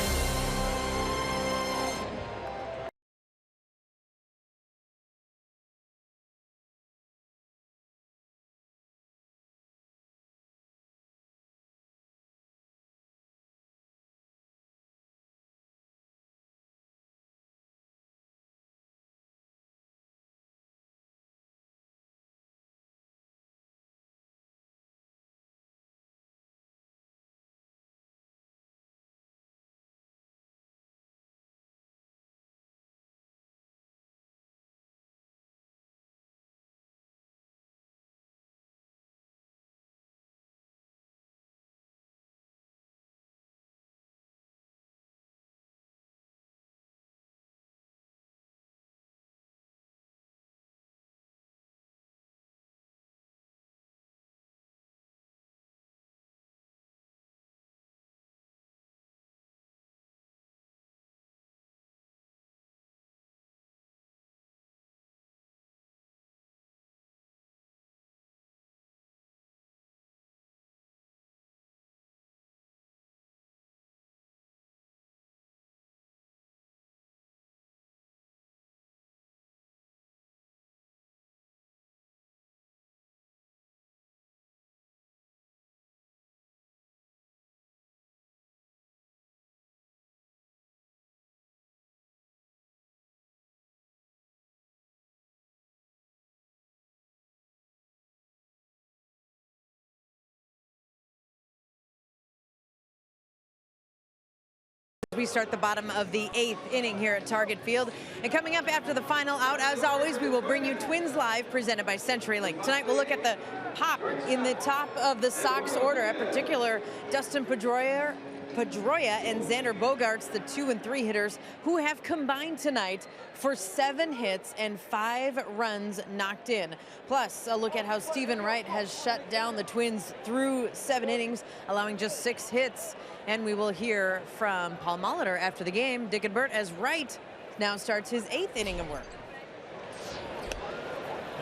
We start the bottom of the 8th inning here at Target Field. And coming up after the final out, as always, we will bring you Twins Live, presented by CenturyLink. Tonight we'll look at the pop in the top of the Sox order, in particular Dustin Pedroia and Xander Bogaerts, the 2 and 3 hitters, who have combined tonight for 7 hits and 5 runs knocked in. Plus, a look at how Stephen Wright has shut down the Twins through 7 innings, allowing just 6 hits. And we will hear from Paul Molitor after the game. Dick and Bert, as Wright now starts his 8th inning of work.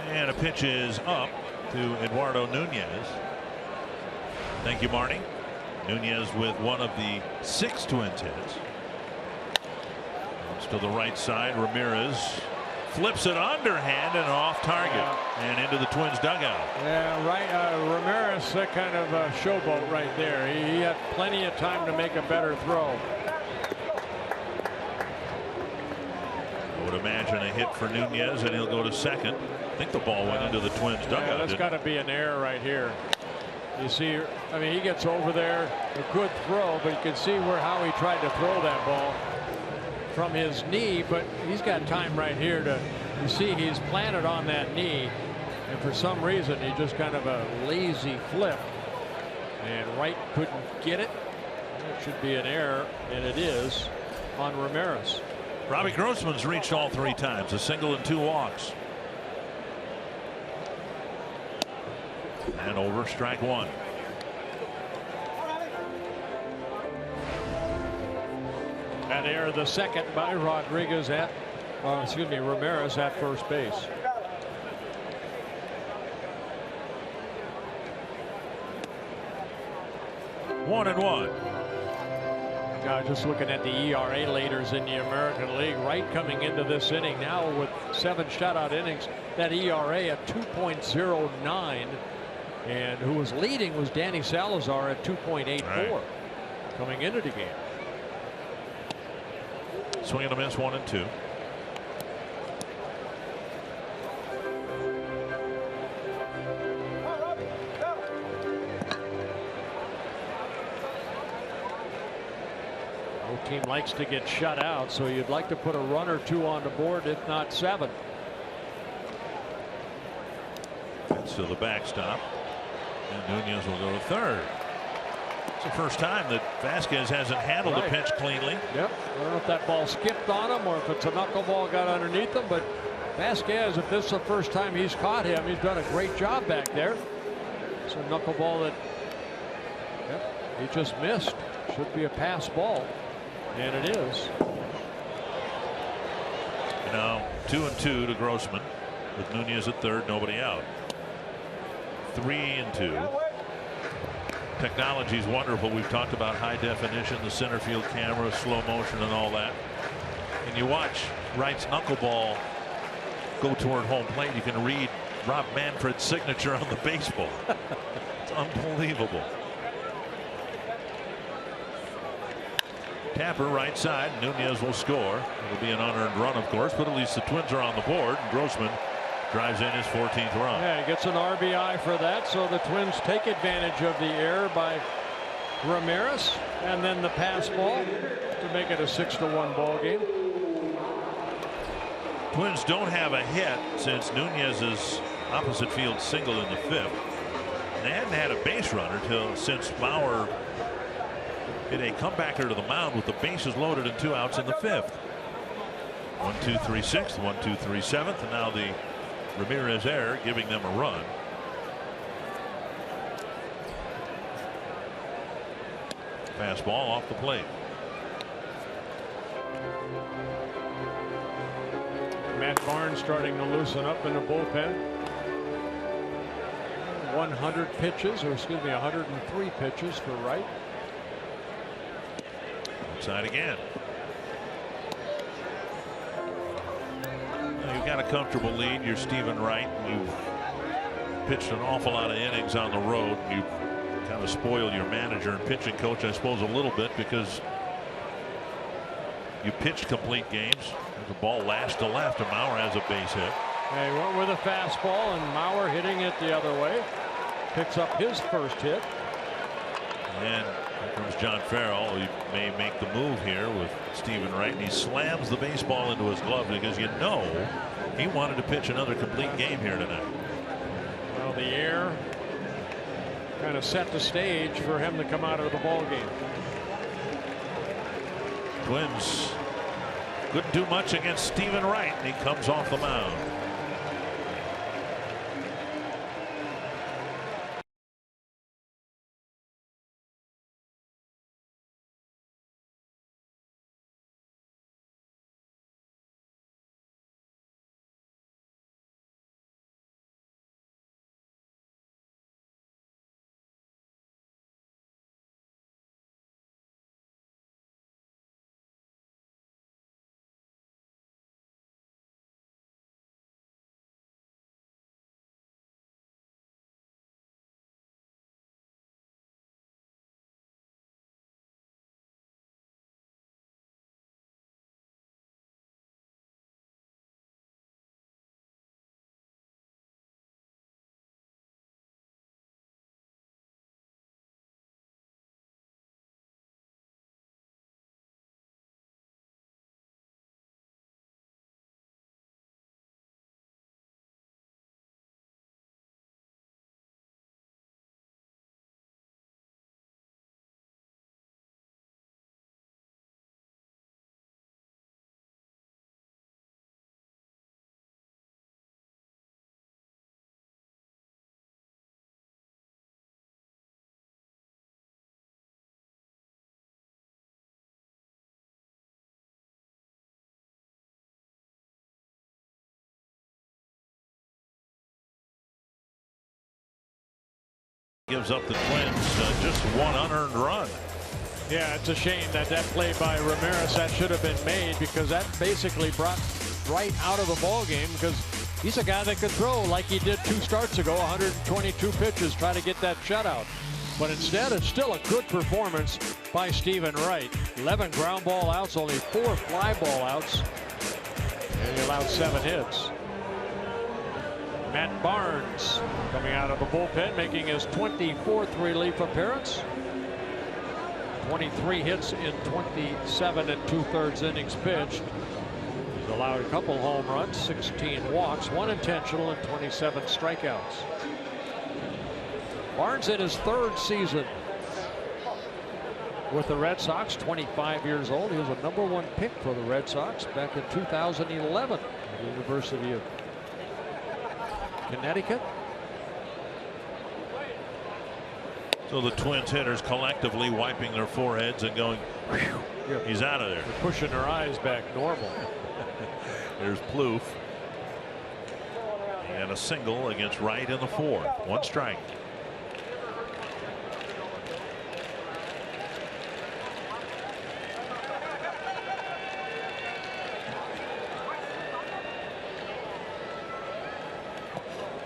And a pitch is up to Eduardo Nunez. Thank you, Marnie. Nunez with one of the 6 Twins hits. Comes to the right side. Ramirez flips it underhand and off target and into the Twins dugout. Yeah, right. Ramirez, that kind of showboat right there. He had plenty of time to make a better throw. I would imagine a hit for Nunez, and he'll go to second. I think the ball went into the Twins dugout. Yeah, that's got to be an error right here. You see, I mean, he gets over there, a good throw, but you can see how he tried to throw that ball from his knee, but he's got time right here to, you see, he's planted on that knee, and for some reason, he just kind of a lazy flip, and Wright couldn't get it. It should be an error, and it is on Ramirez. Robbie Grossman's reached all 3 times, a single and 2 walks. And over, strike 1. That error, the second by Rodriguez at, Ramirez at first base. One and one. Just looking at the ERA leaders in the American League, Wright coming into this inning now with 7 shutout innings. That ERA at 2.09. And who was leading was Danny Salazar at 2.84 coming into the game. Swing and a miss, 1 and 2. No team likes to get shut out, so you'd like to put a run or 2 on the board, if not 7. That's to the backstop. And Nunez will go to third. It's the first time that Vasquez hasn't handled a pitch cleanly. Yep. I don't know if that ball skipped on him or if it's a knuckleball got underneath him, but Vasquez, if this is the first time he's caught him, he's done a great job back there. It's a knuckleball that he just missed. Should be a pass ball, and it is. Now 2 and 2 to Grossman with Nunez at third, nobody out. 3 and 2. Technology's wonderful. We've talked about high definition, the center field camera, slow motion, and all that. And you watch Wright's knuckleball go toward home plate. You can read Rob Manfred's signature on the baseball. It's unbelievable. Tapper right side. Nunez will score. It'll be an unearned run, of course, but at least the Twins are on the board. And Grossman drives in his 14th run. Yeah, he gets an RBI for that, so the Twins take advantage of the error by Ramirez, and then the pass ball to make it a 6-1 ball game. Twins don't have a hit since Nunez's opposite field single in the 5th. They hadn't had a base runner since Bauer hit a comebacker to the mound with the bases loaded and 2 outs in the 5th. 1, 2, 3, 6th, 1, 2, 3, 7th, and now the Ramirez error giving them a run. Fastball off the plate. Matt Barnes starting to loosen up in the bullpen. 100 pitches, or excuse me, 103 pitches for Wright. Outside again. You've got a comfortable lead. You're Stephen Wright. You've pitched an awful lot of innings on the road. You kind of spoiled your manager and pitching coach, I suppose, a little bit because you pitched complete games. There's a ball lashed to left, and Mauer has a base hit. Yeah, he went with a fastball, and Mauer hitting it the other way. Picks up his first hit. And comes John Farrell. He may make the move here with Stephen Wright, and he slams the baseball into his glove because you know he wanted to pitch another complete game here tonight. Well, the air kind of set the stage for him to come out of the ball game. Twins couldn't do much against Stephen Wright, and he comes off the mound. Gives up the Twins just one unearned run. Yeah, it's a shame that play by Ramirez, that should have been made, because that basically brought Wright out of the ball game, because he's a guy that could throw like he did 2 starts ago, 122 pitches, try to get that shutout. But instead, it's still a good performance by Stephen Wright. 11 ground ball outs, only 4 fly ball outs, and he allowed 7 hits. Matt Barnes coming out of the bullpen, making his 24th relief appearance. 23 hits in 27 2/3 innings pitched. He's allowed a couple home runs, 16 walks, 1 intentional, and 27 strikeouts. Barnes in his 3rd season with the Red Sox, 25 years old. He was a #1 pick for the Red Sox back in 2011 at the University of Connecticut. So the Twins hitters collectively wiping their foreheads and going, whew, he's out of there. They're pushing their eyes back normal. There's Plouffe. And a single against Wright in the 4th. 1 strike.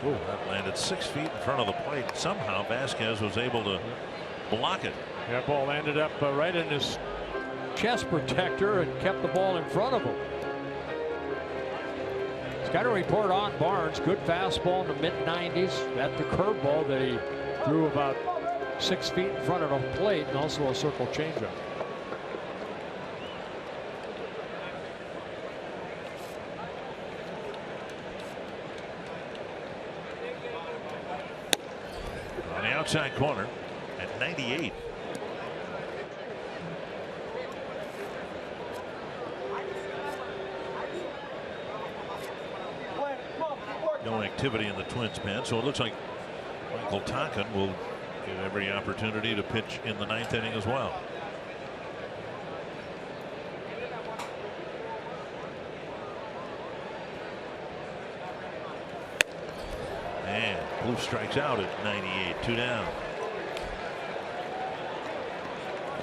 Ooh, that landed 6 feet in front of the plate. Somehow Vasquez was able to block it. That ball landed up right in his chest protector and kept the ball in front of him. He's got a report on Barnes. Good fastball in the mid-90s. That's the curveball that he threw about 6 feet in front of the plate, and also a circle changeup. Outside corner at 98. No activity in the Twins pen, so it looks like Michael Tonkin will get every opportunity to pitch in the 9th inning as well. And Plouffe strikes out at 98, 2 down.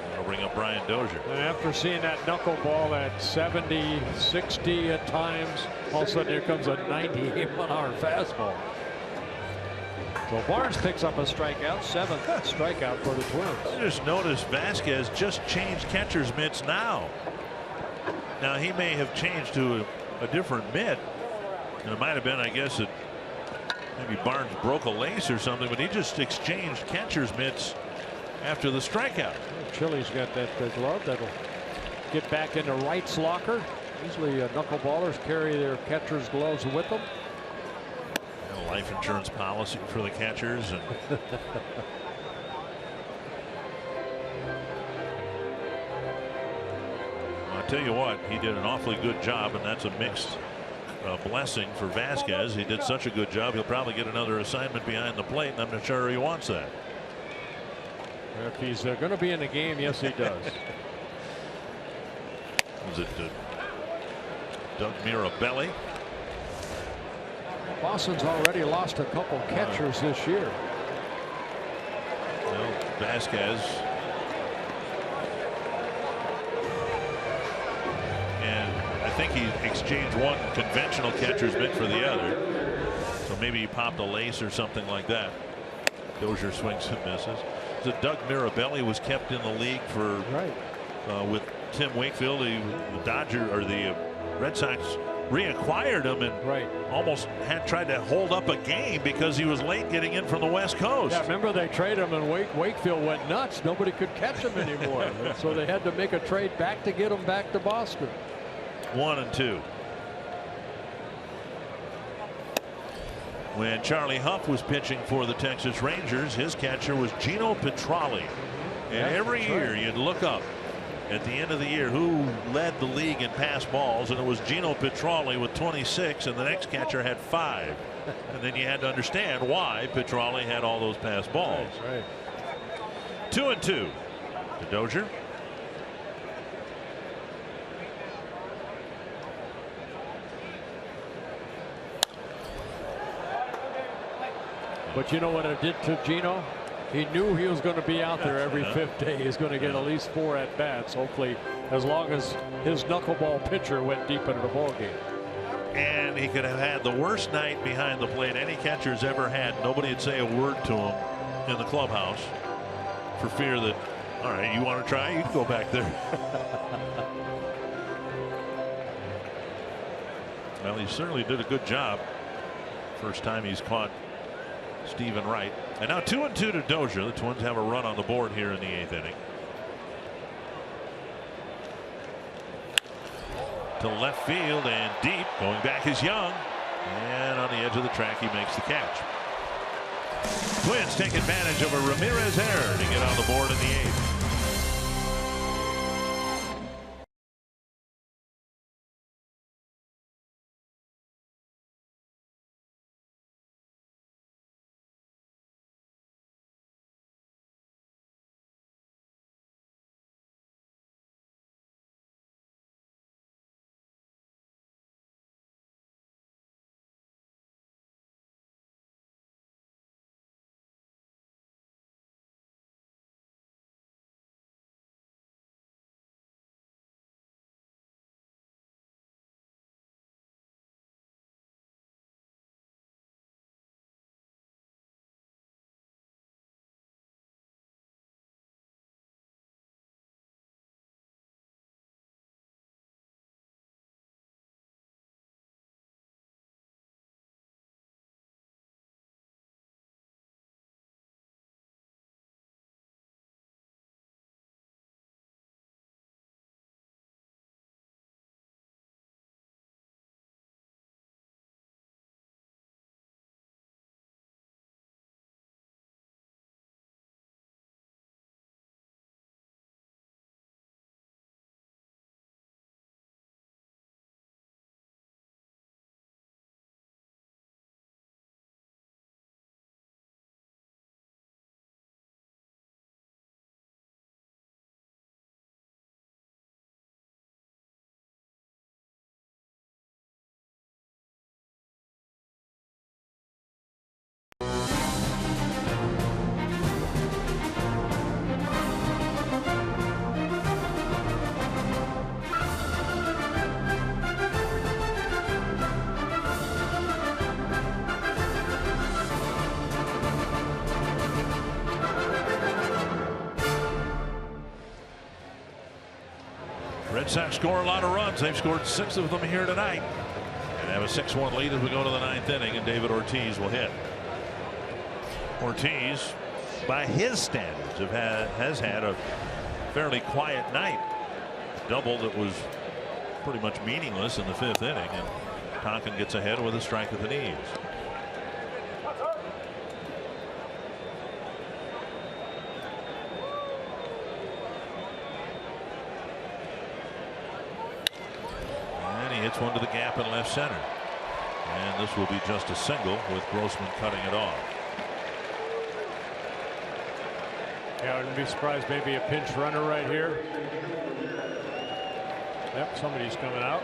That'll bring up Brian Dozier. And after seeing that knuckleball at 70, 60 at times, all of a sudden here comes a 98-mile-an-hour fastball. So Barnes picks up a strikeout, 7th strikeout for the Twins. I just noticed Vasquez just changed catcher's mitts now. Now he may have changed to a different mitt, and it might have been, I guess, that maybe Barnes broke a lace or something, but he just exchanged catcher's mitts after the strikeout. Chili's got that glove that'll get back into Wright's locker. Usually knuckleballers carry their catcher's gloves with them. A life insurance policy for the catchers. And I'll tell you what, he did an awfully good job, and that's a mixed blessing for Vasquez. He did such a good job, he'll probably get another assignment behind the plate, and I'm not sure he wants that. If he's going to be in the game, yes, he does. Was it Doug Mirabelli? Boston's already lost a couple catchers this year. Well, Vasquez. And I think he exchanged one conventional catcher's mitt for the other. So maybe he popped a lace or something like that. Dozier swings and misses. So Doug Mirabelli was kept in the league for with Tim Wakefield. The Red Sox reacquired him and almost had tried to hold up a game because he was late getting in from the West Coast. Yeah, remember they traded him and Wakefield went nuts. Nobody could catch him anymore. So they had to make a trade back to get him back to Boston. 1-2. When Charlie Huff was pitching for the Texas Rangers, his catcher was Gino Petralli. And every year you'd look up at the end of the year who led the league in pass balls, and it was Gino Petralli with 26, and the next catcher had 5. And then you had to understand why Petralli had all those pass balls. 2-2 to Dozier. But you know what it did to Gino? He knew he was going to be out there every 5th day. He's going to get at least 4 at bats, hopefully, as long as his knuckleball pitcher went deep into the ball game. And he could have had the worst night behind the plate any catcher's ever had. Nobody would say a word to him in the clubhouse for fear that, all right, you want to try? You can go back there. Well, he certainly did a good job. First time he's caught Stephen Wright. And now 2-2 to Dozier. The Twins have a run on the board here in the 8th inning. To left field and deep. Going back is Young. And on the edge of the track, he makes the catch. Twins take advantage of a Ramirez error to get on the board in the 8th. Red Sox score a lot of runs. They've scored 6 of them here tonight and have a 6-1 lead as we go to the 9th inning, and David Ortiz will hit. Ortiz by his standards, has had a fairly quiet night. Double that was pretty much meaningless in the 5th inning, and Tonkin gets ahead with a strike at the knees. And he hits one to the gap in left center. And this will be just a single with Grossman cutting it off. Yeah, I wouldn't be surprised, maybe a pinch runner right here. Yep, somebody's coming out.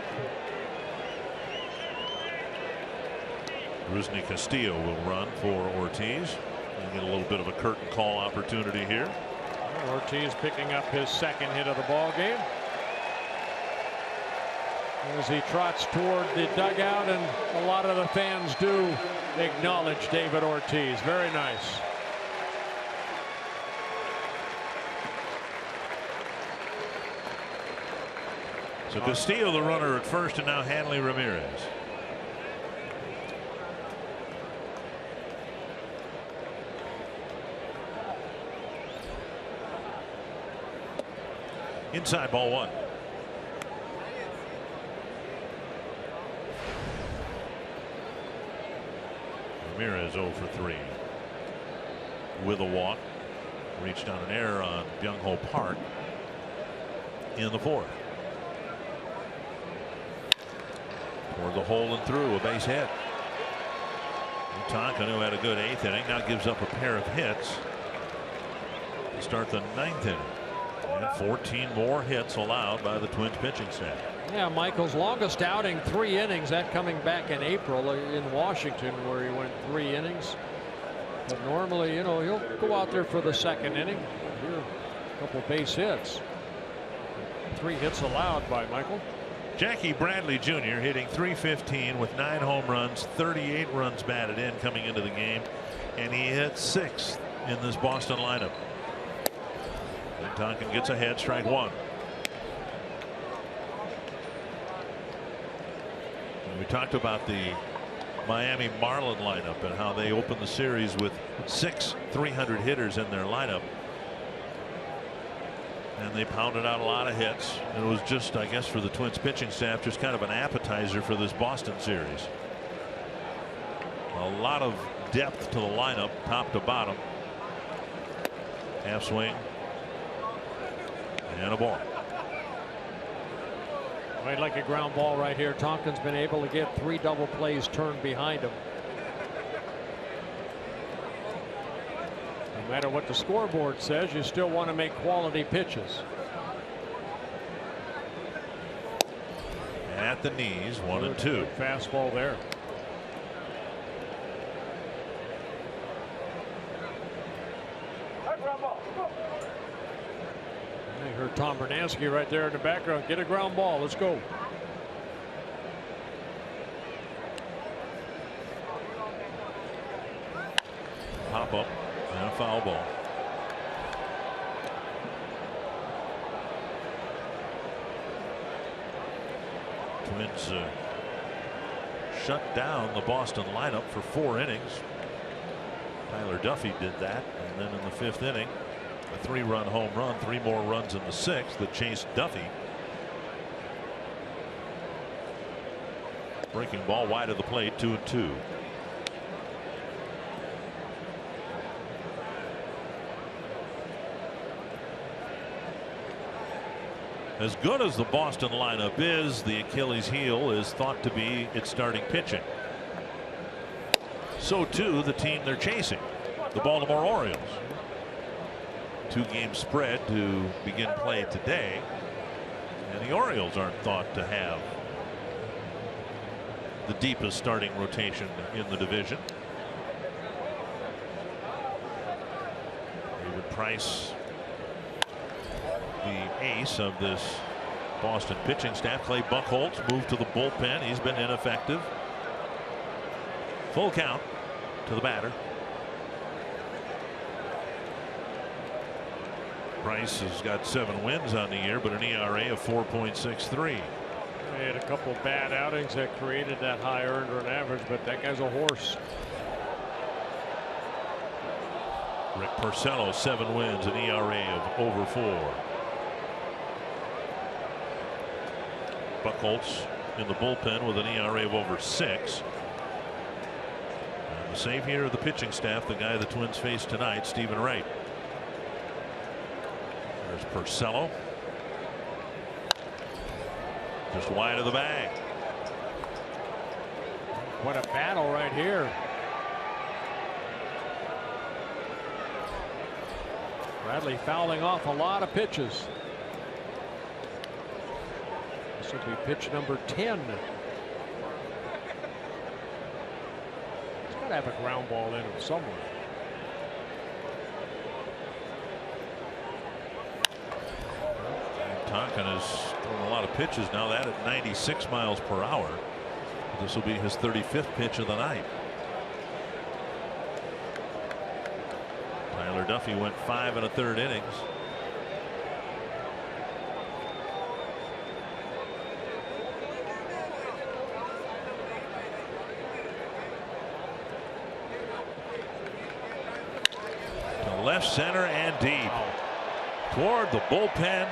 Rusney Castillo will run for Ortiz. We'll get a little bit of a curtain call opportunity here. Ortiz picking up his 2nd hit of the ball game. As he trots toward the dugout, and a lot of the fans do acknowledge David Ortiz. Very nice. So Castillo the runner at first, and now Hanley Ramirez. Inside, ball 1. Ramirez 0 for 3 with a walk. Reached on an error on Byung-Ho Park in the 4th. Toward the hole and through, a base hit. Tonkin, who had a good 8th inning, now gives up a pair of hits to start the 9th inning. And 14 more hits allowed by the Twins pitching staff. Yeah, Michael's longest outing, 3 innings, that coming back in April in Washington, where he went 3 innings. But normally, you know, he'll go out there for the 2nd inning. Here, a couple base hits. 3 hits allowed by Michael. Jackie Bradley Jr. hitting .315 with 9 home runs, 38 runs batted in coming into the game, and he hit 6th in this Boston lineup. And Tonkin gets ahead, strike 1. And we talked about the Miami Marlin lineup and how they opened the series with 6 300 hitters in their lineup. And they pounded out a lot of hits. It was just, I guess, for the Twins pitching staff, just kind of an appetizer for this Boston series. A lot of depth to the lineup, top to bottom. Half swing. And a ball. I'd like a ground ball right here. Tonkin's been able to get 3 double plays turned behind him. No matter what the scoreboard says, you still want to make quality pitches. At the knees, 1 and 2. Fastball there. I heard Tom Bernansky right there in the background. Get a ground ball. Let's go. Pop up and a foul ball. Twins shut down the Boston lineup for 4 innings. Tyler Duffy did that, and then in the 5th inning, a 3-run home run, 3 more runs in the 6th that chased Duffy. Breaking ball wide of the plate, 2 and 2. As good as the Boston lineup is, the Achilles heel is thought to be its starting pitching. So too the team they're chasing, the Baltimore Orioles. 2-game spread to begin play today, and the Orioles aren't thought to have the deepest starting rotation in the division. David Price, the ace of this Boston pitching staff. Clay Buchholz moved to the bullpen. He's been ineffective. Full count to the batter. Price has got 7 wins on the year, but an ERA of 4.63. He had a couple bad outings that created that high earned run average, but that guy's a horse. Rick Porcello, 7 wins, an ERA of over 4. Buchholz in the bullpen with an ERA of over 6. And the same here of the pitching staff, the guy the Twins face tonight, Stephen Wright. There's Porcello. Just wide of the bag. What a battle right here. Bradley fouling off a lot of pitches. This will be pitch number 10. He's got to have a ground ball in him somewhere. Tonkin has thrown a lot of pitches now, that at 96 miles per hour. This will be his 35th pitch of the night. Tyler Duffy went 5 1/3 innings. To left center and deep. Toward the bullpen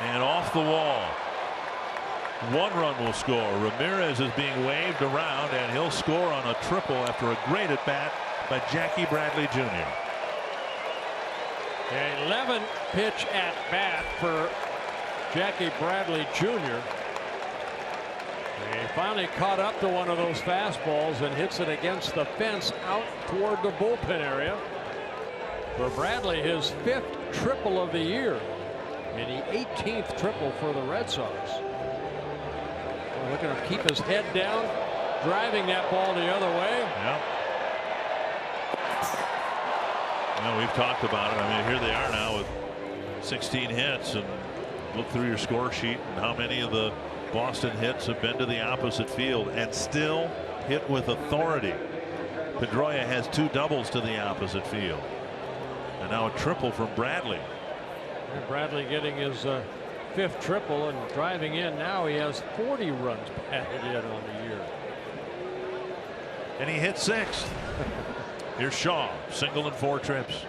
and off the wall. 1 run will score. Ramirez is being waved around, and he'll score on a triple after a great at bat by Jackie Bradley Jr. 11 pitch at bat for Jackie Bradley Jr. He finally caught up to one of those fastballs and hits it against the fence out toward the bullpen area. For Bradley, his 5th triple of the year and the 18th triple for the Red Sox. Look at him keep his head down, driving that ball the other way. Yeah. Well, we've talked about it. I mean, here they are now with 16 hits, and look through your score sheet and how many of the Boston hits have been to the opposite field and still hit with authority. Pedroia has 2 doubles to the opposite field, and now a triple from Bradley. And Bradley getting his 5th triple and driving in. Now he has 40 runs batted in on the year. And he hit 6th. Here's Shaw, single in 4 trips.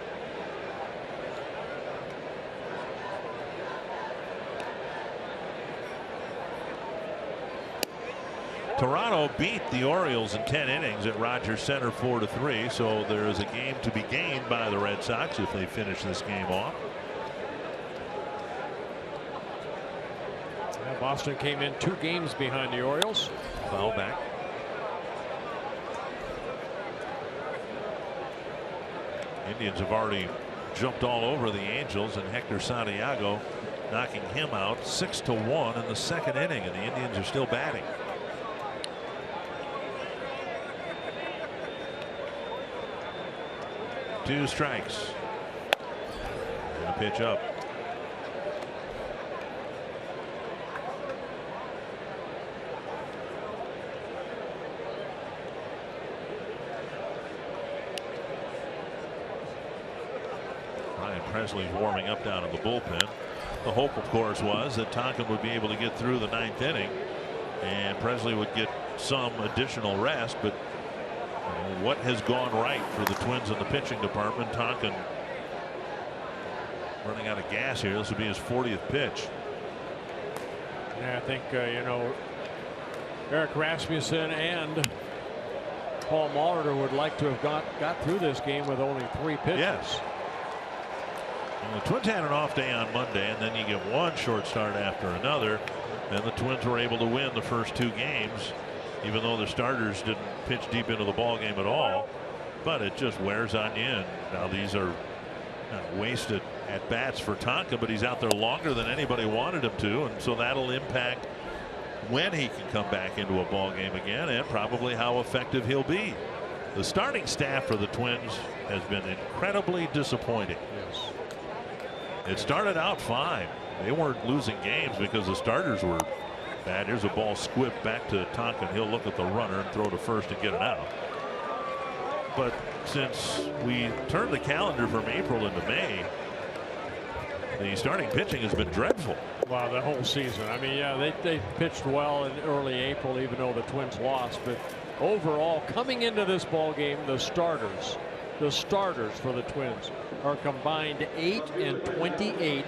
Toronto beat the Orioles in 10 innings at Rogers Center 4-3. So there is a game to be gained by the Red Sox if they finish this game off. Boston came in 2 games behind the Orioles. Foul back. Indians have already jumped all over the Angels, and Hector Santiago knocking him out 6-1 in the 2nd inning, and the Indians are still batting. Two strikes. And a pitch up. Presley's warming up down in the bullpen. The hope, of course, was that Tonkin would be able to get through the 9th inning and Presley would get some additional rest. But what has gone right for the Twins in the pitching department? Tonkin running out of gas here. This will be his 40th pitch. Yeah, I think you know, Eric Rasmussen and Paul Molitor would like to have got through this game with only 3 pitches. Yes. And the Twins had an off day on Monday, and then you get one short start after another, and the Twins were able to win the first 2 games, even though the starters didn't pitch deep into the ball game at all. But it just wears on you. And now these are wasted at bats for Tonkin, but he's out there longer than anybody wanted him to, and so that'll impact when he can come back into a ball game again, and probably how effective he'll be. The starting staff for the Twins has been incredibly disappointing. Yes. It started out fine. They weren't losing games because the starters were bad. Here's a ball squibbed back to Tonkin. He'll look at the runner and throw to first and get it out. But since we turned the calendar from April into May, the starting pitching has been dreadful. Wow, the whole season. I mean, yeah, they pitched well in early April, even though the Twins lost. But overall, coming into this ball game, the starters The starters for the Twins are combined 8 and 28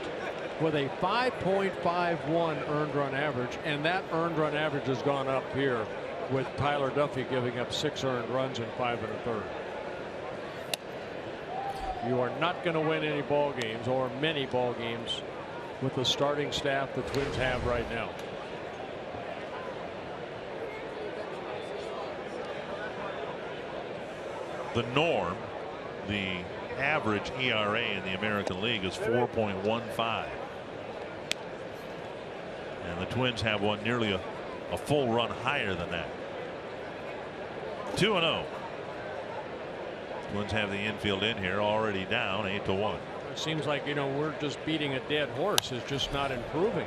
with a 5.51 earned run average, and that earned run average has gone up here with Tyler Duffy giving up 6 earned runs in 5 1/3. You are not going to win any ball games or many ball games with the starting staff the Twins have right now. The norm, the average ERA in the American League is 4.15. And the Twins have one nearly a full run higher than that. 2-0. Twins have the infield in here already down 8-1. It seems like, you know, we're just beating a dead horse. It's just not improving.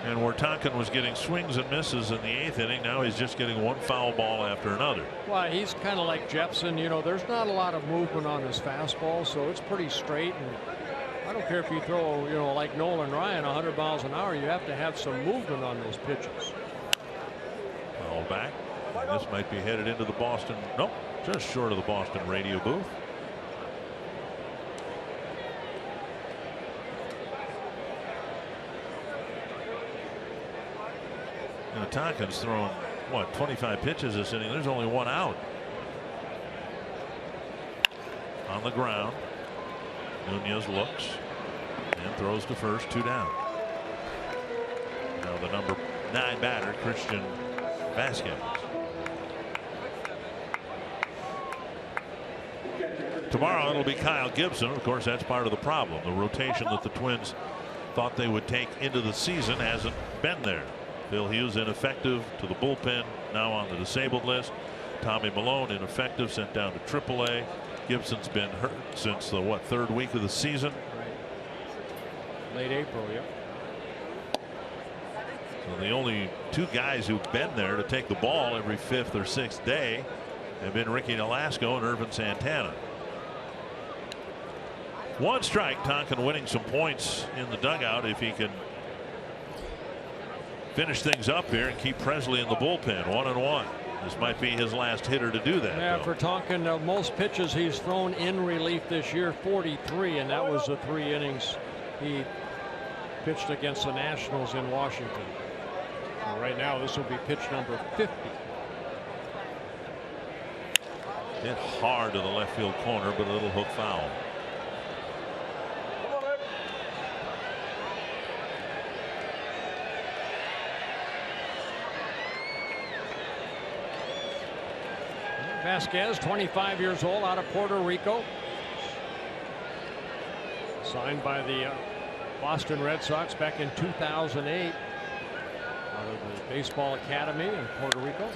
And where Tonkin was getting swings and misses in the 8th inning, now he's just getting one foul ball after another. Well, he's kind of like Jepson. You know, there's not a lot of movement on his fastball, so it's pretty straight. And I don't care if you throw, you know, like Nolan Ryan 100 miles an hour, you have to have some movement on those pitches. Foul back. And this might be headed into the Boston. Nope, just short of the Boston radio booth. You know, Tonkin's thrown, what, 25 pitches this inning. There's only one out. On the ground. Nunez looks and throws to first, 2 down. Now the number 9 batter, Christian Vasquez. Tomorrow it'll be Kyle Gibson. Of course, that's part of the problem. The rotation that the Twins thought they would take into the season hasn't been there. Phil Hughes ineffective to the bullpen, now on the disabled list. Tommy Milone ineffective, sent down to AAA. Gibson's been hurt since the 3rd week of the season. Right. Late April, yep. So the only 2 guys who've been there to take the ball every 5th or 6th day have been Ricky Nolasco and Irvin Santana. 1 strike. Tonkin winning some points in the dugout if he can finish things up here and keep Presley in the bullpen. 1-1. This might be his last hitter to do that. Yeah, though. for Tonkin, most pitches he's thrown in relief this year, 43, and that was the 3 innings he pitched against the Nationals in Washington. So right now, this will be pitch number 50. Hit hard to the left field corner, but a little hook foul. Vasquez, 25 years old, out of Puerto Rico. Signed by the Boston Red Sox back in 2008 out of the Baseball Academy in Puerto Rico.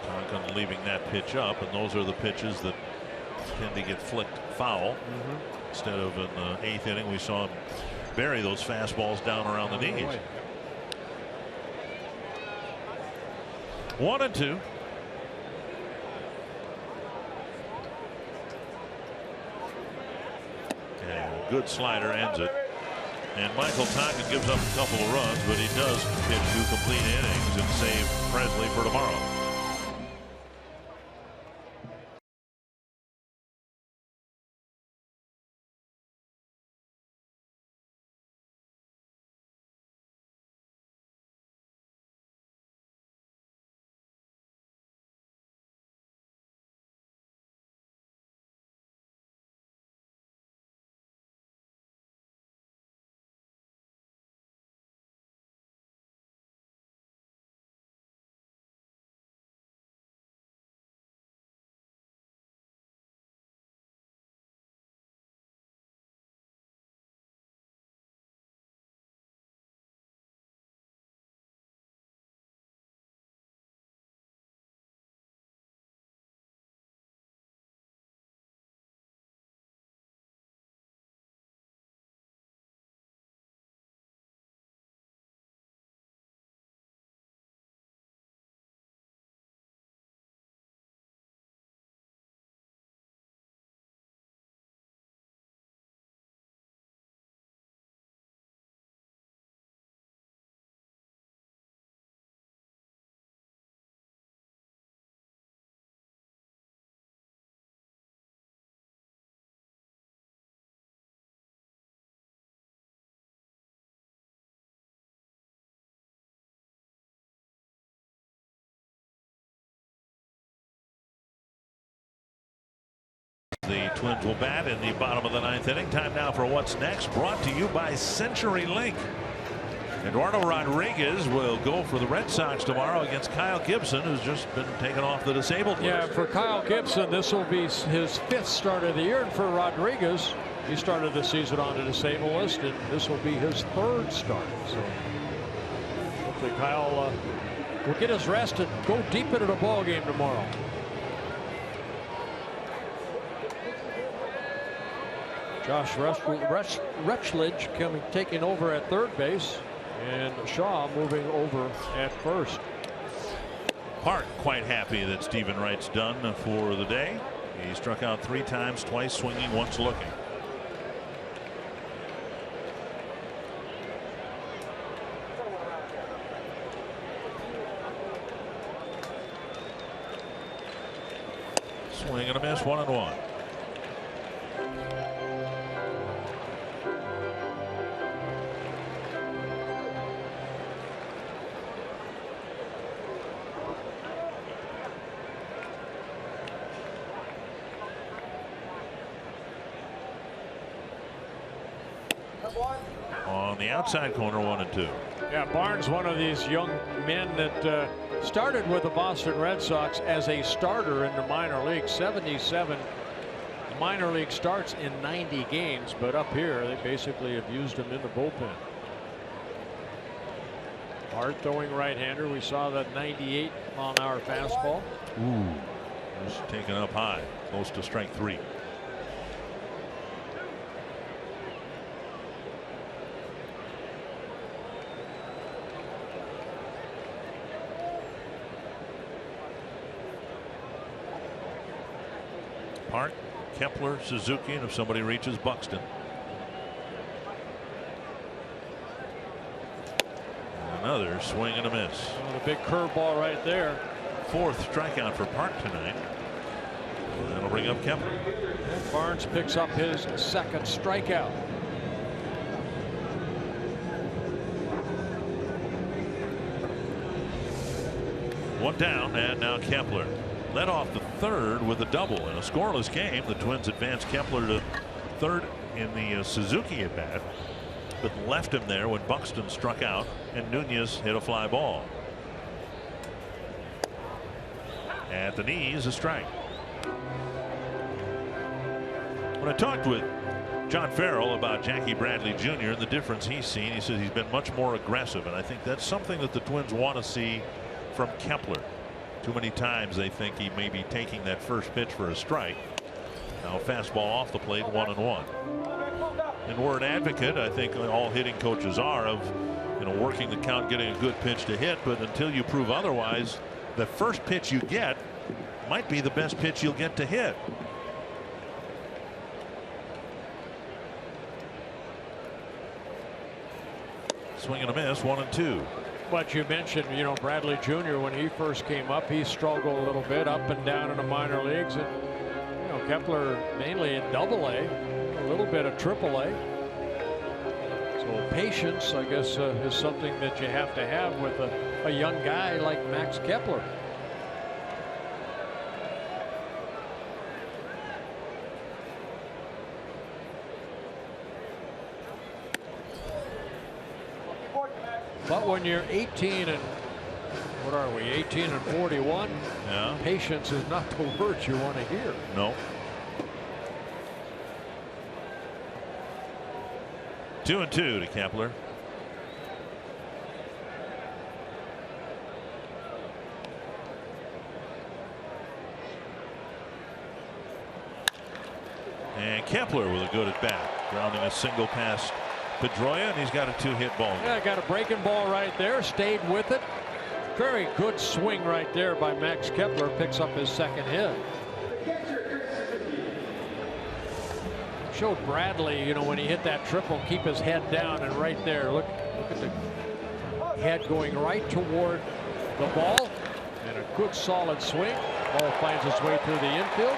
Tonkin leaving that pitch up, and those are the pitches that tend to get flicked foul. Instead of in the 8th inning, we saw him bury those fastballs down around the knees. 1-2. And a good slider ends it. And Michael Tonkin gives up a couple of runs, but he does pitch 2 complete innings and save Presley for tomorrow. the Twins will bat in the bottom of the 9th inning. Time now for What's Next, brought to you by CenturyLink. Eduardo Rodriguez will go for the Red Sox tomorrow against Kyle Gibson, who's just been taken off the disabled list. Yeah, for Kyle Gibson, this will be his 5th start of the year, and for Rodriguez, he started the season on the disabled list, and this will be his 3rd start. So hopefully Kyle will get his rest and go deep into the ball game tomorrow. Josh Rutledge taking over at 3rd base, and Shaw moving over at 1st. Park quite happy that Stephen Wright's done for the day. He struck out 3 times, twice swinging, once looking. Swing and a miss, 1-1. On the outside corner, 1-2. Yeah, Barnes, one of these young men that started with the Boston Red Sox as a starter in the minor league. 77 minor league starts in 90 games, but up here they basically have used him in the bullpen. Hard throwing right-hander. We saw that 98-mile-an-hour fastball. Ooh, just taken up high, close to strike 3. Park, Kepler, Suzuki, and if somebody reaches, Buxton. Another swing and a miss. Oh, the big curveball right there. 4th strikeout for Park tonight. And that'll bring up Kepler. And Barnes picks up his 2nd strikeout. One down, and now Kepler led off the 3rd with a double. In a scoreless game, the Twins advanced Kepler to 3rd in the Suzuki at bat, but left him there when Buxton struck out and Nunez hit a fly ball. At the knees, a strike. When I talked with John Farrell about Jackie Bradley Jr. and the difference he's seen, he says he's been much more aggressive, and I think that's something that the Twins want to see from Kepler. Too many times they think he may be taking that first pitch for a strike. Now fastball off the plate, 1-1. And we're an advocate, I think all hitting coaches are, of working the count, getting a good pitch to hit, but until you prove otherwise, the first pitch you get might be the best pitch you'll get to hit. Swing and a miss, 1-2. But you mentioned, Bradley Jr. when he first came up, he struggled a little bit up and down in the minor leagues, and Kepler mainly in Double-A, a little bit of Triple-A. So patience, I guess, is something that you have to have with a young guy like Max Kepler. But when you're 18 and what are we, 18 and 41? Yeah. Patience is not the word you want to hear. No. 2-2 to Kepler. And Kepler with a good at bat, grounding a single past Pedroia, and he's got a 2-hit ball. Yeah, got a breaking ball right there, stayed with it. Very good swing right there by Max Kepler, picks up his 2nd hit. Showed Bradley, when he hit that triple, keep his head down, and right there, look at the head going right toward the ball, and a good solid swing. Ball finds its way through the infield.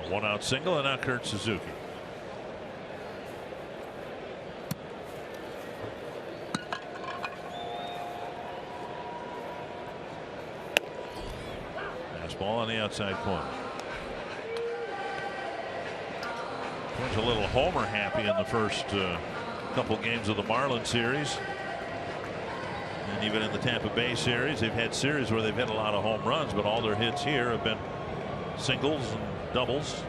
One out single, and now Kurt Suzuki. Fastball on the outside corner. Twins a little homer happy in the first couple games of the Marlins series. And even in the Tampa Bay series, they've had series where they've hit a lot of home runs, but all their hits here have been singles and doubles.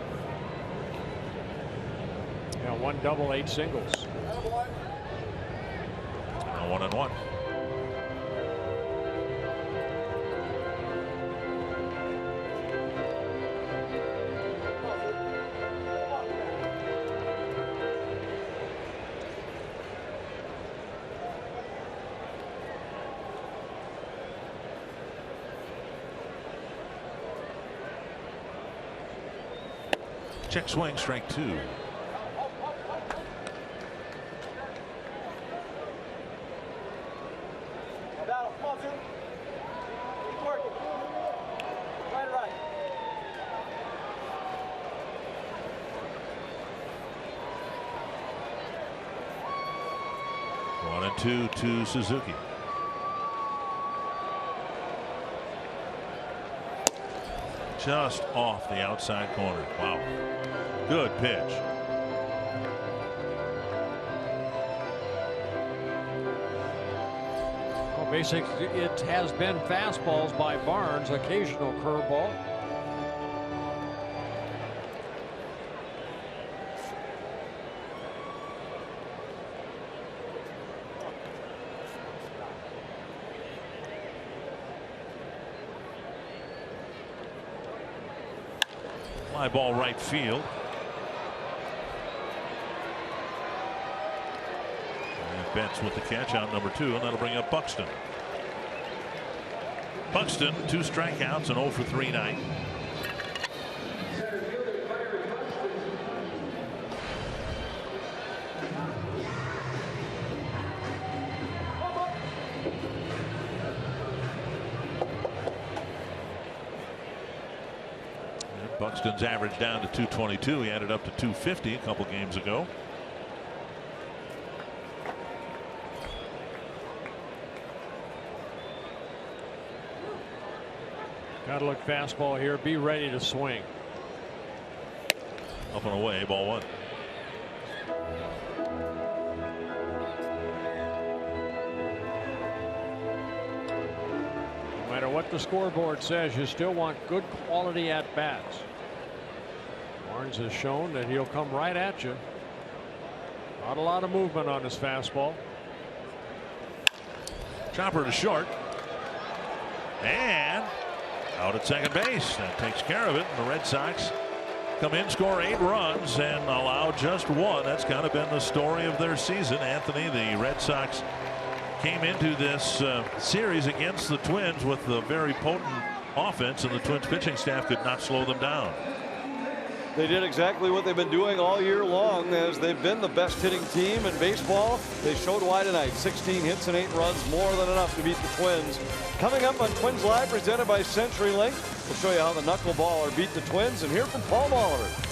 Yeah, 1 double, 8 singles. Now 1-1. Check swing, strike 2. One and 2 to Suzuki. Just off the outside corner. Wow. Good pitch. Well, basically, it has been fastballs by Barnes, occasional curveball. Fly ball right field. And Betts with the catch out number 2, and that'll bring up Buxton. Buxton 2 strikeouts and 0 for 3 night. Buxton's average down to 222. He added up to 250 a couple games ago. Got to look fastball here. Be ready to swing. Up and away, ball 1. No matter what the scoreboard says, you still want good quality at bats. Barnes has shown that he'll come right at you. Not a lot of movement on his fastball. Chopper to short. And out at second base. That takes care of it. The Red Sox come in, score 8 runs, and allow just 1. That's kind of been the story of their season. Anthony, the Red Sox came into this series against the Twins with a very potent offense, and the Twins pitching staff could not slow them down. They did exactly what they've been doing all year long, as they've been the best hitting team in baseball. They showed why tonight. 16 hits and 8 runs, more than enough to beat the Twins. Coming up on Twins Live, presented by CenturyLink, we'll show you how the knuckleballer beat the Twins, and hear from Paul Molitor.